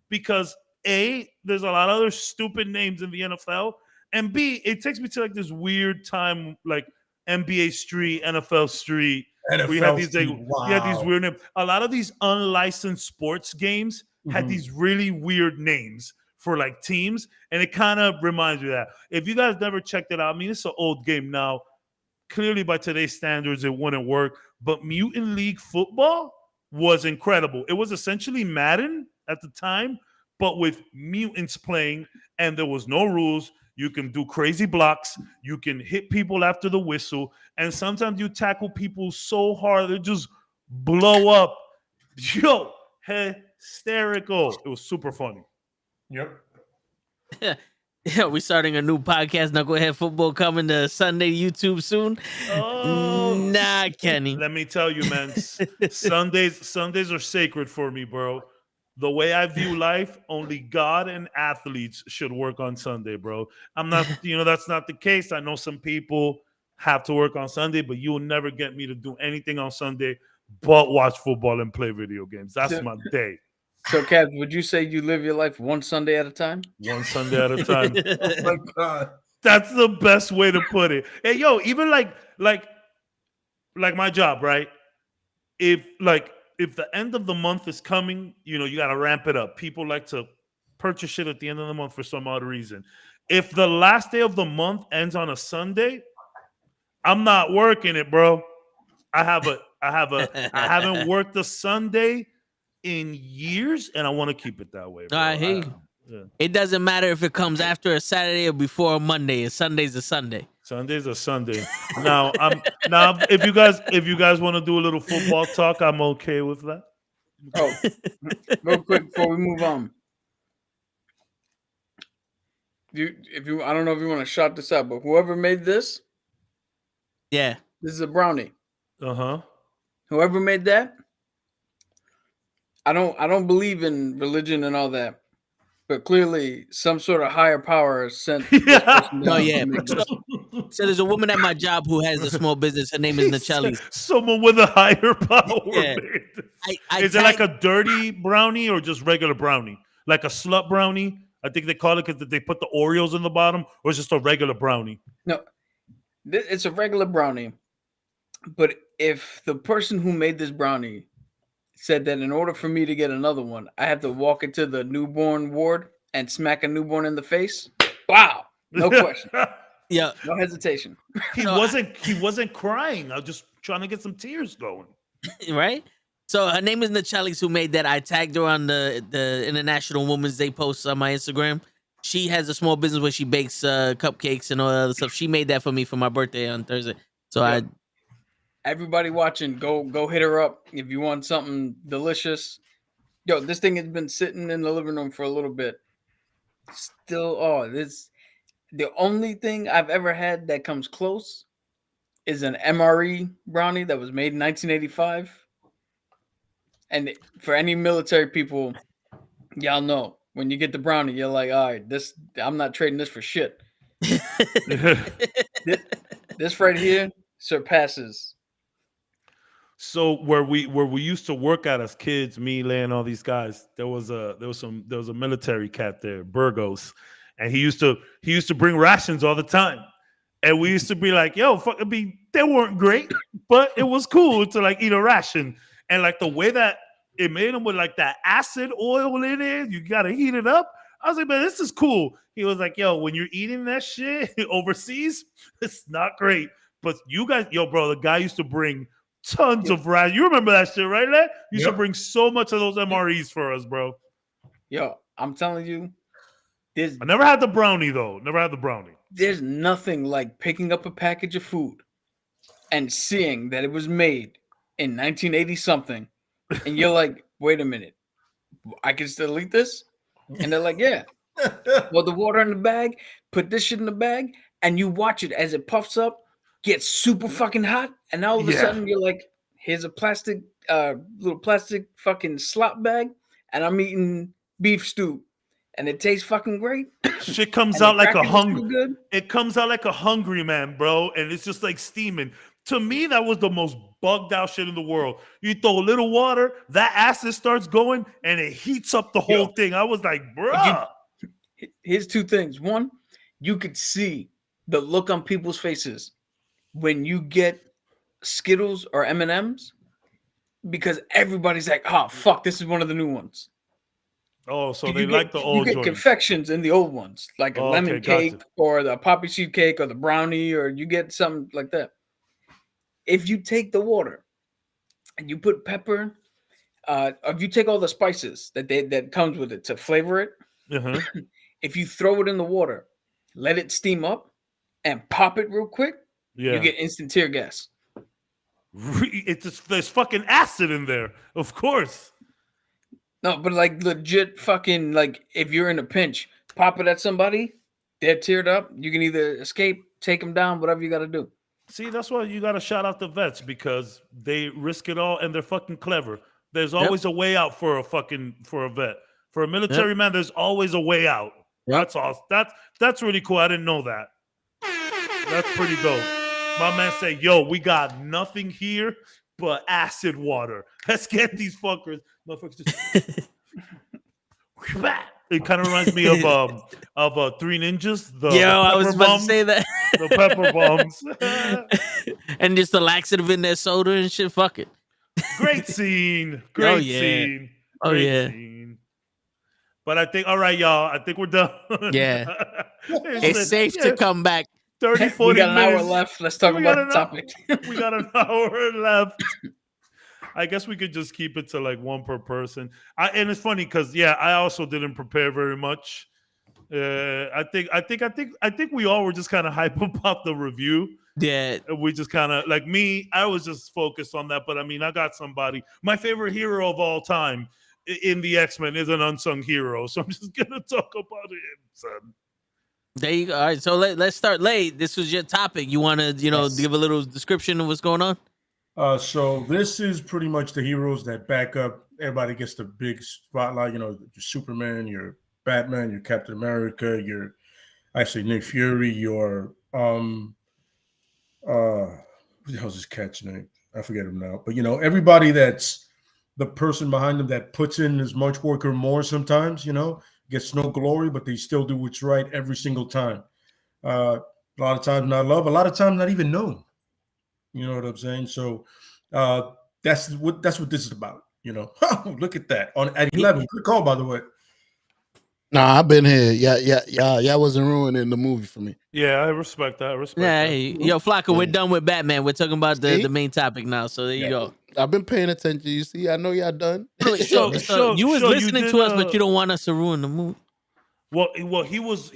because A, there's a lot of other stupid names in the NFL, and B, it takes me to like this weird time like NBA Street, NFL Street. We had these these weird names. A lot of these unlicensed sports games had these really weird names for like teams, and it kind of reminds me of that. If you guys never checked it out, I mean, it's an old game now. Clearly, by today's standards, it wouldn't work. But Mutant League Football was incredible. It was essentially Madden at the time, but with mutants playing, and there was no rules. You can do crazy blocks. You can hit people after the whistle. And sometimes you tackle people so hard they just blow up. Yo, hysterical. It was super funny. Yep. Yeah, we're starting a new podcast, Nukkle HeDD Football, coming to Sunday YouTube soon. Oh, nah, Kenny. Let me tell you, man. Sundays are sacred for me, bro. The way I view life, only God and athletes should work on Sunday, bro. I'm not, that's not the case. I know some people have to work on Sunday, but you'll never get me to do anything on Sunday but watch football and play video games. That's my day. So, Kev, would you say you live your life one Sunday at a time? One Sunday at a time. Oh my God. That's the best way to put it. Hey, yo, even like my job, right? If the end of the month is coming, you got to ramp it up. People like to purchase shit at the end of the month for some odd reason. If the last day of the month ends on a Sunday, I'm not working it, bro. I haven't worked a Sunday in years, and I want to keep it that way, bro. I hear you. Yeah. It doesn't matter if it comes after a Saturday or before a Monday. A Sunday's a Sunday. Sunday's a Sunday. Now, if you guys want to do a little football talk, I'm okay with that. Oh, real quick before we move on, I don't know if you want to shout this out, but whoever made this, Yeah. this is a brownie. Whoever made that, I don't believe in religion and all that, but clearly some sort of higher power sent. This person down Oh, yeah. to make this. So there's a woman at my job who has a small business. Her name is Nachelli's. Someone with a higher power. Yeah. Is it like a dirty brownie or just regular brownie? Like a slut brownie? I think they call it because they put the Oreos in the bottom, or it's just a regular brownie? No, it's a regular brownie, but if the person who made this brownie said that in order for me to get another one, I have to walk into the newborn ward and smack a newborn in the face, wow, no question, Yeah, no hesitation. He wasn't crying. I was just trying to get some tears going. right. So her name is Nukkle, who made that. I tagged her on the International Women's Day post on my Instagram. She has a small business where she bakes cupcakes and all that other stuff. She made that for me for my birthday on Thursday. So yeah. Everybody watching, go hit her up if you want something delicious. Yo, this thing has been sitting in the living room for a little bit. Still, this the only thing I've ever had that comes close is an MRE brownie that was made in 1985. And for any military people, y'all know when you get the brownie, you're like, all right, I'm not trading this for shit. This right here surpasses. So where we used to work at as kids, me, Lan, all these guys, there was a military cat there, Burgos, and he used to bring rations all the time, and we used to be like, yo, fuck, they weren't great, but it was cool to like eat a ration, and like the way that it made them with like that acid oil in it, you gotta heat it up. I was like, man, this is cool. He was like, yo, when you're eating that shit overseas, it's not great. But you guys, yo, bro, the guy used to bring tons of rations. You remember that shit, right, Led? You should bring so much of those MREs for us, bro. Yo, I'm telling you, I never had the brownie, though. Never had the brownie. There's nothing like picking up a package of food and seeing that it was made in 1980 something. And you're like, wait a minute, I can still eat this? And they're like, yeah. Well, the water in the bag, put this shit in the bag, and you watch it as it puffs up, gets super fucking hot, and all of a sudden you're like, here's a plastic, little plastic fucking slop bag, and I'm eating beef stew, and it tastes fucking great. Shit comes out like a hungry. It comes out like a hungry man, bro, and it's just like steaming. To me, that was the most bugged out shit in the world. You throw a little water, that acid starts going, and it heats up the whole thing. I was like, bruh. Here's two things. One, you could see the look on people's faces when you get Skittles or M&Ms, because everybody's like, oh, fuck, this is one of the new ones. Oh, so they like the old ones. You get confections in the old ones, like a lemon cake or the poppy seed cake or the brownie, or you get something like that. If you take the water and you put pepper, if you take all the spices that comes with it to flavor it, if you throw it in the water, let it steam up, and pop it real quick, you get instant tear gas. There's fucking acid in there, of course. No, but like legit fucking, like if you're in a pinch, pop it at somebody, they're teared up. You can either escape, take them down, whatever you got to do. See, that's why you got to shout out the vets, because they risk it all and they're fucking clever. There's always a way out for a vet. For a military man, there's always a way out. That's awesome. That's really cool. I didn't know that. That's pretty dope. My man said, yo, we got nothing here but acid water. Let's get these fuckers. It kind of reminds me of Three Ninjas. I was about to say that. The pepper bombs. And just the laxative in their soda and shit. Fuck it. Great scene. Great scene. Great scene. But I think, all right, y'all, I think we're done. Yeah. It's safe to come back. 30, 40 we got an hour left. Let's talk about the topic. We got an hour left. I guess we could just keep it to like one per person. And it's funny because I also didn't prepare very much. I think we all were just kind of hype about the review. Yeah, we just kind of like me. I was just focused on that, but I mean, I got somebody. My favorite hero of all time in the X-Men is an unsung hero, so I'm just gonna talk about him, son. There you go. All right, so let's start late. This was your topic. You want to, give a little description of what's going on? So this is pretty much the heroes that back up. Everybody gets the big spotlight. Your Superman, your Batman, your Captain America, your actually Nick Fury, your who the hell's his cat's name? I forget him now. But everybody that's the person behind them that puts in as much work or more sometimes, gets no glory, but they still do what's right every single time. A lot of times not loved, a lot of times not even known. You know what I'm saying? So That's what this is about. You know, look at that at 11. Good call, by the way. Nah, I've been here. Yeah, wasn't ruining the movie for me. Yeah, I respect that. I respect that. Yo, Flocka, we're done with Batman. We're talking about the main topic now. So there you go. I've been paying attention. You see, I know y'all done. So you was listening did, to us, but you don't want us to ruin the movie. Well, he was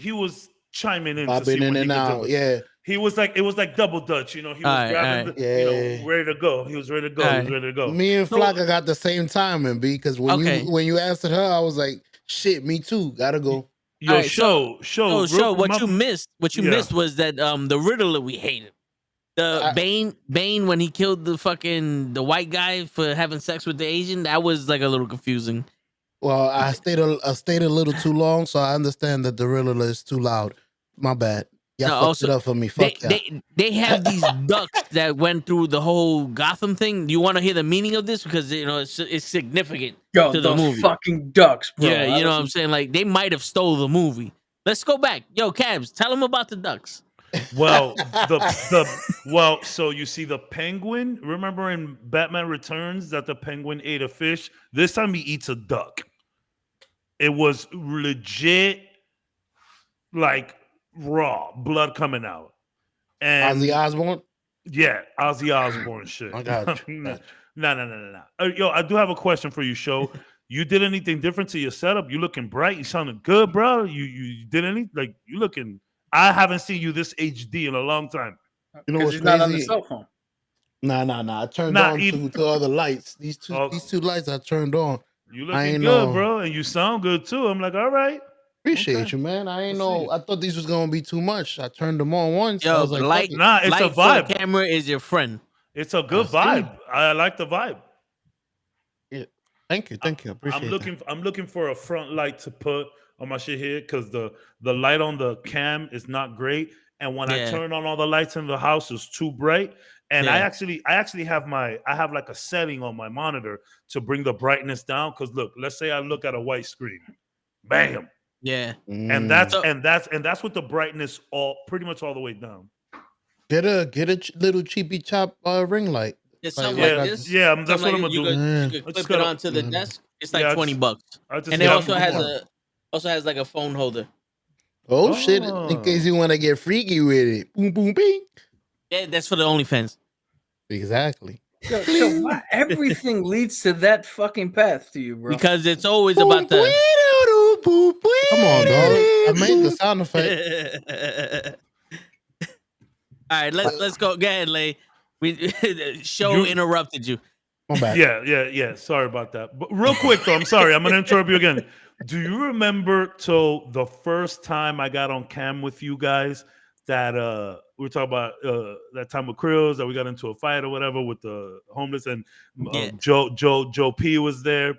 chiming in I've to see been in when he and could out. do it. Yeah. He was like, it was like double dutch, you know. He was grabbing, ready to go. He was ready to go. He was ready to go. Me and Flocka got the same timing, B. Because when you answered her, I was like, "Shit, me too. Gotta go." Yo, right, show. What you missed was that the Riddler we hated. The Bane when he killed the white guy for having sex with the Asian, that was like a little confusing. Well, I stayed a little too long, so I understand that the Riddler is too loud. My bad. Y'all fucked it up for me. Fuck they have these ducks that went through the whole Gotham thing. Do you want to hear the meaning of this? Because it's significant to the movie. Fucking ducks, bro. Yeah, you know what I'm saying? Like they might have stole the movie. Let's go back. Yo, Cabs, tell them about the ducks. Well, so you see the Penguin. Remember in Batman Returns that the Penguin ate a fish? This time he eats a duck. It was legit, like raw blood coming out. And Ozzy Osbourne? Yeah, Ozzy Osbourne shit. I got you. No. Yo, I do have a question for you, Show. You did anything different to your setup? You looking bright? You sounding good, bro? You did anything? Like, you looking... I haven't seen you this HD in a long time. You know what's he's crazy? not on the cell phone. Nah. I turned on to other lights. These two lights I turned on. You looking good, bro, and you sound good too. I'm like, all right. Appreciate you, man. I ain't know. I thought these was gonna be too much. I turned them on once. Yo, I was like, it's a vibe. For the camera is your friend. It's a good vibe. I like the vibe. Yeah. Thank you. Appreciate I'm looking for a front light to put on my shit here because the light on the cam is not great, and when I turn on all the lights in the house, it's too bright. And I actually have like a setting on my monitor to bring the brightness down. Because look, let's say I look at a white screen, bam, and that's with the brightness pretty much all the way down. Get a little cheapy chop ring light. It's something like this. Yeah, that's what I'm gonna do. You could clip it onto the desk. It's like $20, and it also has like a phone holder. Oh shit! In case you want to get freaky with it, boom, boom, bing. Yeah, that's for the OnlyFans. Exactly. So why everything leads to that fucking path to you, bro? Because it's always about the. Come on, dog. I made the sound effect. All right, let's go. Go ahead, Lay. Show interrupted you. My bad. Yeah. Sorry about that. But real quick though, I'm sorry. I'm gonna interrupt you again. Do you remember the first time I got on cam with you guys that we were talking about that time with Krills that we got into a fight or whatever with the homeless and Joe P was there.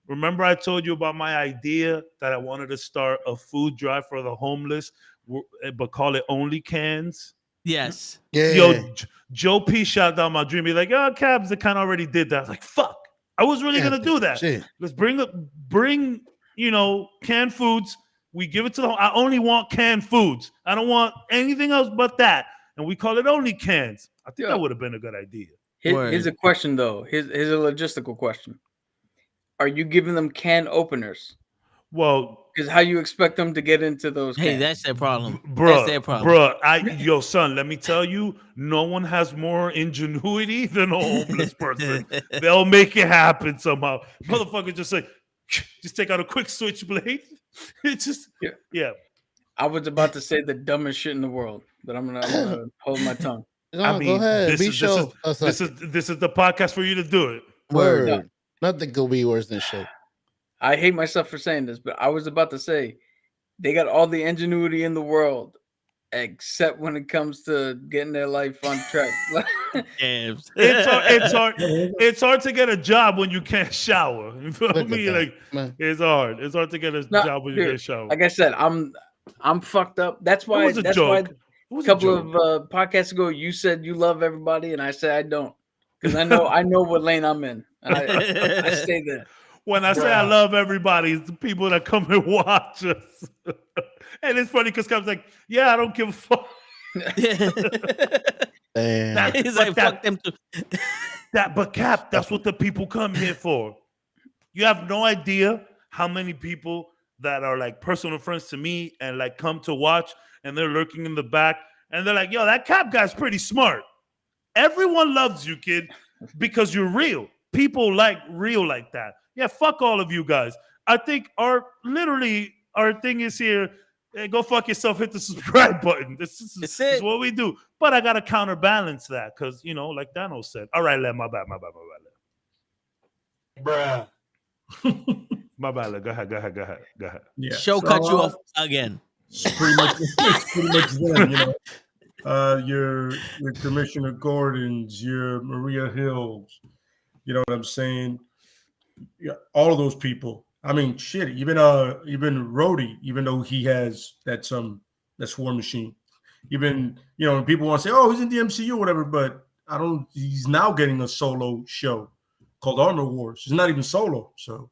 Remember I told you about my idea that I wanted to start a food drive for the homeless, but call it Only Cans? Yes. Yeah. Yo, Joe P shot down my dream. He's like, "Oh, Cabs, it kind of already did that." I was like, "Fuck, I was really gonna do that." Shit. Let's bring canned foods. We give it to them. I only want canned foods. I don't want anything else but that. And we call it Only Cans. I think that would have been a good idea. Here's a question though. Here's a logistical question. Are you giving them can openers? Well, because how you expect them to get into those? Hey, cans? that's their problem. Bro, that's their problem. Yo, son, let me tell you, no one has more ingenuity than a homeless person. They'll make it happen somehow. Motherfucker just say, just take out a quick switchblade. It's just, yeah. I was about to say the dumbest shit in the world, but I'm gonna hold my tongue. No, I mean, go ahead. This is the podcast for you to do it. Word. No. Nothing could be worse than shit. I hate myself for saying this, but I was about to say they got all the ingenuity in the world, except when it comes to getting their life on track. It's hard to get a job when you can't shower. You feel me? Like it's hard. It's hard to get a job when you can't shower. Like I said, I'm fucked up. That's why. It was a joke. A couple of podcasts ago, you said you love everybody, and I said I don't, because I know what lane I'm in, and I stay there. When I say I love everybody, it's the people that come and watch us. And it's funny because Cap's like, yeah, I don't give a fuck. He's like, fuck them too. But Cap, that's what the people come here for. You have no idea how many people that are like personal friends to me and like come to watch, and they're lurking in the back, and they're like, yo, that Cap guy's pretty smart. Everyone loves you, kid, because you're real. People like real like that. Yeah, fuck all of you guys. I think our thing is here. Hey, go fuck yourself. Hit the subscribe button. This is what we do. But I gotta counterbalance that because like Dano said. All right, my bad. Bruh. My bad. Go ahead. Yeah. Show cut you off again. It's pretty much them, your Commissioner Gordons, your Maria Hills, you know what I'm saying? Yeah, all of those people. I mean, shit. Even Rhodey, even though he has that War Machine. Even people want to say, oh, he's in the MCU or whatever, but he's now getting a solo show called Armor Wars. It's not even solo, so.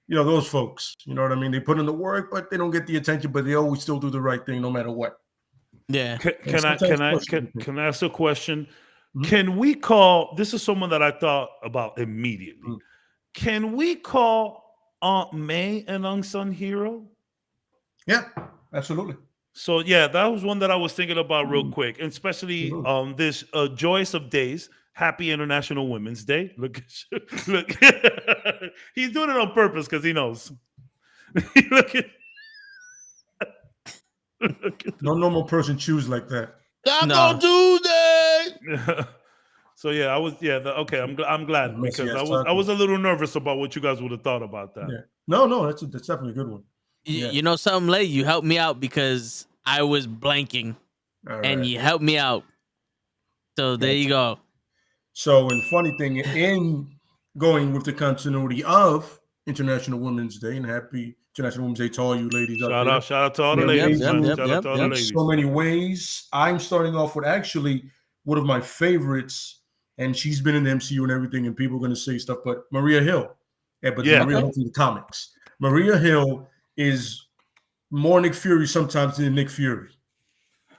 Those folks, you know what I mean? They put in the work, but they don't get the attention, but they always still do the right thing no matter what. Yeah. Can I ask a question? Mm-hmm. Can we call, this is someone that I thought about immediately. Mm-hmm. Can we call Aunt May an unsung hero? Yeah, absolutely. So yeah, that was one that I was thinking about real quick, and especially this joyous of days. Happy International Women's Day. Look. He's doing it on purpose because he knows. No normal person chews like that. I'm gonna do that. So yeah, I was okay. I'm glad because I was a little nervous about what you guys would have thought about that. Yeah. No, that's definitely a good one. You know something, Lay? You helped me out because I was blanking, and you helped me out. So there you go. So, and funny thing, in going with the continuity of International Women's Day, and happy International Women's Day to all you ladies out there. Shout out to all the ladies. Shout out to all the ladies. So many ways. I'm starting off with actually one of my favorites, and she's been in the MCU and everything, and people are going to say stuff, but Maria Hill. Maria Hill from the comics. Maria Hill is more Nick Fury sometimes than Nick Fury.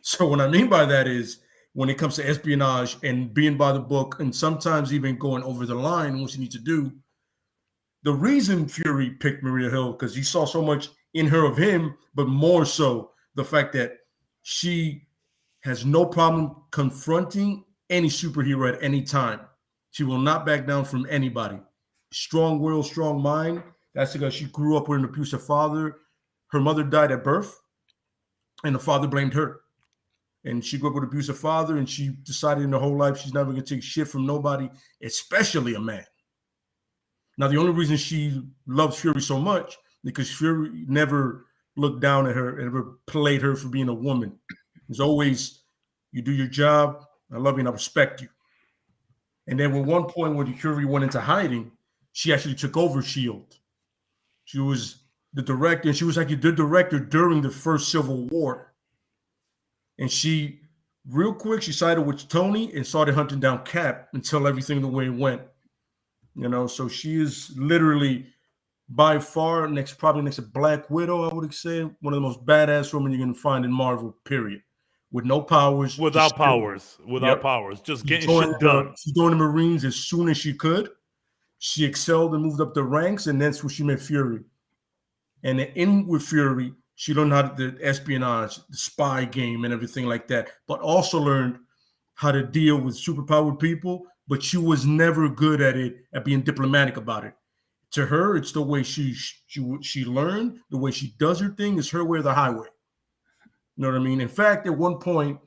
So what I mean by that is, when it comes to espionage and being by the book and sometimes even going over the line, what you need to do, the reason Fury picked Maria Hill, because he saw so much in her of him, but more so the fact that she has no problem confronting any superhero at any time. She will not back down from anybody. Strong will, strong mind. That's because she grew up with an abusive father. Her mother died at birth, and the father blamed her. And she grew up with an abusive father, and she decided in her whole life she's never going to take shit from nobody, especially a man. Now, the only reason she loves Fury so much because Fury never looked down at her and ever played her for being a woman. It's always, you do your job, I love you and I respect you. And then at one point when Fury went into hiding, she actually took over S.H.I.E.L.D. She was the director, and she was actually the director during the first Civil War. And she, real quick, she sided with Tony and started hunting down Cap until everything the way it went. So she is literally by far probably next to Black Widow, I would say, one of the most badass women you're going to find in Marvel, period. With no powers. Without powers. Just getting shit done. She joined the Marines as soon as she could. She excelled and moved up the ranks, and that's where she met Fury. And in with Fury, she learned how to do espionage, the spy game, and everything like that, but also learned how to deal with superpowered people, but she was never good at being diplomatic about it. To her, it's the way she learned, the way she does her thing is her way or the highway. You know what I mean? In fact, at one point,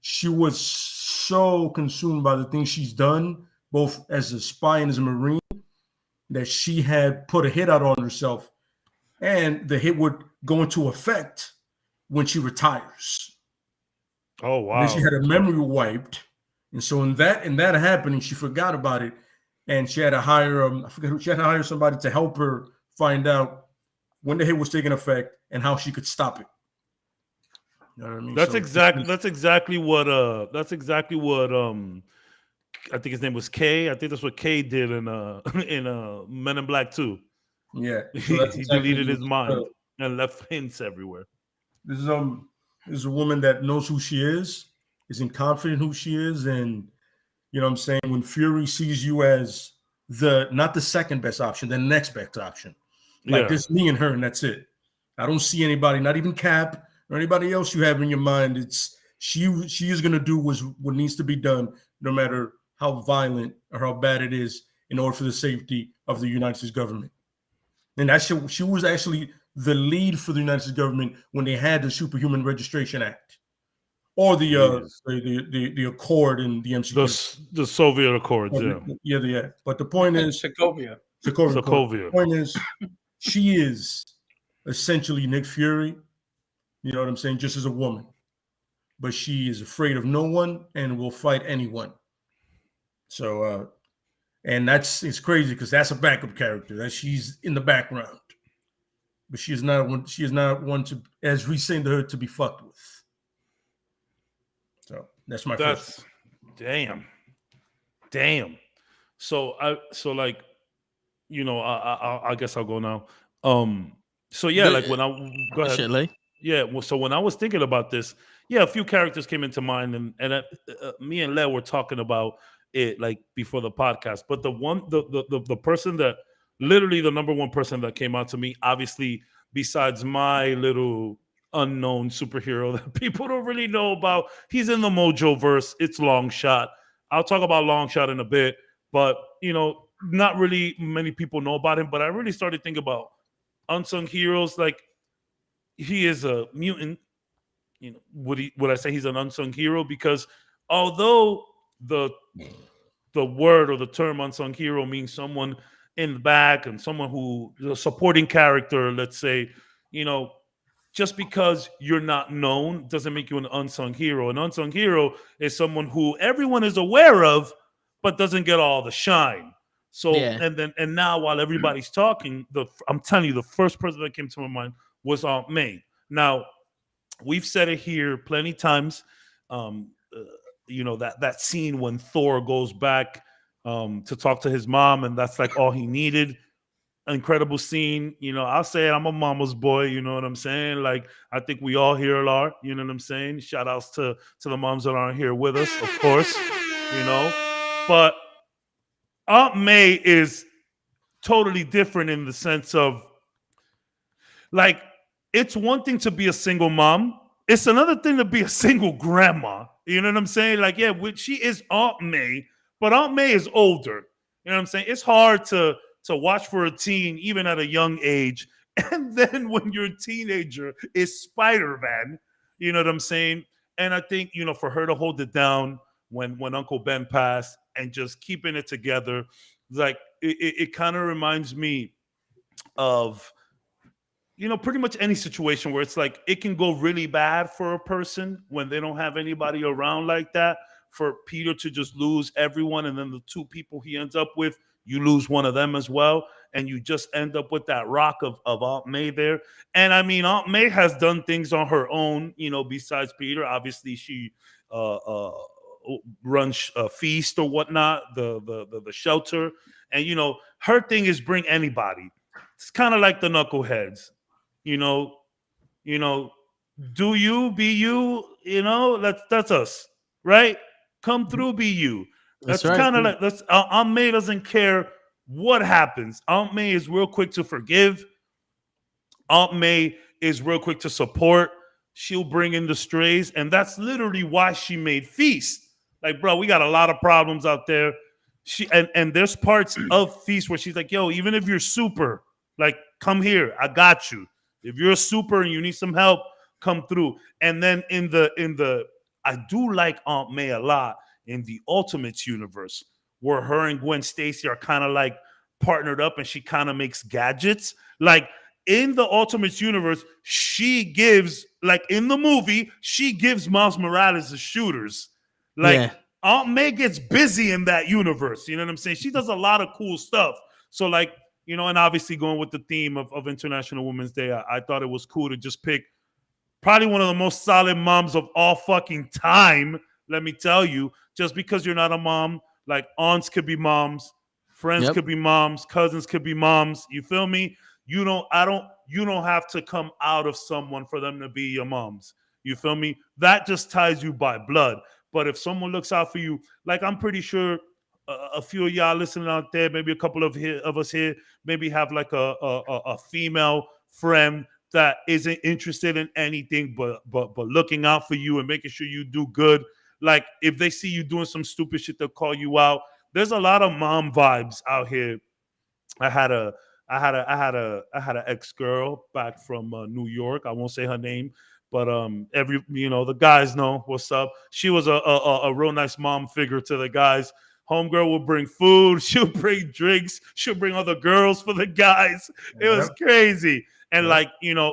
she was so consumed by the things she's done, both as a spy and as a Marine, that she had put a hit out on herself, and the hit would go into effect when she retires. Oh, wow. And then she had her memory wiped. And so in that happening, she forgot about it. And she had to hire she had to hire somebody to help her find out when the hit was taking effect and how she could stop it. You know what I mean? That's exactly what I think his name was K. I think that's what K did in Men in Black 2. Yeah. So he deleted his mind and left hints everywhere. This is a woman that knows who she is confident who she is, and You know what I'm saying? When Fury sees you as not the second best option, the next best option. Like this, me and her, and that's it. I don't see anybody, not even Cap or anybody else you have in your mind. It's she is gonna do what needs to be done, no matter how violent or how bad it is, in order for the safety of the United States government. And she was actually the lead for the United States government when they had the Superhuman Registration Act, or the Accord in the MCU. The Soviet Accords, yeah. But the point is, Sokovia. The point is, she is essentially Nick Fury. You know what I'm saying? Just as a woman, but she is afraid of no one and will fight anyone. So, and it's crazy because that's a backup character that she's in the background, but she is not one. She is not one to, as we saying to her, to be fucked with. So that's my first. Damn. So like, you know, I guess I'll go now. So yeah, like when I go ahead. Yeah, well, so when I was thinking about this, a few characters came into mind, and me and Le were talking about it like before the podcast. But the person that literally the number one person that came out to me, obviously, besides my little unknown superhero that people don't really know about, he's in the Mojo verse. It's Longshot. I'll talk about Longshot in a bit, but you know, not really many people know about him. But I really started thinking about unsung heroes. Like, he is a mutant. You know, would I say he's an unsung hero? Because although the word or the term unsung hero means someone in the back and someone who is a supporting character, let's say, you know, just because you're not known doesn't make you an unsung hero. An unsung hero is someone who everyone is aware of, but doesn't get all the shine. So, and now while everybody's talking, I'm telling you, the first person that came to my mind was Aunt May. Now, we've said it here plenty times. You know, that scene when Thor goes back to talk to his mom, and that's like all he needed. Incredible scene. You know, I'll say it, I'm a mama's boy. You know what I'm saying? Like, I think we all here are. You know what I'm saying? Shout outs to the moms that aren't here with us, of course. You know, but Aunt May is totally different in the sense of, like, it's one thing to be a single mom. It's another thing to be a single grandma. You know what I'm saying? Like, yeah, she is Aunt May, but Aunt May is older. You know what I'm saying? It's hard to watch for a teen, even at a young age. And then when your teenager is Spider-Man, you know what I'm saying? And I think, you know, for her to hold it down when Uncle Ben passed and just keeping it together, like, it kind of reminds me of, you know, pretty much any situation where it's like it can go really bad for a person when they don't have anybody around like that. For Peter to just lose everyone, and then the two people he ends up with, you lose one of them as well, and you just end up with that rock of Aunt May there. And I mean, Aunt May has done things on her own, you know, besides Peter. Obviously, she runs a feast or whatnot, the shelter, and you know, her thing is bring anybody. It's kind of like the Knuckleheads. You know, do you, be you, you know, that's us, right? Come through, be you. That's right. Kind of like, Aunt May doesn't care what happens. Aunt May is real quick to forgive. Aunt May is real quick to support. She'll bring in the strays, and that's literally why she made Feast. Like, bro, we got a lot of problems out there. And there's parts of Feast where she's like, yo, even if you're super, like, come here, I got you. If you're a super and you need some help, come through. And then in the I do like Aunt May a lot in the Ultimates universe, where her and Gwen Stacy are kind of like partnered up, and she kind of makes gadgets. Like, in the Ultimates universe, she gives, like in the movie, she gives Miles Morales the shooters. Like, Aunt May gets busy in that universe. You know what I'm saying? She does a lot of cool stuff. So, like, you know, and obviously going with the theme of International Women's Day, I thought it was cool to just pick probably one of the most solid moms of all fucking time. Let me tell you, just because you're not a mom, like, aunts could be moms, friends could be moms, cousins could be moms. You feel me? You don't have to come out of someone for them to be your moms. You feel me? That just ties you by blood. But if someone looks out for you, like I'm pretty sure a few of y'all listening out there, maybe a couple of us here, maybe have like a female friend that isn't interested in anything but looking out for you and making sure you do good. Like if they see you doing some stupid shit, they'll call you out. There's a lot of mom vibes out here. I had an ex-girl back from New York. I won't say her name, but the guys know what's up. She was a real nice mom figure to the guys. Homegirl will bring food. She'll bring drinks. She'll bring other girls for the guys. It was crazy. And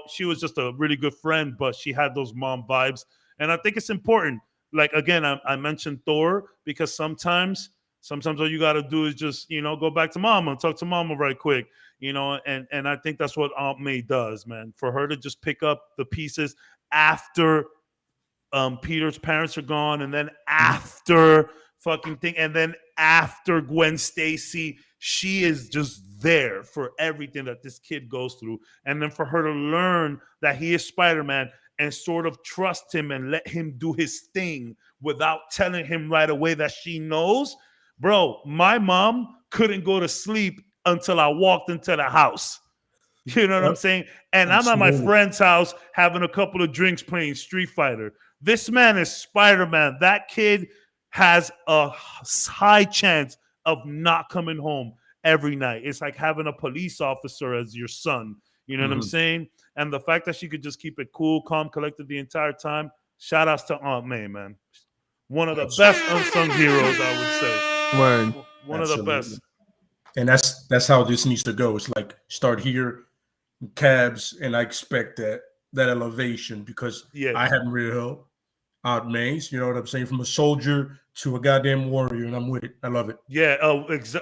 she was just a really good friend, but she had those mom vibes. And I think it's important. Like, again, I mentioned Thor because sometimes all you got to do is just, go back to mama and talk to mama right quick, and I think that's what Aunt May does, man. For her to just pick up the pieces after Peter's parents are gone, and then after fucking thing, and then after Gwen Stacy, she is just there for everything that this kid goes through. And then for her to learn that he is Spider-Man and sort of trust him and let him do his thing without telling him right away that she knows. Bro, my mom couldn't go to sleep until I walked into the house. You know what I'm saying? And I'm at my friend's house having a couple of drinks playing Street Fighter. This man is Spider-Man. That kid has a high chance of not coming home every night. It's like having a police officer as your son. You know what I'm saying? And the fact that she could just keep it cool, calm, collected the entire time. Shout outs to Aunt May, man. One of the best unsung heroes, I would say. Word. One of the best. And that's how this needs to go. It's like start here, cabs, and I expect that elevation because I haven't really helped Aunt May's. You know what I'm saying? From a soldier to a goddamn warrior, and I'm with it. I love it. Yeah,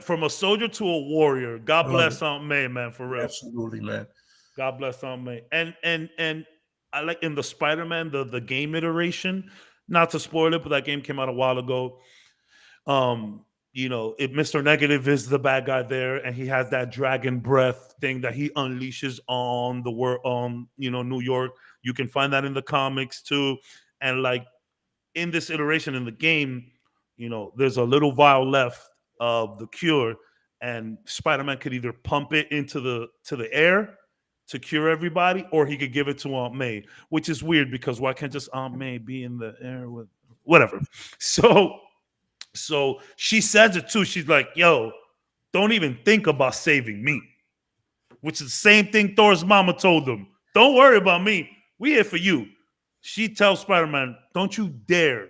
from a soldier to a warrior. God bless Aunt May, man, for real. Absolutely, man. God bless Aunt May. And I like in the Spider-Man, the game iteration. Not to spoil it, but that game came out a while ago. Mr. Negative is the bad guy there, and he has that dragon breath thing that he unleashes on the world, New York. You can find that in the comics too. And like in this iteration in the game, there's a little vial left of the cure, and Spider-Man could either pump it into the air to cure everybody, or he could give it to Aunt May, which is weird because why can't just Aunt May be in the air with whatever? So she says it too. She's like, yo, don't even think about saving me, which is the same thing Thor's mama told him. Don't worry about me. We here for you. She tells Spider-Man, don't you dare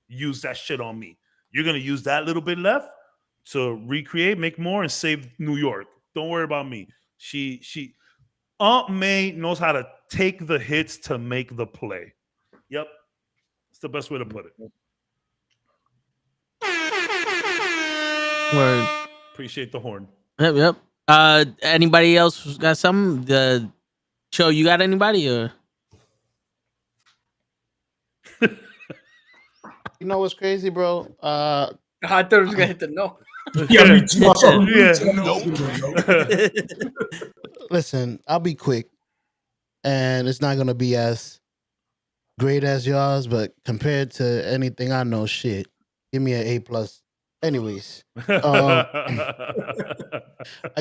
use that shit on me. You're going to use that little bit left to recreate, make more, and save New York. Don't worry about me. Aunt May knows how to take the hits to make the play. Yep. It's the best way to put it. Word. Appreciate the horn. Yep. Anybody else got something? The show, you got anybody? Or you know what's crazy, bro? I thought it was gonna hit the no. Listen, I'll be quick, and it's not gonna be as great as yours, but compared to anything I know, shit, give me an A+. Anyways, I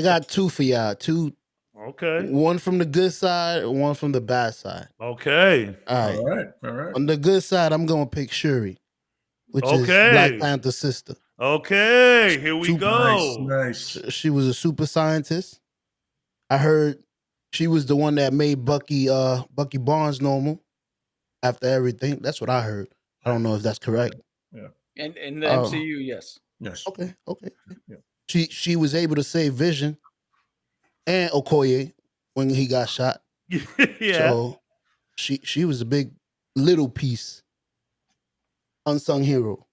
got two for y'all. Two. Okay. One from the good side, one from the bad side. Okay. All right. On the good side, I'm gonna pick Shuri, which is Black Panther's sister. Okay, here we go. Nice. She was a super scientist. I heard she was the one that made Bucky Barnes normal after everything. That's what I heard. I don't know if that's correct. Yeah. And in the MCU, yes. Yes. Okay. Yeah. She was able to save Vision and Okoye when he got shot. Yeah. So she was a big little piece, unsung hero.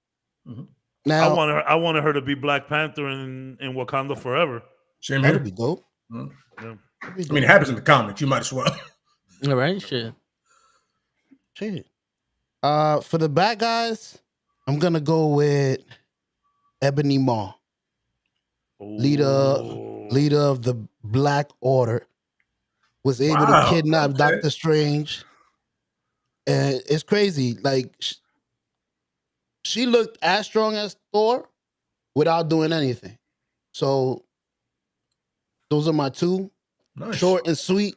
Mm-hmm. Now I wanted her to be Black Panther in Wakanda forever. Same here. That'd be dope. Mm-hmm. Yeah. I mean, it happens in the comics. You might as well. all right, shit. For the bad guys, I'm gonna go with Ebony Maw, leader of the Black Order, was able to kidnap Doctor Strange, and it's crazy. Like she looked as strong as Thor without doing anything. So those are my two. Nice. Short and sweet.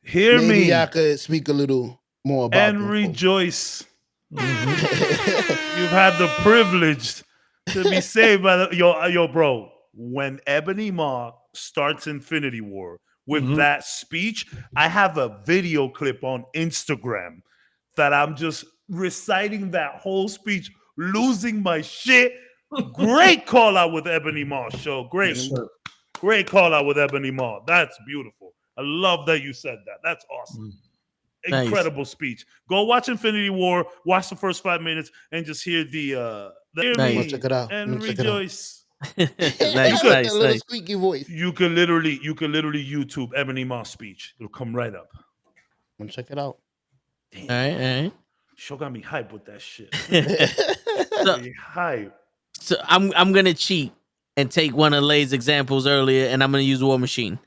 Hear Maybe me I could speak a little more about and them folks. rejoice. You've had the privilege to be saved by the yo, bro. When Ebony Maw starts Infinity War with that speech, I have a video clip on Instagram that I'm just reciting that whole speech, losing my shit. Great call out with Ebony Maw show. Great, great call out with Ebony Maw. That's beautiful. I love that you said that. That's awesome. Incredible speech. Go watch Infinity War, watch the first 5 minutes, and just hear the hear me Check it out. and rejoice. Nice. That little squeaky voice. You could literally YouTube Ebony Maw speech. It'll come right up. I'm gonna check it out. All right. Show got me hype with that shit. So, so I'm gonna cheat and take one of Lay's examples earlier, and I'm gonna use War Machine.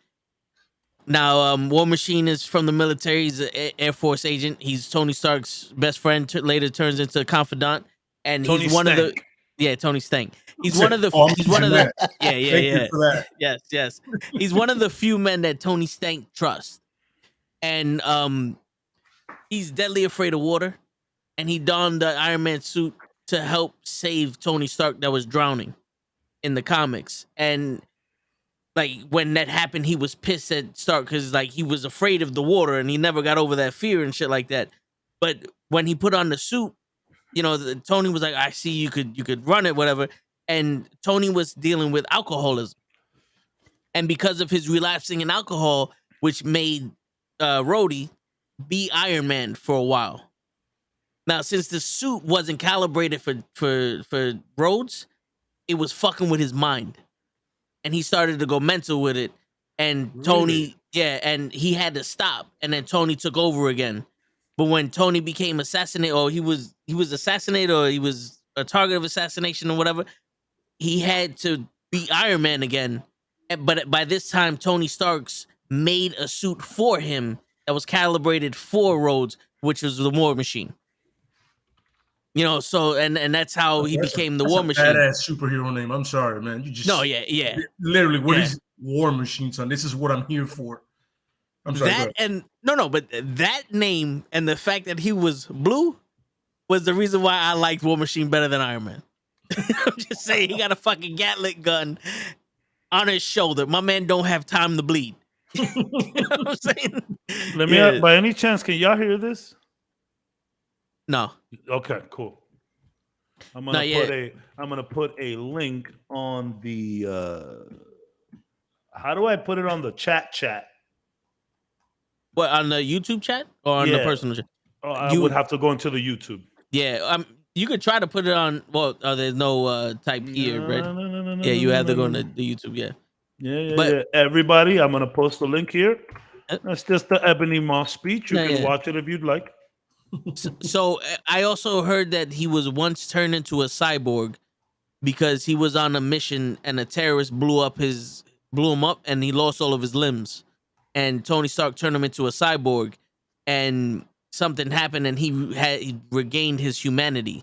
Now, War Machine is from the military. He's an Air Force agent. He's Tony Stark's best friend. Later turns into a confidant, and Tony he's one Stank. of the Tony Stank. He's one of the yes. He's one of the few men that Tony Stank trusts, and he's deadly afraid of water, and he donned the Iron Man suit to help save Tony Stark that was drowning in the comics. And like when that happened, he was pissed at Stark because like he was afraid of the water and he never got over that fear and shit like that. But when he put on the suit, you know, Tony was like, "I see you could run it, whatever." And Tony was dealing with alcoholism, and because of his relapsing in alcohol, which made Rhodey be Iron Man for a while. Now, since the suit wasn't calibrated for Rhodes, it was fucking with his mind. And he started to go mental with it. And Tony, and he had to stop. And then Tony took over again. But when Tony became assassinated, or he was assassinated, or he was a target of assassination or whatever, he had to be Iron Man again. But by this time, Tony Stark's made a suit for him that was calibrated for Rhodes, which was the War Machine. You know, so and that's how he became the War Machine. Badass superhero name. I'm sorry, man. You just literally what is War Machine, son? This is what I'm here for. I'm sorry. That and but that name and the fact that he was blue was the reason why I liked War Machine better than Iron Man. I'm just saying, he got a fucking Gatling gun on his shoulder. My man don't have time to bleed. You know what I'm saying? Let me by any chance, can y'all hear this? No. Okay, cool. I'm gonna put a link on the how do I put it on the chat? What, on the YouTube chat or on the personal chat? Oh, I would have to go into the YouTube. Yeah, you could try to put it on. Well, there's no type here, right? No, you have to go on the YouTube. Yeah. Everybody, I'm gonna post the link here. That's just the Ebony Maw speech. You can watch it if you'd like. So I also heard that he was once turned into a cyborg because he was on a mission and a terrorist blew him up and he lost all of his limbs. And Tony Stark turned him into a cyborg, and something happened and he regained his humanity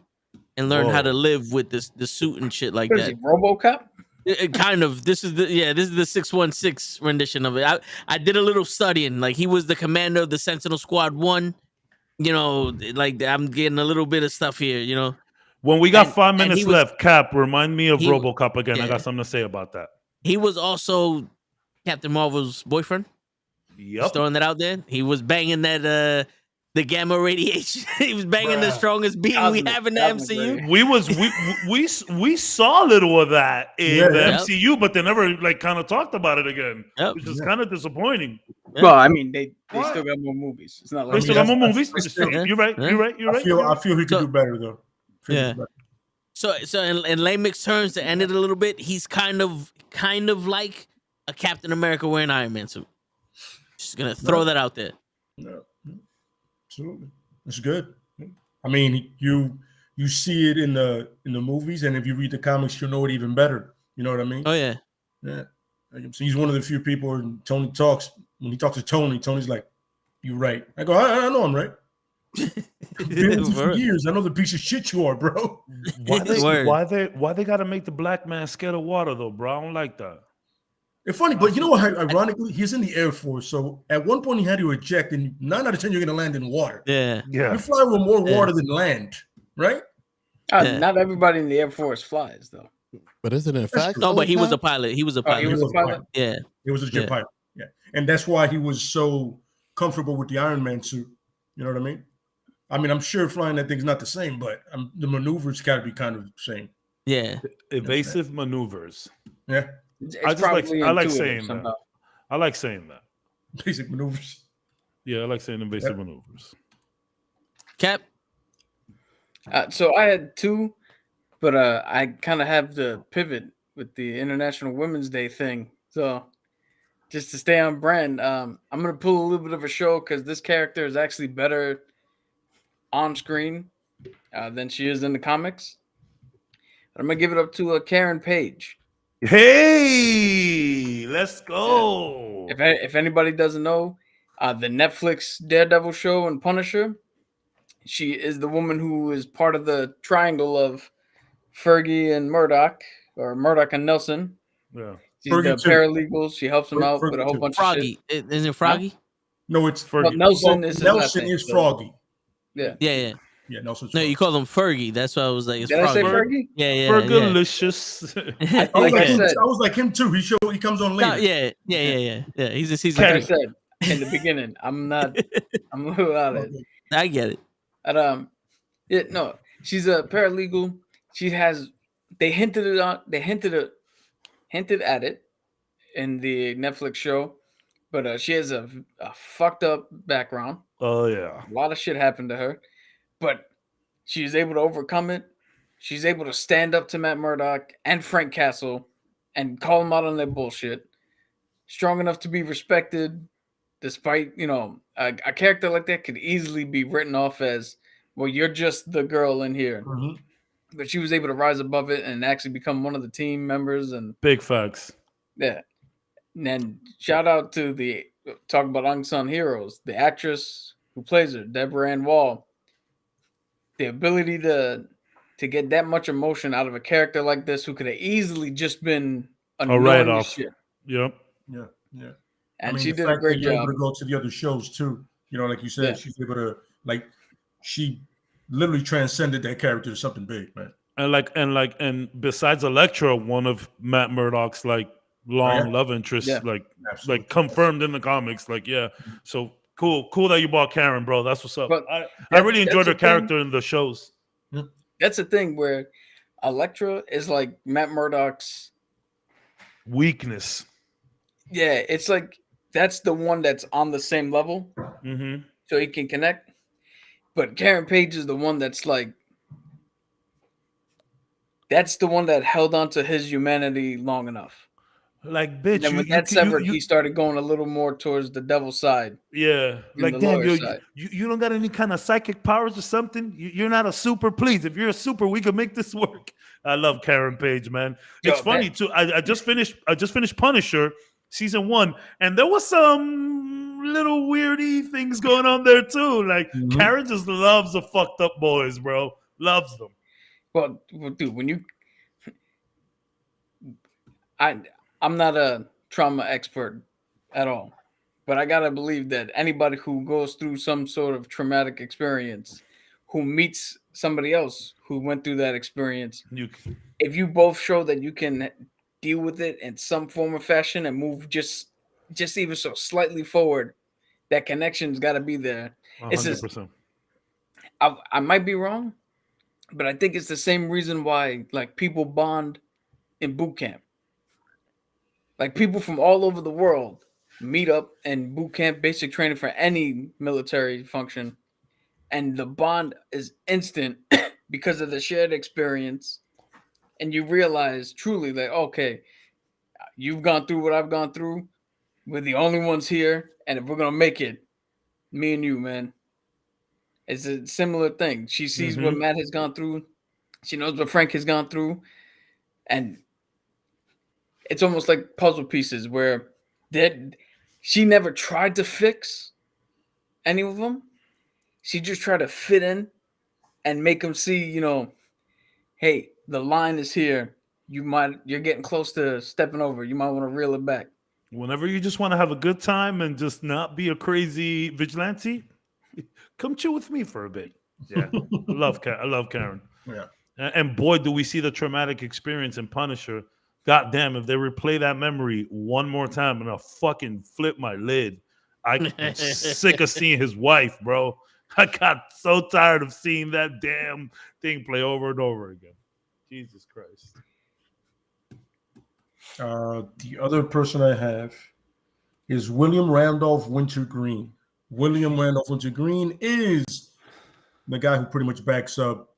and learned how to live with the suit and shit like that. RoboCop? Kind of. This is the 616 rendition of it. I did a little studying. Like, he was the commander of the Sentinel Squad 1. You know, like, I'm getting a little bit of stuff here, you know. When we got 5 minutes left, Cap, remind me of RoboCop again. Yeah. I got something to say about that. He was also Captain Marvel's boyfriend. Yep. Just throwing that out there. He was banging that the gamma radiation. He was banging the strongest beating we have in the MCU. We saw a little of that in the MCU, but they never kind of talked about it again, which is kind of disappointing. Yeah. Well, I mean, they still got more movies. It's not like they still got more movies. You're right. I feel he could do better though. So in layman's terms, to end it a little bit, he's kind of like a Captain America wearing Iron Man suit. Just gonna throw that out there. No, absolutely, it's good. I mean, you see it in the movies, and if you read the comics, you'll know it even better. You know what I mean? Oh yeah. So he's one of the few people. When he talks to Tony, Tony's like, "You're right." I go, "I know I'm right." Been with you for years. I know the piece of shit you are, bro. Why Word. they gotta make the black man scared of water though, bro? I don't like that. It's funny, but you know what? Ironically, he's in the Air Force, so at one point he had to eject, and 9 out of 10 you're going to land in water. Yeah. Yeah. You fly with more water than land, right? Yeah. Not everybody in the Air Force flies, though. But isn't it fact? No, but he was a pilot. He was a pilot. He was a pilot? Yeah. He was a jet pilot. Yeah. And that's why he was so comfortable with the Iron Man suit. You know what I mean? I mean, I'm sure flying that thing's not the same, but the maneuvers got to be kind of the same. Yeah. Evasive maneuvers. Yeah. I like saying somehow. That. I like saying that. Basic maneuvers. Yeah, I like saying invasive maneuvers. Cap. So I had 2, but I kind of have to pivot with the International Women's Day thing. So just to stay on brand, I'm gonna pull a little bit of a show because this character is actually better on screen than she is in the comics. I'm gonna give it up to Karen Page. Hey, let's go. If anybody doesn't know, the Netflix Daredevil show and Punisher, she is the woman who is part of the triangle of Fergie and Murdoch, or Murdoch and Nelson. Yeah, she's Fergie the paralegal. She helps him out with a whole bunch Froggy. of shit. Is it Froggy? No, it's Fergie. Well, Nelson is Nelson is Froggy. Yeah. Yeah, Nelson's no, you call him Fergie. That's why I was like, it's Did Froggy. I say Fergie? Yeah. Fergalicious. I was like him too. He comes on later. No, yeah. He's like I said in the beginning. I'm a little out of it. I get it. But she's a paralegal. They hinted at it in the Netflix show, but she has a fucked up background. Oh yeah, a lot of shit happened to her, but she was able to overcome it. She's able to stand up to Matt Murdock and Frank Castle and call them out on their bullshit. Strong enough to be respected, despite a character like that could easily be written off as, well, you're just the girl in here. Mm-hmm. But she was able to rise above it and actually become one of the team members. And big facts. Yeah. And then shout out to talk about Unsung Heroes, the actress who plays her, Deborah Ann Wall. The ability to get that much emotion out of a character like this, who could have easily just been a write-off. Shit. Yep. Yeah. And she did a great job. Able to go to the other shows too. Like you said, she's able to she literally transcended that character to something big, man. And besides Elektra, one of Matt Murdock's long love interests, like confirmed in the comics. So cool that you bought Karen, bro. That's what's up. I really enjoyed her character in the shows. That's the thing where Elektra is like Matt Murdock's weakness. Yeah, it's like that's the one that's on the same level, so he can connect. But Karen Page is the one that's that's the one that held on to his humanity long enough. Like, bitch, and when that severed, he started going a little more towards the devil side. Yeah, damn, you don't got any kind of psychic powers or something. You're not a super. Please, if you're a super, we can make this work. I love Karen Page, man. It's funny too. I just finished Punisher season 1, and there was some little weirdy things going on there too. Karen just loves the fucked up boys, bro. Loves them. Well, dude, when I'm not a trauma expert at all, but I gotta believe that anybody who goes through some sort of traumatic experience, who meets somebody else who went through that experience, if you both show that you can deal with it in some form or fashion and move just even so slightly forward, that connection's got to be there. 100%. I might be wrong, but I think it's the same reason why people bond in boot camp. People from all over the world meet up in boot camp, basic training for any military function, and the bond is instant because of the shared experience. And you realize truly okay, you've gone through what I've gone through. We're the only ones here, and if we're gonna make it, me and you, man. It's a similar thing. She sees what Matt has gone through. She knows what Frank has gone through, and it's almost like puzzle pieces where she never tried to fix any of them. she just tried to fit in and make him see, you know, hey, the line is here. You're getting close to stepping over. You might want to reel it back. Whenever you just want to have a good time and just not be a crazy vigilante, come chill with me for a bit. Yeah, I love Karen. Yeah. And boy, do we see the traumatic experience in Punisher. God damn, if they replay that memory one more time and I'll fucking flip my lid. I'm sick of seeing his wife, bro. I got so tired of seeing that damn thing play over and over again. Jesus Christ. The other person I have is William Randolph Wintergreen. William Randolph Wintergreen is the guy who pretty much backs up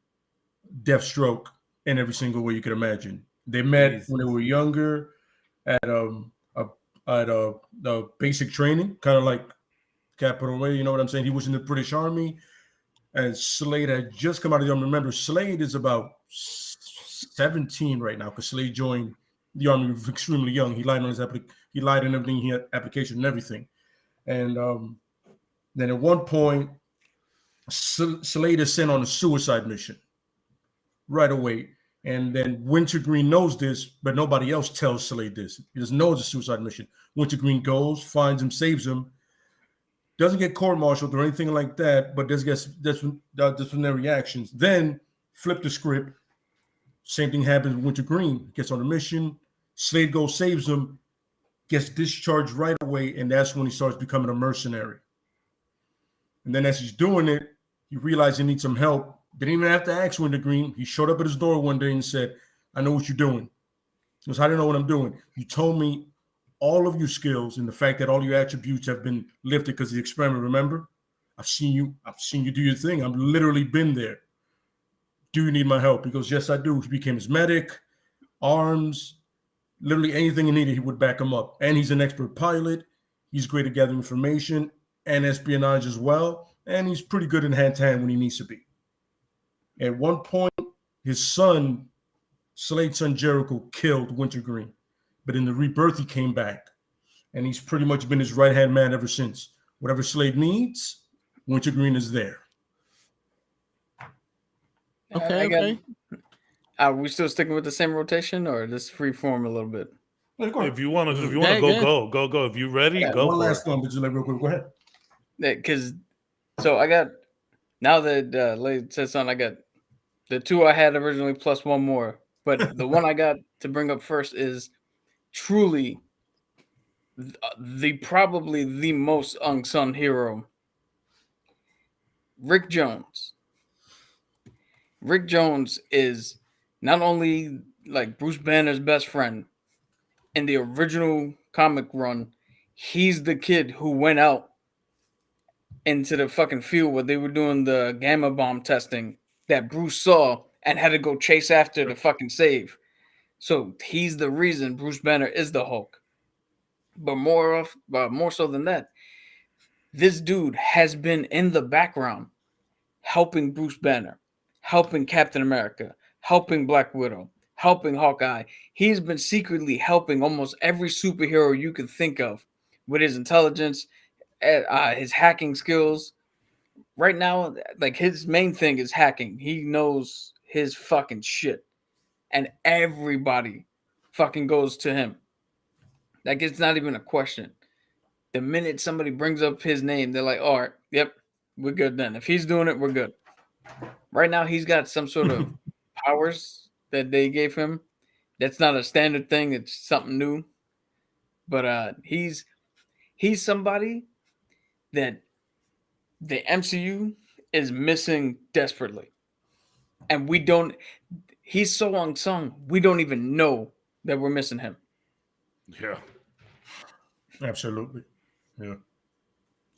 Deathstroke in every single way you could imagine. They met when they were younger at basic training, kind of like Capital Way. You know what I'm saying? He was in the British Army, and Slade had just come out of the army. Remember, Slade is about 17 right now because Slade joined the army extremely young. He lied on his he lied in everything. He had application and everything. And then at one point, Slade is sent on a suicide mission right away. And then Wintergreen knows this, but nobody else tells Slade this. He doesn't know it's a suicide mission. Wintergreen goes, finds him, saves him, doesn't get court-martialed or anything like that, but does get disciplinary reactions. Then flip the script. Same thing happens with Wintergreen. Gets on a mission. Slade goes, saves him, gets discharged right away, and that's when he starts becoming a mercenary. And then as he's doing it, he realized he needs some help. Didn't even have to ask Wintergreen. He showed up at his door one day and said, I know what you're doing. He goes, how do you know what I'm doing? You told me all of your skills and the fact that all your attributes have been lifted because of the experiment, remember? I've seen you do your thing. I've literally been there. Do you need my help? He goes, yes, I do. He became his medic, arms, literally anything he needed, he would back him up. And he's an expert pilot. He's great at gathering information and espionage as well. And he's pretty good in hand-to-hand when he needs to be. At one point, his son, Slade's son Jericho, killed Wintergreen. But in the rebirth, he came back. And he's pretty much been his right-hand man ever since. Whatever Slade needs, Wintergreen is there. Okay. Are we still sticking with the same rotation or just free form a little bit? If you want to go. If you ready, go. One last one, but just like real quick. Go ahead. Because so I got, now that Lady said something, I got the two I had originally plus one more. But the one I got to bring up first is truly probably the most unsung hero, Rick Jones. Rick Jones is not only like Bruce Banner's best friend in the original comic run, he's the kid who went out into the fucking field where they were doing the gamma bomb testing that Bruce saw and had to go chase after to fucking save. So he's the reason Bruce Banner is the Hulk. But more so than that, this dude has been in the background helping Bruce Banner, helping Captain America, helping Black Widow, helping Hawkeye. He's been secretly helping almost every superhero you could think of with his intelligence, his hacking skills. Right now, like his main thing is hacking. He knows his fucking shit. And everybody fucking goes to him. Like, it's not even a question. The minute somebody brings up his name, they're like, all right, yep, we're good then. If he's doing it, we're good. Right now, he's got some sort of powers that they gave him. That's not a standard thing. It's something new. But he's somebody that the MCU is missing desperately. And he's so unsung, we don't even know that we're missing him. Yeah. Absolutely. Yeah.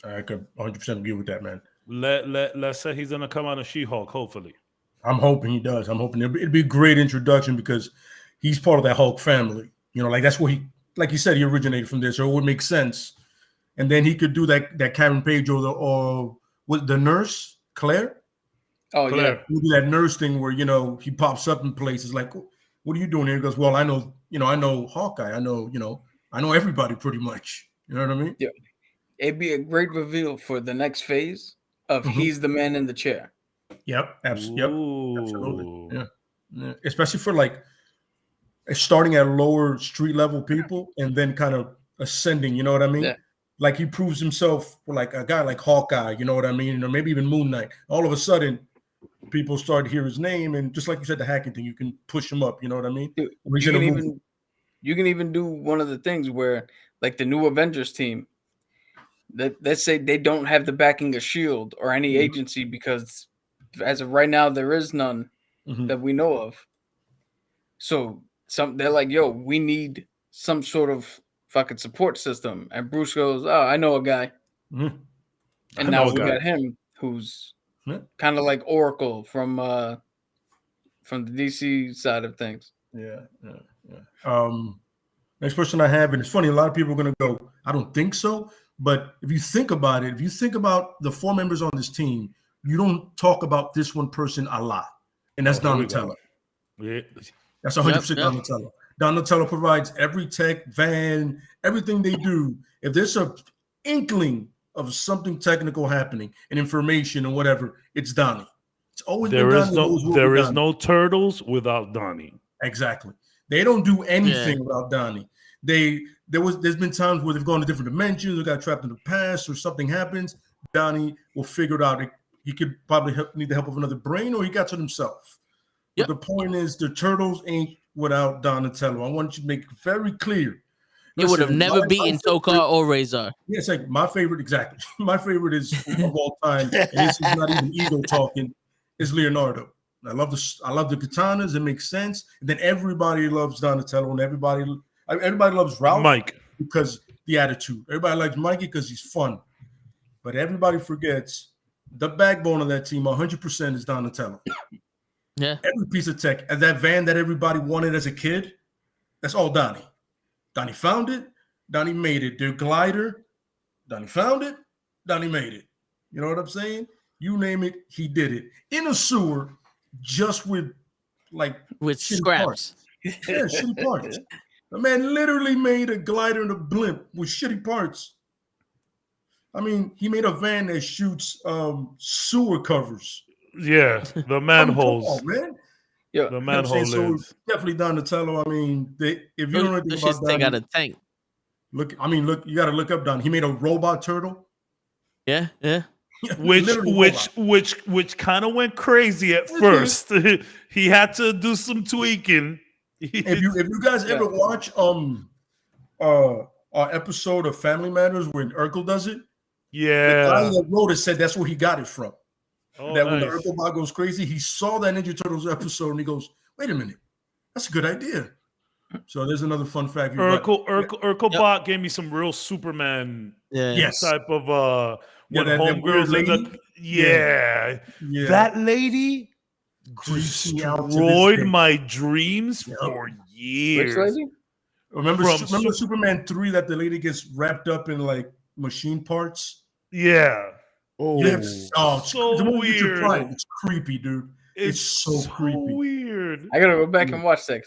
I could 100% agree with that, man. Let's say he's going to come out of She-Hulk, hopefully. I'm hoping he does. I'm hoping it'd be a great introduction because he's part of that Hulk family. You know, like that's where like you said, he originated from there, so it would make sense. And then he could do that Karen Page or with the nurse, Claire. Oh, Claire. yeah. He do that nurse thing where, you know, he pops up in places like, what are you doing here? He goes, well, I know Hawkeye. I know everybody pretty much. You know what I mean? Yeah. It'd be a great reveal for the next phase of he's the man in the chair. Yep, absolutely. Yeah. Especially for like starting at lower street level people and then kind of ascending. You know what I mean? Yeah. Like he proves himself for like a guy like Hawkeye. You know what I mean? Or maybe even Moon Knight. All of a sudden, people start to hear his name, and just like you said, the hacking thing, you can push him up. You know what I mean? Dude, you can even do one of the things where, like the new Avengers team, let's say they don't have the backing of S.H.I.E.L.D. or any agency because as of right now, there is none that we know of. So they're like, yo, we need some sort of fucking support system. And Bruce goes, oh, I know a guy. And now we got him, who's kind of like Oracle from the DC side of things. Yeah. Next question I have, and it's funny, a lot of people are going to go, I don't think so. But if you think about it, if you think about the 4 members on this team, you don't talk about this one person a lot, and that's Donatello. Yeah. That's 100% Donatello. Donatello provides every tech, van, everything they do. If there's an inkling of something technical happening and information or whatever, it's Donnie. It's always there is no Turtles without Donnie. Exactly. They don't do anything without Donnie. There's been times where they've gone to different dimensions, or got trapped in the past, or something happens. Donnie will figure it out. He could probably need the help of another brain, or he got to himself. But the point is, the Turtles ain't without Donatello. I want you to make it very clear. You would have never beaten Tokar or Razor. Yeah, it's like my favorite, exactly. My favorite is of all time, and this is not even ego talking, is Leonardo. I love the katanas, it makes sense. And then everybody loves Donatello, and everybody loves Ralph Mike because the attitude. Everybody likes Mikey because he's fun. But everybody forgets the backbone of that team 100% is Donatello. Yeah. Every piece of tech, and that van that everybody wanted as a kid, that's all Donnie. Donnie found it. Donnie made it. Their glider, Donnie found it. Donnie made it. You know what I'm saying? You name it, he did it. In a sewer, just with scraps. Parts. Yeah, shitty parts. The man literally made a glider and a blimp with shitty parts. I mean, he made a van that shoots sewer covers. Yeah, the manholes. Come on, man. Yeah, the manhole so definitely Donatello. I mean, if you don't know anything about Donnie, got a tank. Look, you got to look up Donnie. He made a robot turtle. Yeah. which kind of went crazy at first. He had to do some tweaking. If you guys ever watch our episode of Family Matters when Urkel does it, the guy that wrote it said that's where he got it from. When the Urkel bot goes crazy, he saw that Ninja Turtles episode and he goes, "Wait a minute, that's a good idea." So there's another fun fact. Urkel bot gave me some real Superman type of when homegirls end up. That lady destroyed my dreams for years. Which lady? Remember Superman 3 that the lady gets wrapped up in like machine parts? Yeah. So weird. It's creepy, dude. It's so creepy. Weird. I gotta go back and watch that.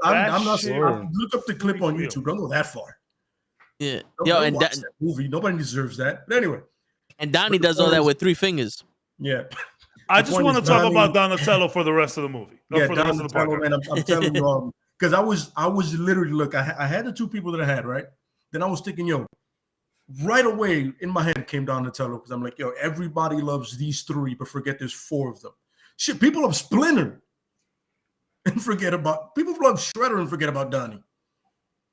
I'm not saying. Look up the clip on YouTube. Don't go that far. Yeah. Don't watch that movie. Nobody deserves that. But anyway. And Donnie does all that with 3 fingers. Yeah. I just want to talk about Donatello for the rest of the movie. For the rest of the podcast. Man, I'm telling you, because I was literally I had the 2 people that I had, right? Then I was thinking, right away in my head came Donatello because I'm like, everybody loves these 3, but forget there's 4 of them. Shit, people love Splinter and people love Shredder and forget about Donnie.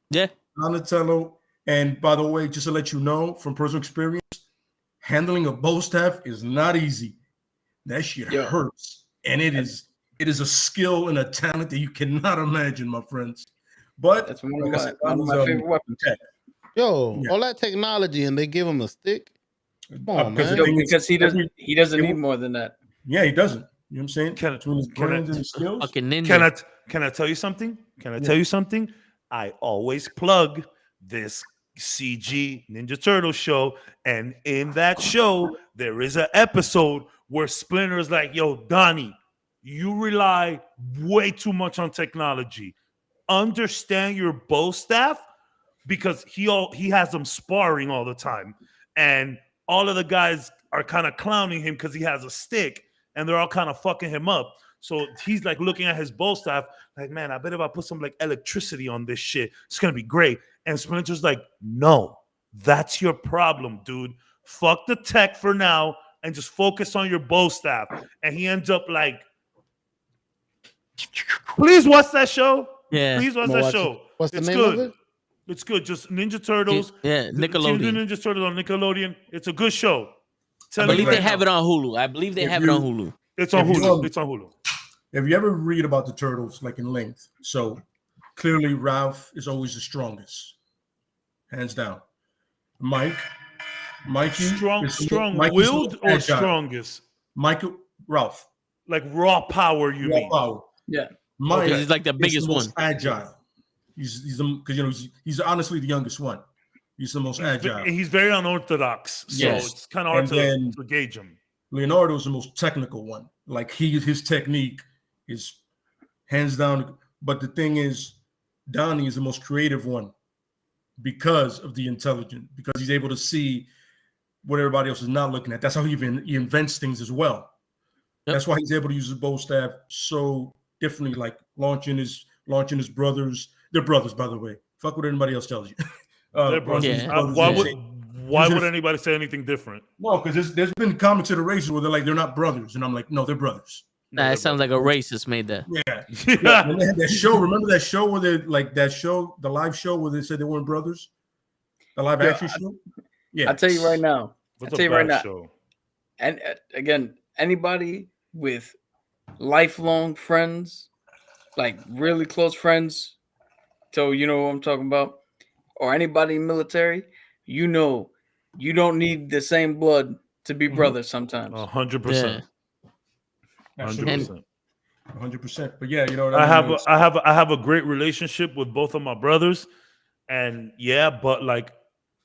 Yeah. Donatello, and by the way, just to let you know from personal experience, handling a bow staff is not easy. That shit hurts, and it is a skill and a talent that you cannot imagine, my friends. But that's one of my favorite weapons. All that technology, and they give him a stick. Come on, man. Because he doesn't need more than that. Yeah, he doesn't. You know what I'm saying? Between his brains and his skills. Fucking ninja. Can I tell you something? Tell you something? I always plug this CG Ninja Turtle show, and in that show, there is an episode where Splinter is like, "Yo, Donnie, you rely way too much on technology. Understand your bow staff." Because he has them sparring all the time, and all of the guys are kind of clowning him because he has a stick, and they're all kind of fucking him up. So he's like looking at his bow staff, like, man, I bet if I put some like electricity on this shit, it's gonna be great. And Splinter's like, no, that's your problem, dude. Fuck the tech for now and just focus on your bow staff. And he ends up like, please watch that show. Yeah. Please watch that show. What's the It's name good. of it? It's good. Just Ninja Turtles. Yeah, The Teenage Nickelodeon. Mutant Ninja Turtles on Nickelodeon. It's a good show. I Telling believe you they right have now. it on Hulu. I believe they If have it you- on Hulu. It's on If you, Hulu. It's on Hulu. If you ever read about the Turtles, like in length, so clearly Ralph is always the strongest, hands down. Mikey, is Mikey is the Strong-willed most or agile. strongest? Ralph, Like raw power, you raw mean? power. Yeah. Mike He's like the is biggest the most one. agile. He's the because he's honestly the youngest one. He's the most agile. He's very unorthodox, so Yes. it's kind of hard And then- to gauge him. Leonardo's the most technical one. Like his technique is hands down. But the thing is, Donnie is the most creative one because of the intelligence, because he's able to see what everybody else is not looking at. That's how he invents things as well. Yep. That's why he's able to use his bow staff so differently, like launching his brothers. They're brothers, by the way. Fuck what anybody else tells you. They're brothers. launching his Yeah. brothers Why and would shit. why Usually- would anybody say anything different? No, because there's been comics iterations where they're like, they're not brothers. And I'm like, no, they're brothers. Nah, it sounds like a racist made that. Yeah. Yeah. When they had that show, remember that show where they like that show, the live show where they said they weren't brothers? The live Yeah, action show? Yeah. I'll tell you right now. What's I'll tell a you right bad now. show? And again, anybody with lifelong friends, like really close friends, so you know what I'm talking about, or anybody in military, you know, you don't need the same blood to be brothers sometimes. 100%. Absolutely. 100%. 100%. But yeah, you know what I I mean? have a great relationship with both of my brothers, and yeah, but like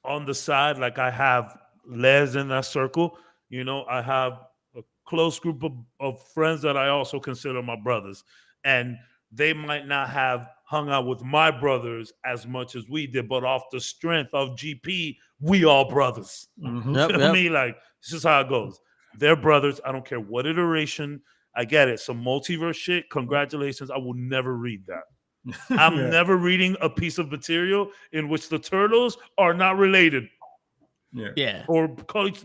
on the side, like I have Les in that circle. You know, I have a close group of friends that I also consider my brothers, and they might not have hung out with my brothers as much as we did, but off the strength of GP, we all brothers. Mhm. Yep, You know what I mean? Like, this is how it goes. They're brothers. I don't care what iteration. I get it. Some multiverse shit. Congratulations. I will never read that. I'm Yeah. never reading a piece of material in which the turtles are not related. Yeah. Yeah. Or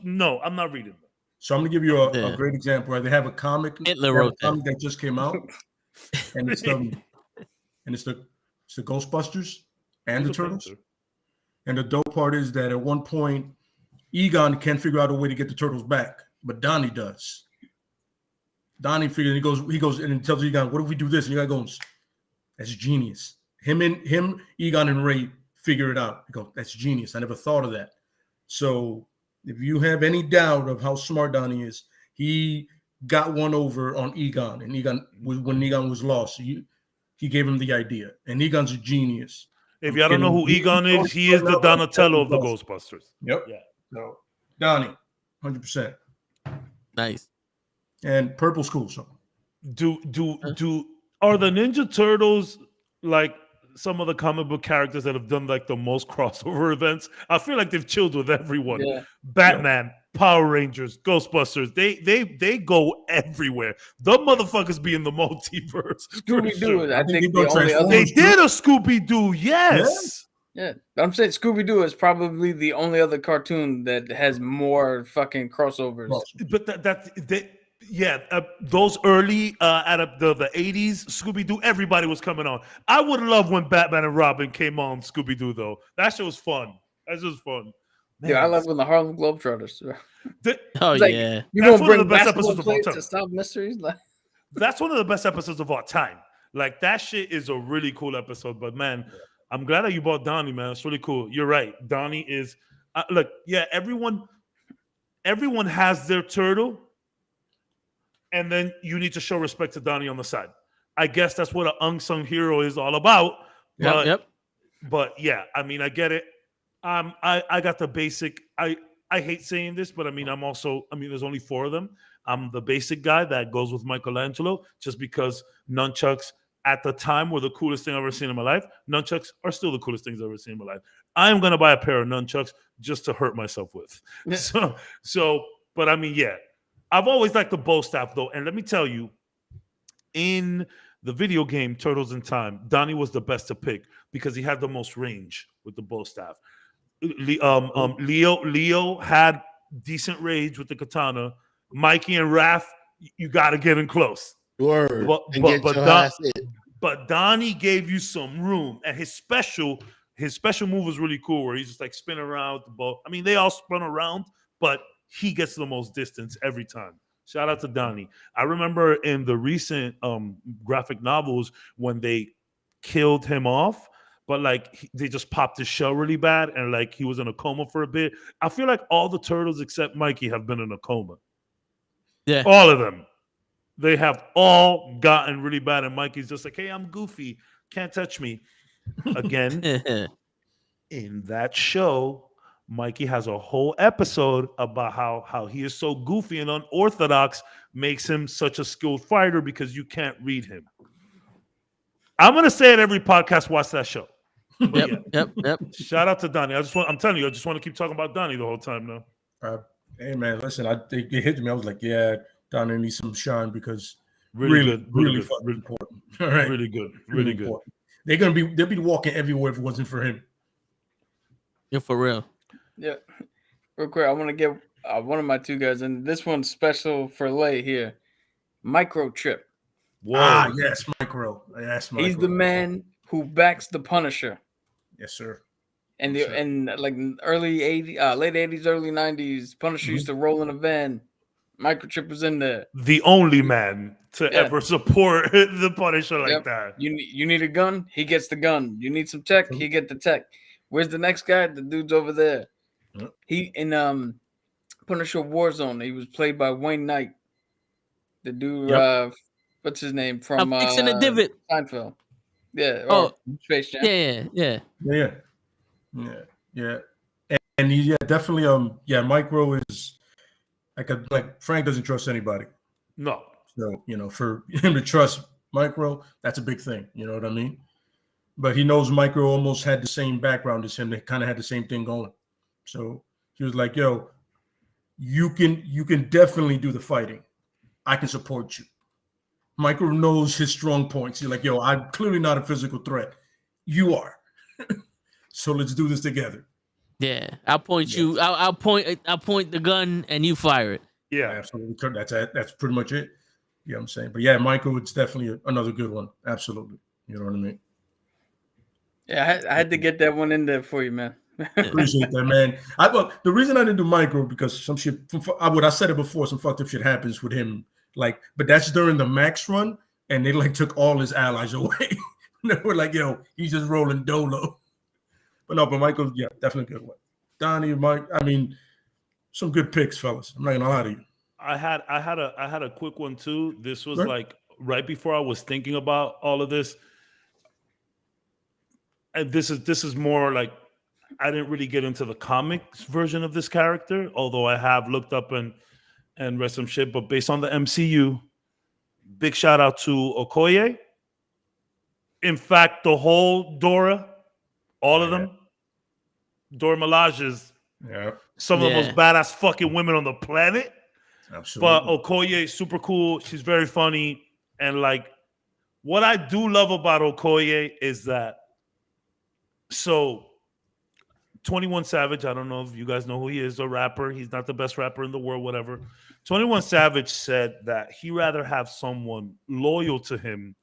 no, I'm not reading them. So I'm gonna give you a Yeah. great example. Right? They have a comic, Hitler they have wrote a comic that just came out, and it's the Ghostbusters and the Turtles. And the dope part is that at one point, Egon can't figure out a way to get the turtles back, but Donnie does. Donnie figures, he goes and tells Egon, "What if we do this?" And Egon goes, "That's genius." Him, Egon, and Ray figure it out. He goes, "That's genius. I never thought of that." So if you have any doubt of how smart Donnie is, he got one over on Egon, and when Egon was lost, he gave him the idea, and Egon's a genius. If y'all don't know who Egon is, he is the Donatello of the Ghostbusters. Yep. Yeah. So Donnie, 100%. Nice. And Purple's cool. So Are the Ninja Turtles like some of the comic book characters that have done like the most crossover events? I feel like they've chilled with everyone. Yeah. Batman, Power Rangers, Ghostbusters. They go everywhere. The motherfuckers be in the multiverse. Scooby Doo is, I think think, they the go only other. They did a Scooby Doo, yes. Yeah, I'm saying Scooby Doo is probably the only other cartoon that has more fucking crossovers. Well, Those early out of the 80s Scooby Doo, everybody was coming on. I would love when Batman and Robin came on Scooby Doo though. That shit was fun. That's just fun. Man, Yeah, I love when the Harlem Globetrotters. Oh It's like, yeah. You That's gonna one of bring the best basketball episodes of all players time. to solve mysteries? Like, That's one of the best episodes of our time. Like that shit is a really cool episode. But man, I'm glad that you bought Donnie, man. It's really cool. You're right. Donnie is look, yeah, everyone has their turtle, and then you need to show respect to Donnie on the side. I guess that's what an unsung hero is all about. But, Yep. but yeah, I mean, I get it. I got the basic. I hate saying this, but I mean, there's only 4 of them. I'm the basic guy that goes with Michelangelo just because nunchucks at the time were the coolest thing I've ever seen in my life. Nunchucks are still the coolest things I've ever seen in my life. I am going to buy a pair of nunchucks just to hurt myself with. Yeah. So, But I mean, yeah, I've always liked the bow staff though, and let me tell you, in the video game Turtles in Time, Donnie was the best to pick because he had the most range with the bow staff. Leo had decent range with the katana. Mikey and Raph, you got to get in close. Word. But Donnie gave you some room, and his special move was really cool, where he's just like spinning around with the bow. I mean, they all spun around, but he gets the most distance every time. Shout out to Donnie. I remember in the recent graphic novels when they killed him off, but like they just popped his shell really bad, and like he was in a coma for a bit. I feel like all the turtles except Mikey have been in a coma. Yeah, all of them. They have all gotten really bad, and Mikey's just like, "Hey, I'm goofy, can't touch me." Again, in that show, Mikey has a whole episode about how he is so goofy and unorthodox makes him such a skilled fighter because you can't read him. I'm gonna say it every podcast. Watch that show. Yep. Shout out to Donnie. I'm telling you, I just want to keep talking about Donnie the whole time now. Hey man, listen, it hit me. I was like, yeah, Donnie needs some shine because really important. All right, really good. They'll be walking everywhere if it wasn't for him. You're for real. Yeah. Real quick, I want to get one of my two guys, and this one's special for Lay here. Microchip. Whoa. Yes, Micro. Yes, Micro. He's the man who backs the Punisher. Yes, sir. And like early 80s, late 80s, early 90s, Punisher used to roll in a van. Microchip was in there. The only man to ever support the Punisher like that. You need a gun? He gets the gun. You need some tech? He get the tech. Where's the next guy? The dude's over there. Yep. He in Punisher Warzone. He was played by Wayne Knight. The dude, what's his name from fixing a divot. Seinfeld. Yeah. Space Jam. Yeah. And he definitely Micro is like Frank doesn't trust anybody. No. So, for him to trust Micro, that's a big thing. You know what I mean? But he knows Micro almost had the same background as him. They kind of had the same thing going. So he was like, yo, you can definitely do the fighting. I can support you. Micro knows his strong points. He's like, yo, I'm clearly not a physical threat. You are. So let's do this together. Yeah. I'll point you. I'll point the gun and you fire it. Yeah, absolutely. That's pretty much it. You know what I'm saying? But yeah, Michael, it's definitely another good one. Absolutely. You know what I mean? Yeah, I had to get that one in there for you, man. Appreciate that, man. The reason I didn't do Micro because some shit. I said it before. Some fucked up shit happens with him. Like, but that's during the Max run, and they like took all his allies away. They were like, yo, he's just rolling dolo. But no, but Michael, yeah, definitely a good one. Donnie, Mike, I mean, some good picks, fellas. I'm not gonna lie to you. I had a quick one too. This was like right before I was thinking about all of this. And this is more like I didn't really get into the comics version of this character, although I have looked up and read some shit. But based on the MCU, big shout out to Okoye. In fact, the whole Dora, all of them, Dora Milaje's, some of the most badass fucking women on the planet. Absolutely. But Okoye is super cool. She's very funny. And like, what I do love about Okoye is that, so 21 Savage, I don't know if you guys know who he is, a rapper. He's not the best rapper in the world, whatever. 21 Savage said that he rather have someone loyal to him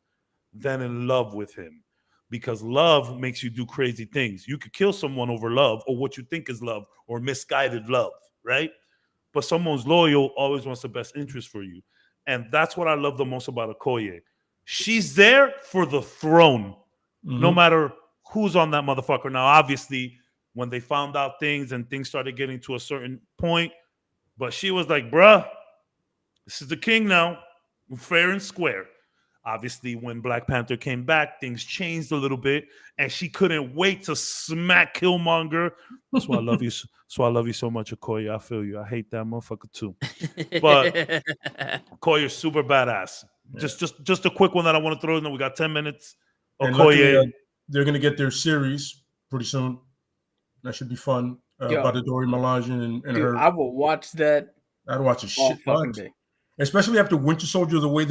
than in love with him, because love makes you do crazy things. You could kill someone over love or what you think is love or misguided love, right? But someone's loyal always wants the best interest for you. And that's what I love the most about Okoye. She's there for the throne, no matter who's on that motherfucker. Now, obviously, when they found out things and things started getting to a certain point, but she was like, bruh, this is the king now, fair and square. Obviously, when Black Panther came back, things changed a little bit, and she couldn't wait to smack Killmonger. That's why I love you. So I love you so much, Okoye. I feel you. I hate that motherfucker too. But Okoye's super badass. Yeah. Just a quick one that I want to throw in. We got 10 minutes. Okoye. They're gonna get their series pretty soon. That should be fun. About the Dora Milaje and dude, her. I will watch that I'd watch a all shit fucking ton. day. Especially after Winter Soldier, the way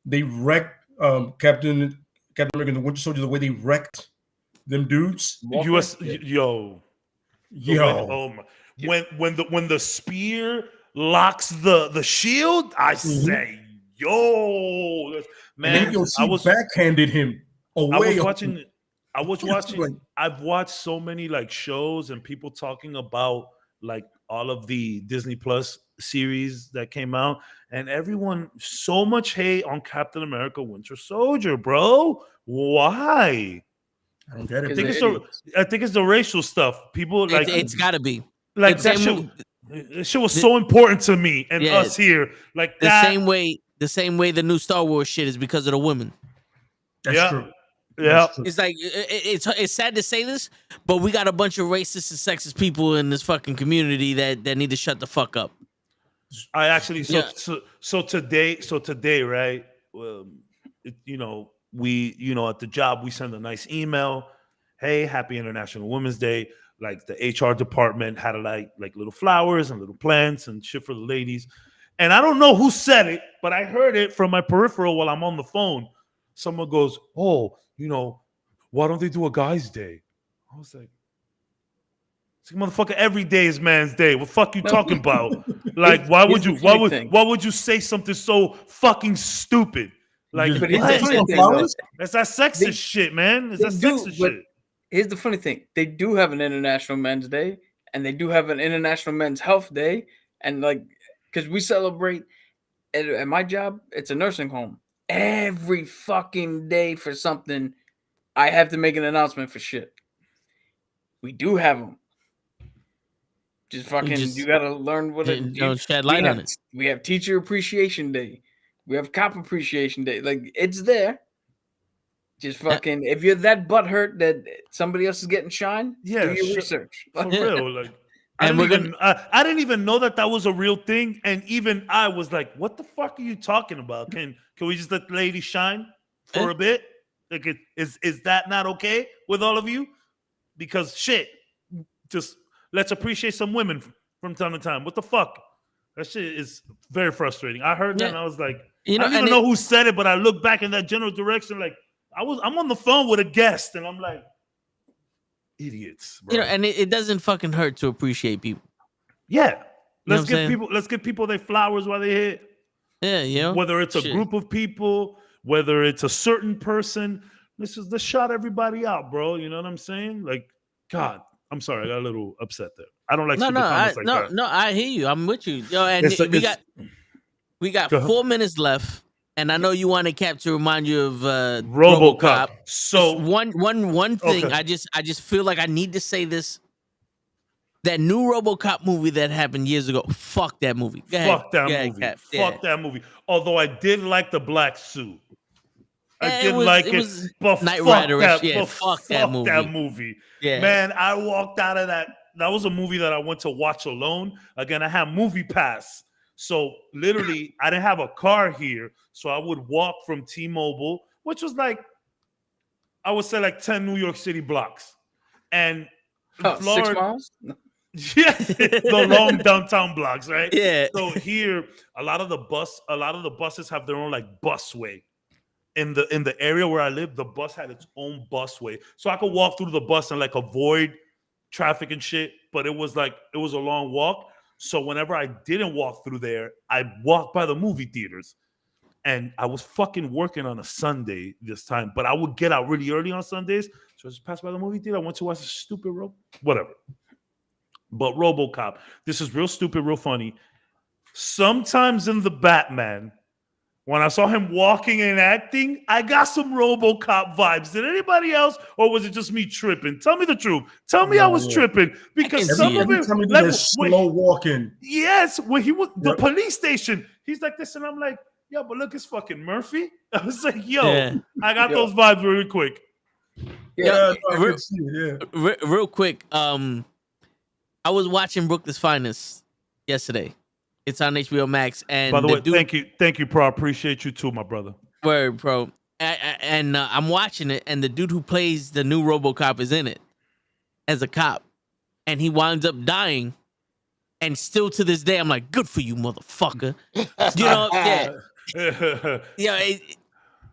they wrecked Captain America and the Winter Soldier, the way they wrecked them dudes. Walker? US, Yeah. yo, Yo, oh my, when the spear locks the shield, I say, yo, and man, then he backhanded him away. I was watching. Like, I've watched so many like shows and people talking about like all of the Disney Plus series that came out, and everyone so much hate on Captain America: Winter Soldier, bro. Why? I don't get it. I think it's the racial stuff. People like It's got to be like the that same shit was so important to me and Yeah. us here. Like the that. same way the new Star Wars shit is because of the women. That's true. Yeah. That's true. It's like it's sad to say this, but we got a bunch of racist and sexist people in this fucking community that need to shut the fuck up. I actually so today, right? We at the job we send a nice email. Hey, happy International Women's Day. Like the HR department had a like little flowers and little plants and shit for the ladies. And I don't know who said it, but I heard it from my peripheral while I'm on the phone. Someone goes, "Oh, why don't they do a guy's day?" I was like, motherfucker, every day is man's day. What the fuck you talking about? Like, why would you say something so fucking stupid? Like, but here's the funny thing, though. That's that sexist shit, man. It's that sexist shit. Here's the funny thing. They do have an International Men's Day, and they do have an International Men's Health Day. And like, because we celebrate at my job, it's a nursing home. Every fucking day for something, I have to make an announcement for shit. We do have them. Just fucking, you gotta learn what it don't shed light on it. We have Teacher Appreciation Day. We have Cop Appreciation Day. Like, it's there. Just fucking, if you're that butthurt that somebody else is getting shine, do your research. For real. Like, I didn't even know that was a real thing. And even I was like, what the fuck are you talking about? Can we just let the lady shine for a bit? Like, is that not okay with all of you? Because shit, just let's appreciate some women from time to time. What the fuck? That shit is very frustrating. I heard that and I was like, I don't even know who said it, but I looked back in that general direction. Like, I'm on the phone with a guest, and I'm like, idiots, bro. And it doesn't fucking hurt to appreciate people. Yeah, let's give people their flowers while they're here. Yeah, whether it's a group of people, whether it's a certain person, let's shout everybody out, bro. You know what I'm saying? Like, God, I'm sorry, I got a little upset there. I don't like comments like that. No, I hear you. I'm with you. Yo, and we got 4 minutes left. And I know you wanted Cap to remind you of RoboCop. So one thing, okay. I just feel like I need to say this. That new RoboCop movie that happened years ago. Fuck that movie. Fuck that movie. Although I did like the black suit. I did like it. But Knight fuck Rider-ish. that. Fuck that movie. Yeah. Man, I walked out of that. That was a movie that I went to watch alone. Again, I had Movie Pass. So literally, I didn't have a car here. So I would walk from T-Mobile, which was like, I would say like 10 New York City blocks. And Florida, 6 miles? Yeah, the long downtown blocks, right? Yeah. So here, a lot of the buses have their own like busway. In the area where I live, the bus had its own busway. So I could walk through the bus and like avoid traffic and shit. But it was a long walk. So whenever I didn't walk through there, I walked by the movie theaters. And I was fucking working on a Sunday this time, but I would get out really early on Sundays. So I just passed by the movie theater. I went to watch a stupid whatever. But RoboCop, this is real stupid, real funny. Sometimes in the Batman, when I saw him walking and acting, I got some RoboCop vibes. Did anybody else, or was it just me tripping? Tell me the truth. Tell me I was tripping because some of it, like, slow walking. Yes, when he was the police station, he's like this, and I'm like, yo, but look, it's fucking Murphy. I was like, yo, I got those vibes really quick. Real quick. I was watching Brooklyn's Finest yesterday. It's on HBO Max. And by the way, thank you, bro. I appreciate you too, my brother. Word, bro. And I'm watching it, and the dude who plays the new RoboCop is in it as a cop, and he winds up dying And still to this day, I'm like, good for you, motherfucker. You know,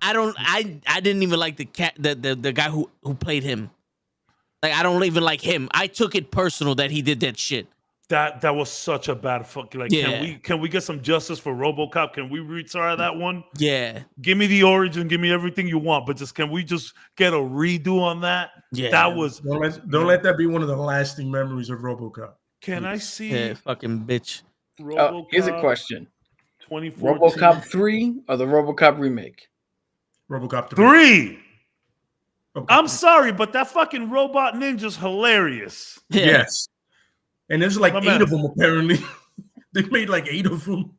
I didn't even like the guy who played him. Like, I don't even like him. I took it personal that he did that shit. That was such a bad fucking like. Yeah. Can we get some justice for RoboCop? Can we retire that one? Yeah. Give me the origin. Give me everything you want. But can we just get a redo on that? Yeah. That was. Don't let that be one of the lasting memories of RoboCop. Can I see? Yeah, fucking bitch. RoboCop, here's a question: 2014. RoboCop 3 or the RoboCop remake? RoboCop 3. Okay. I'm sorry, but that fucking robot ninja's hilarious. Yeah. Yes. And there's like My 8 man. of them apparently. They made like 8 of them.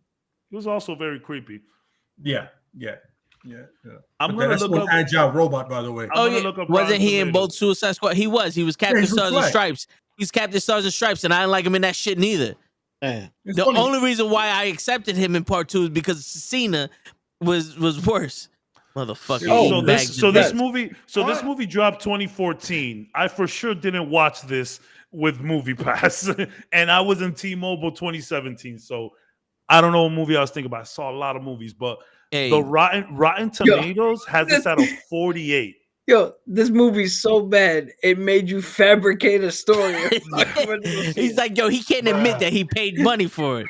It was also very creepy. Yeah. I'm But gonna that's look one up. agile robot, by the way. I'm gonna look up Wasn't Rotten he in Tomatoes. both Suicide Squad? He was. He was Captain he's Stars and Flag. Stripes. He's Captain Stars and Stripes, and I didn't like him in that shit neither. Man. It's The funny. only reason why I accepted him in part 2 is because Cena was worse. Motherfucker. Oh, This movie dropped 2014. I for sure didn't watch this with Movie Pass, and I was in T-Mobile 2017. So I don't know what movie I was thinking about. I saw a lot of movies, but the Rotten Tomatoes has this at a 48. Yo, this movie's so bad it made you fabricate a story. He's like, yo, he can't admit that he paid money for it.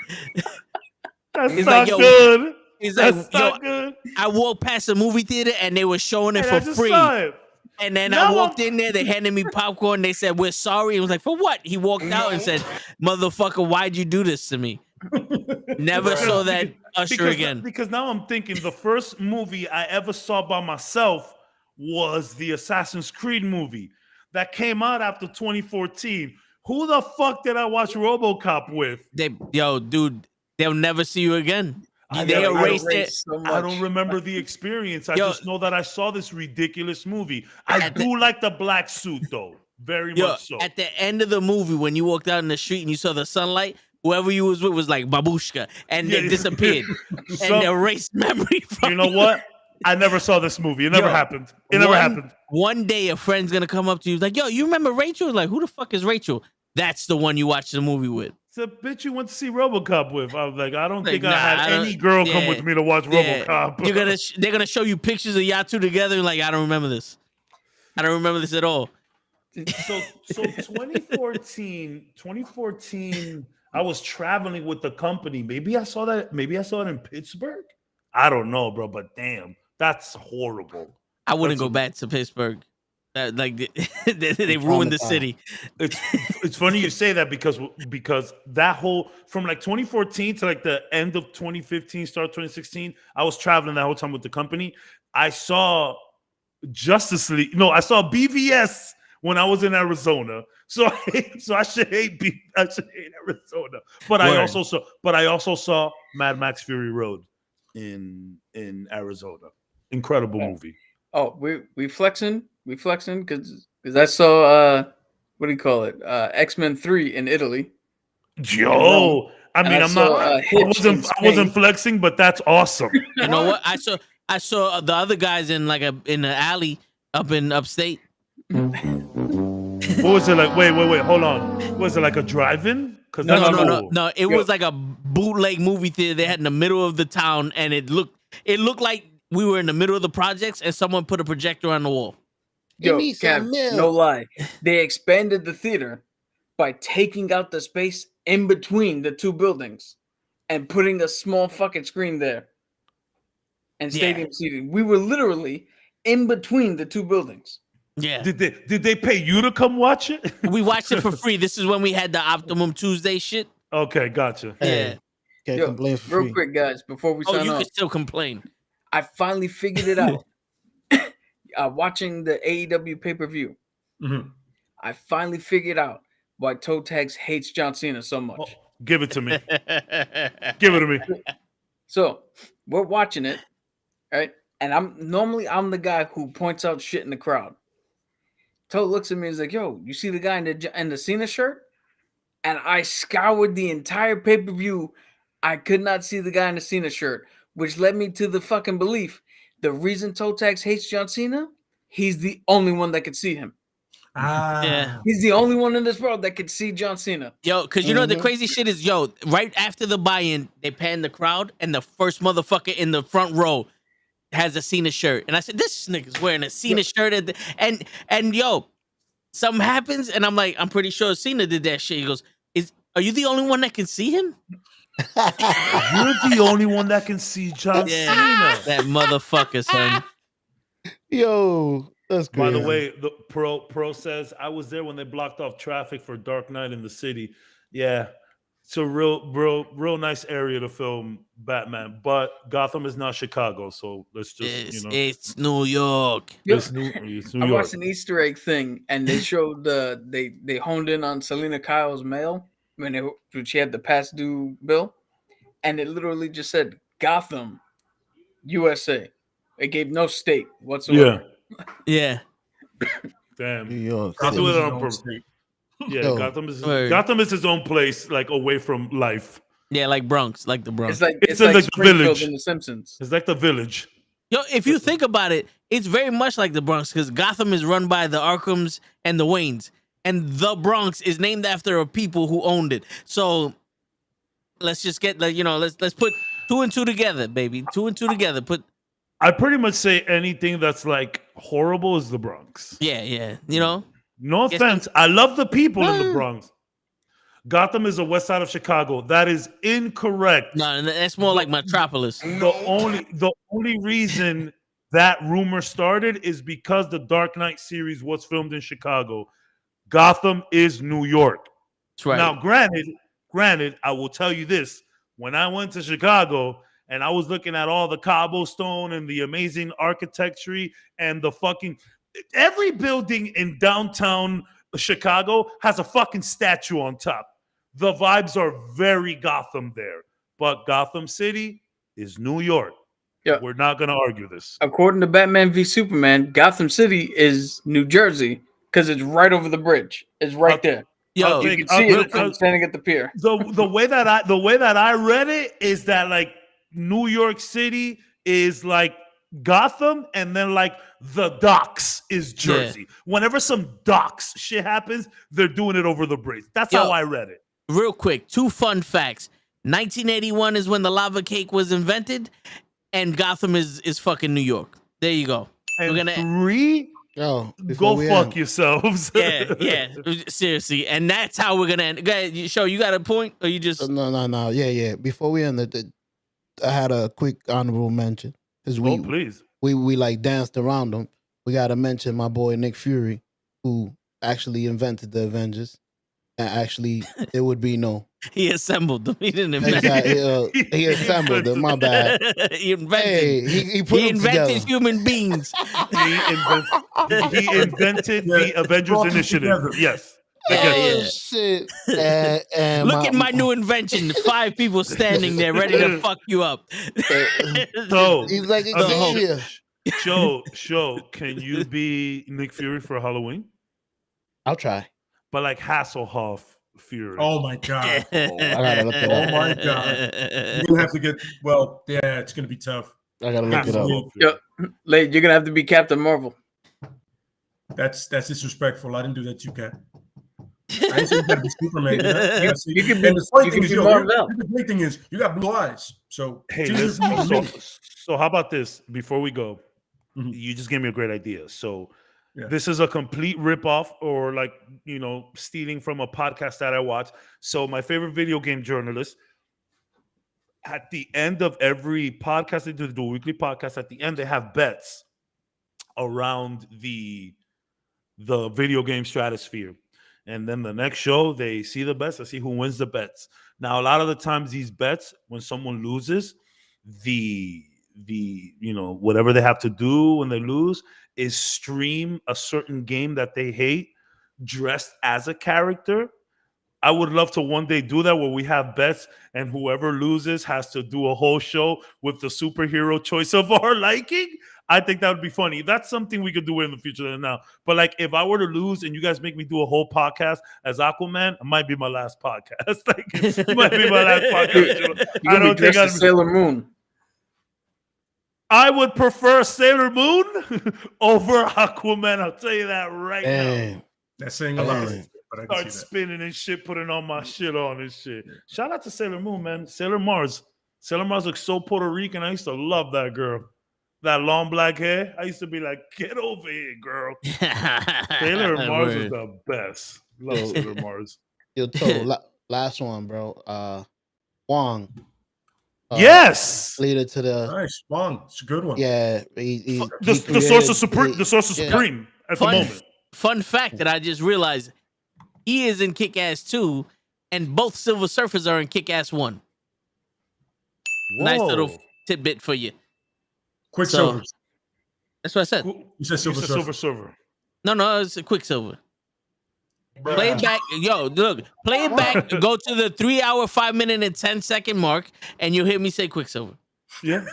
That's He's not like, yo, good. He's like, That's yo, not good. I walked past the movie theater and they were showing it And I for just free. saw it. And then Now I walked in there, they handed me popcorn. They said, we're sorry. It was like, for what? He walked out and said, motherfucker, why'd you do this to me? Never saw that Usher again. Because now I'm thinking the first movie I ever saw by myself was the Assassin's Creed movie that came out after 2014. Who the fuck did I watch RoboCop with? Dude, they'll never see you again. I They know, erased it. So I don't remember the experience. I just know that I saw this ridiculous movie. I do like the black suit though, very much so. At the end of the movie, when you walked out in the street and you saw the sunlight, whoever you was with was like babushka, and they disappeared and they erased memory from you. Know what? I never saw this movie. It never happened. It never happened. One day, a friend's gonna come up to you like, "Yo, you remember Rachel?" Like, who the fuck is Rachel? That's the one you watched the movie with. It's a bitch you went to see RoboCop with. I was like, I don't think Nah, I had any girl come with me to watch RoboCop. They're gonna show you pictures of y'all two together. And like, I don't remember this. I don't remember this at all. So 2014, I was traveling with the company. Maybe I saw that. Maybe I saw it in Pittsburgh. I don't know, bro. But damn, that's horrible. I wouldn't go back to Pittsburgh. They ruined the city. It's funny you say that because that whole from like 2014 to like the end of 2015, start 2016, I was traveling that whole time with the company. I saw Justice League. No, I saw BVS when I was in Arizona. So I should hate Arizona. But I also saw Mad Max Fury Road in Arizona. Incredible movie. Oh, we flexing because I saw what do you call it? X-Men 3 in Italy. Yo, I mean, I wasn't flexing, but that's awesome. You know what? I saw the other guys in in the alley up in upstate. What was it like? Wait, hold on. Was it like a drive-in? No. It was like a bootleg movie theater they had in the middle of the town, and it looked like we were in the middle of the projects, and someone put a projector on the wall. Yo, Kev, no lie. They expanded the theater by taking out the space in between the two buildings and putting a small fucking screen there and stadium seating. We were literally in between the two buildings. Yeah. Did they pay you to come watch it? We watched it for free. This is when we had the Optimum Tuesday shit. Okay, gotcha. Yeah. Can't complain for real free. quick, guys, before we sign you off. can still complain. I finally figured it out. Watching the AEW pay-per-view. Mm-hmm. I finally figured out why Toe Tags hates John Cena so much. Oh, give it to me. Give it to me. So we're watching it, right? And I'm the guy who points out shit in the crowd. Toe looks at me and is like, "Yo, you see the guy in the Cena shirt?" And I scoured the entire pay-per-view. I could not see the guy in the Cena shirt, which led me to the fucking belief. The reason Toe Tags hates John Cena, he's the only one that could see him. Yeah. He's the only one in this world that could see John Cena. Yo, because you know the crazy shit is, right after the buy-in, they pan the crowd, and the first motherfucker in the front row has a Cena shirt. And I said, this nigga's wearing a Cena shirt. And yo, something happens, and I'm like, I'm pretty sure Cena did that shit. He goes, are you the only one that can see him? You're the only one that can see John Cena. That motherfucker, son. Yo, that's crazy. By the way, the Pro says, I was there when they blocked off traffic for Dark Knight in the city. Yeah, it's a real nice area to film Batman. But Gotham is not Chicago, so let's just, It's New York. It's New York. I watched an Easter egg thing, and they showed they honed in on Selena Kyle's mail when she had the past due bill, and it literally just said Gotham, USA. It gave no state whatsoever. Yeah. Damn. New York. I'll do it on purpose. Yeah, Yo. Gotham is his own place, like away from life. Yeah, like Bronx, like the Bronx. It's like the Springfield village. in The Simpsons. It's like the village. Yo, if you think about it, it's very much like the Bronx because Gotham is run by the Arkhams and the Waynes, and the Bronx is named after a people who owned it. So let's just get let's put 2 and 2 together, baby. 2 and 2 together. I pretty much say anything that's like horrible is the Bronx. Yeah. No offense. I love the people in the Bronx. Gotham is the west side of Chicago. That is incorrect. No, that's more like Metropolis. The only reason that rumor started is because the Dark Knight series was filmed in Chicago. Gotham is New York. That's right. Now, granted, I will tell you this. When I went to Chicago and I was looking at all the cobblestone and the amazing architecture and the fucking every building in downtown Chicago has a fucking statue on top. The vibes are very Gotham there, but Gotham City is New York. Yeah. We're not going to argue this. According to Batman v Superman, Gotham City is New Jersey because it's right over the bridge. It's right there. Yo, You can see it from standing at the pier. The way that I read it is that like New York City is like Gotham, and then like the docks is Jersey. Yeah. Whenever some docks shit happens, they're doing it over the bridge. That's how I read it. Real quick, 2 fun facts. 1981 is when the lava cake was invented, and Gotham is fucking New York. There you go. And we're gonna 3. Yo, go fuck yourselves. Yeah. Seriously, and that's how we're gonna end. Go ahead, you got a point, or you just no. Yeah. Before we end I had a quick honorable mention because we like danced around them. We got to mention my boy Nick Fury, who actually invented the Avengers, and actually there would be no. He assembled them. He didn't invent them. He assembled them. My bad. He invented. He invented human beings. He invented the Avengers Initiative. Yes. Shit. Look at my new invention. 5 people standing there ready to fuck you up. So he's like Show, can you be Nick Fury for Halloween? I'll try. But like Hasselhoff Fury. Oh my god. I gotta look it up. Oh my god. You have to get it's gonna be tough. I gotta look it up. You're gonna have to be Captain Marvel. That's disrespectful. I didn't do that to you, Cat. I didn't say you gotta be Superman. You can be Marvel. The great thing is you got blue eyes. So hey, so how about this? Before we go, you just gave me a great idea. So this is a complete ripoff or like, stealing from a podcast that I watch. So my favorite video game journalist, at the end of every podcast, they do a weekly podcast. At the end, they have bets around the video game stratosphere. And then the next show, they see the bets. They see who wins the bets. Now, a lot of the times, these bets, when someone loses, the whatever they have to do when they lose is stream a certain game that they hate dressed as a character. I would love to one day do that where we have bets and whoever loses has to do a whole show with the superhero choice of our liking. I think that would be funny. That's something we could do in the future than now. But like, if I were to lose and you guys make me do a whole podcast as Aquaman, it might be my last podcast. It might be my last podcast. I don't think I'd Sailor Moon. I would prefer Sailor Moon over Aquaman. I'll tell you that right now. That's saying a lot, right? But I can Start see that. spinning and shit, putting all my shit on and shit. Shout out to Sailor Moon, man. Sailor Mars. Sailor Mars looks so Puerto Rican. I used to love that girl. That long black hair. I used to be like, get over here, girl. Sailor Mars was the best. Love Sailor Mars. Yo, last one, bro. Wong. Yes. Leader to the Nice, Wong. It's a good one. Yeah, the source of supreme. The source of supreme at the moment. Fun fact that I just realized: he is in Kick-Ass 2, and both Silver Surfers are in Kick-Ass 1. Whoa. Nice little tidbit for you. Quicksilver. That's what I said. You said Silver Surfer. No, it's a Quicksilver. Play it back. Yo, look. Play it back. Go to the 3 hour, 5 minute, and 10-second mark, and you'll hear me say Quicksilver. Yeah.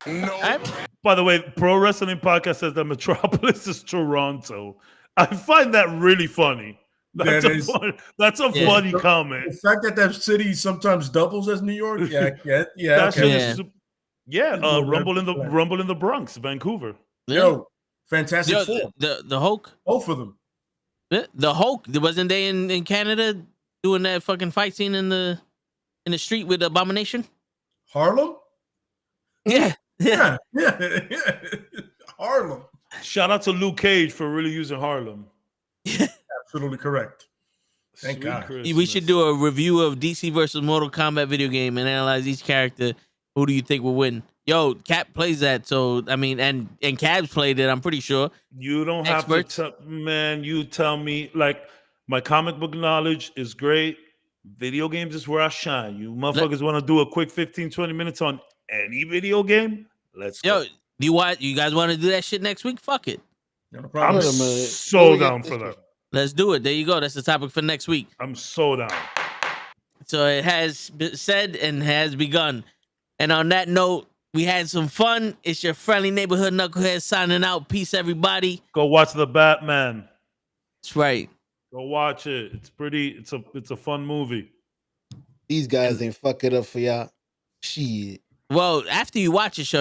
No. Right? By the way, Pro Wrestling Podcast says that Metropolis is Toronto. I find that really funny. That's a funny comment. The fact that city sometimes doubles as New York. Rumble in the Bronx, Vancouver. Yo, Fantastic Four. The Hulk. Both of them. The Hulk. Wasn't they in Canada doing that fucking fight scene in the street with Abomination? Harlem. Yeah. Harlem. Shout out to Luke Cage for really using Harlem. Absolutely correct. Thank God. Christmas. We should do a review of DC versus Mortal Kombat video game and analyze each character. Who do you think will win? Yo, Cap plays that, so I mean, and Cabs played it. I'm pretty sure. You don't have to, man. You tell me. Like, my comic book knowledge is great. Video games is where I shine. You motherfuckers want to do a quick 15-20 minutes on any video game? Let's go. Yo, you guys want to do that shit next week? Fuck it. No problem. I'm so down for that. Let's do it. There you go. That's the topic for next week. I'm so down. So it has been said and has begun. And on that note, we had some fun. It's your friendly neighborhood knucklehead signing out. Peace, everybody. Go watch The Batman. That's right. Go watch it. It's a fun movie. These guys ain't fuck it up for y'all. Shit. Well, after you watch the show,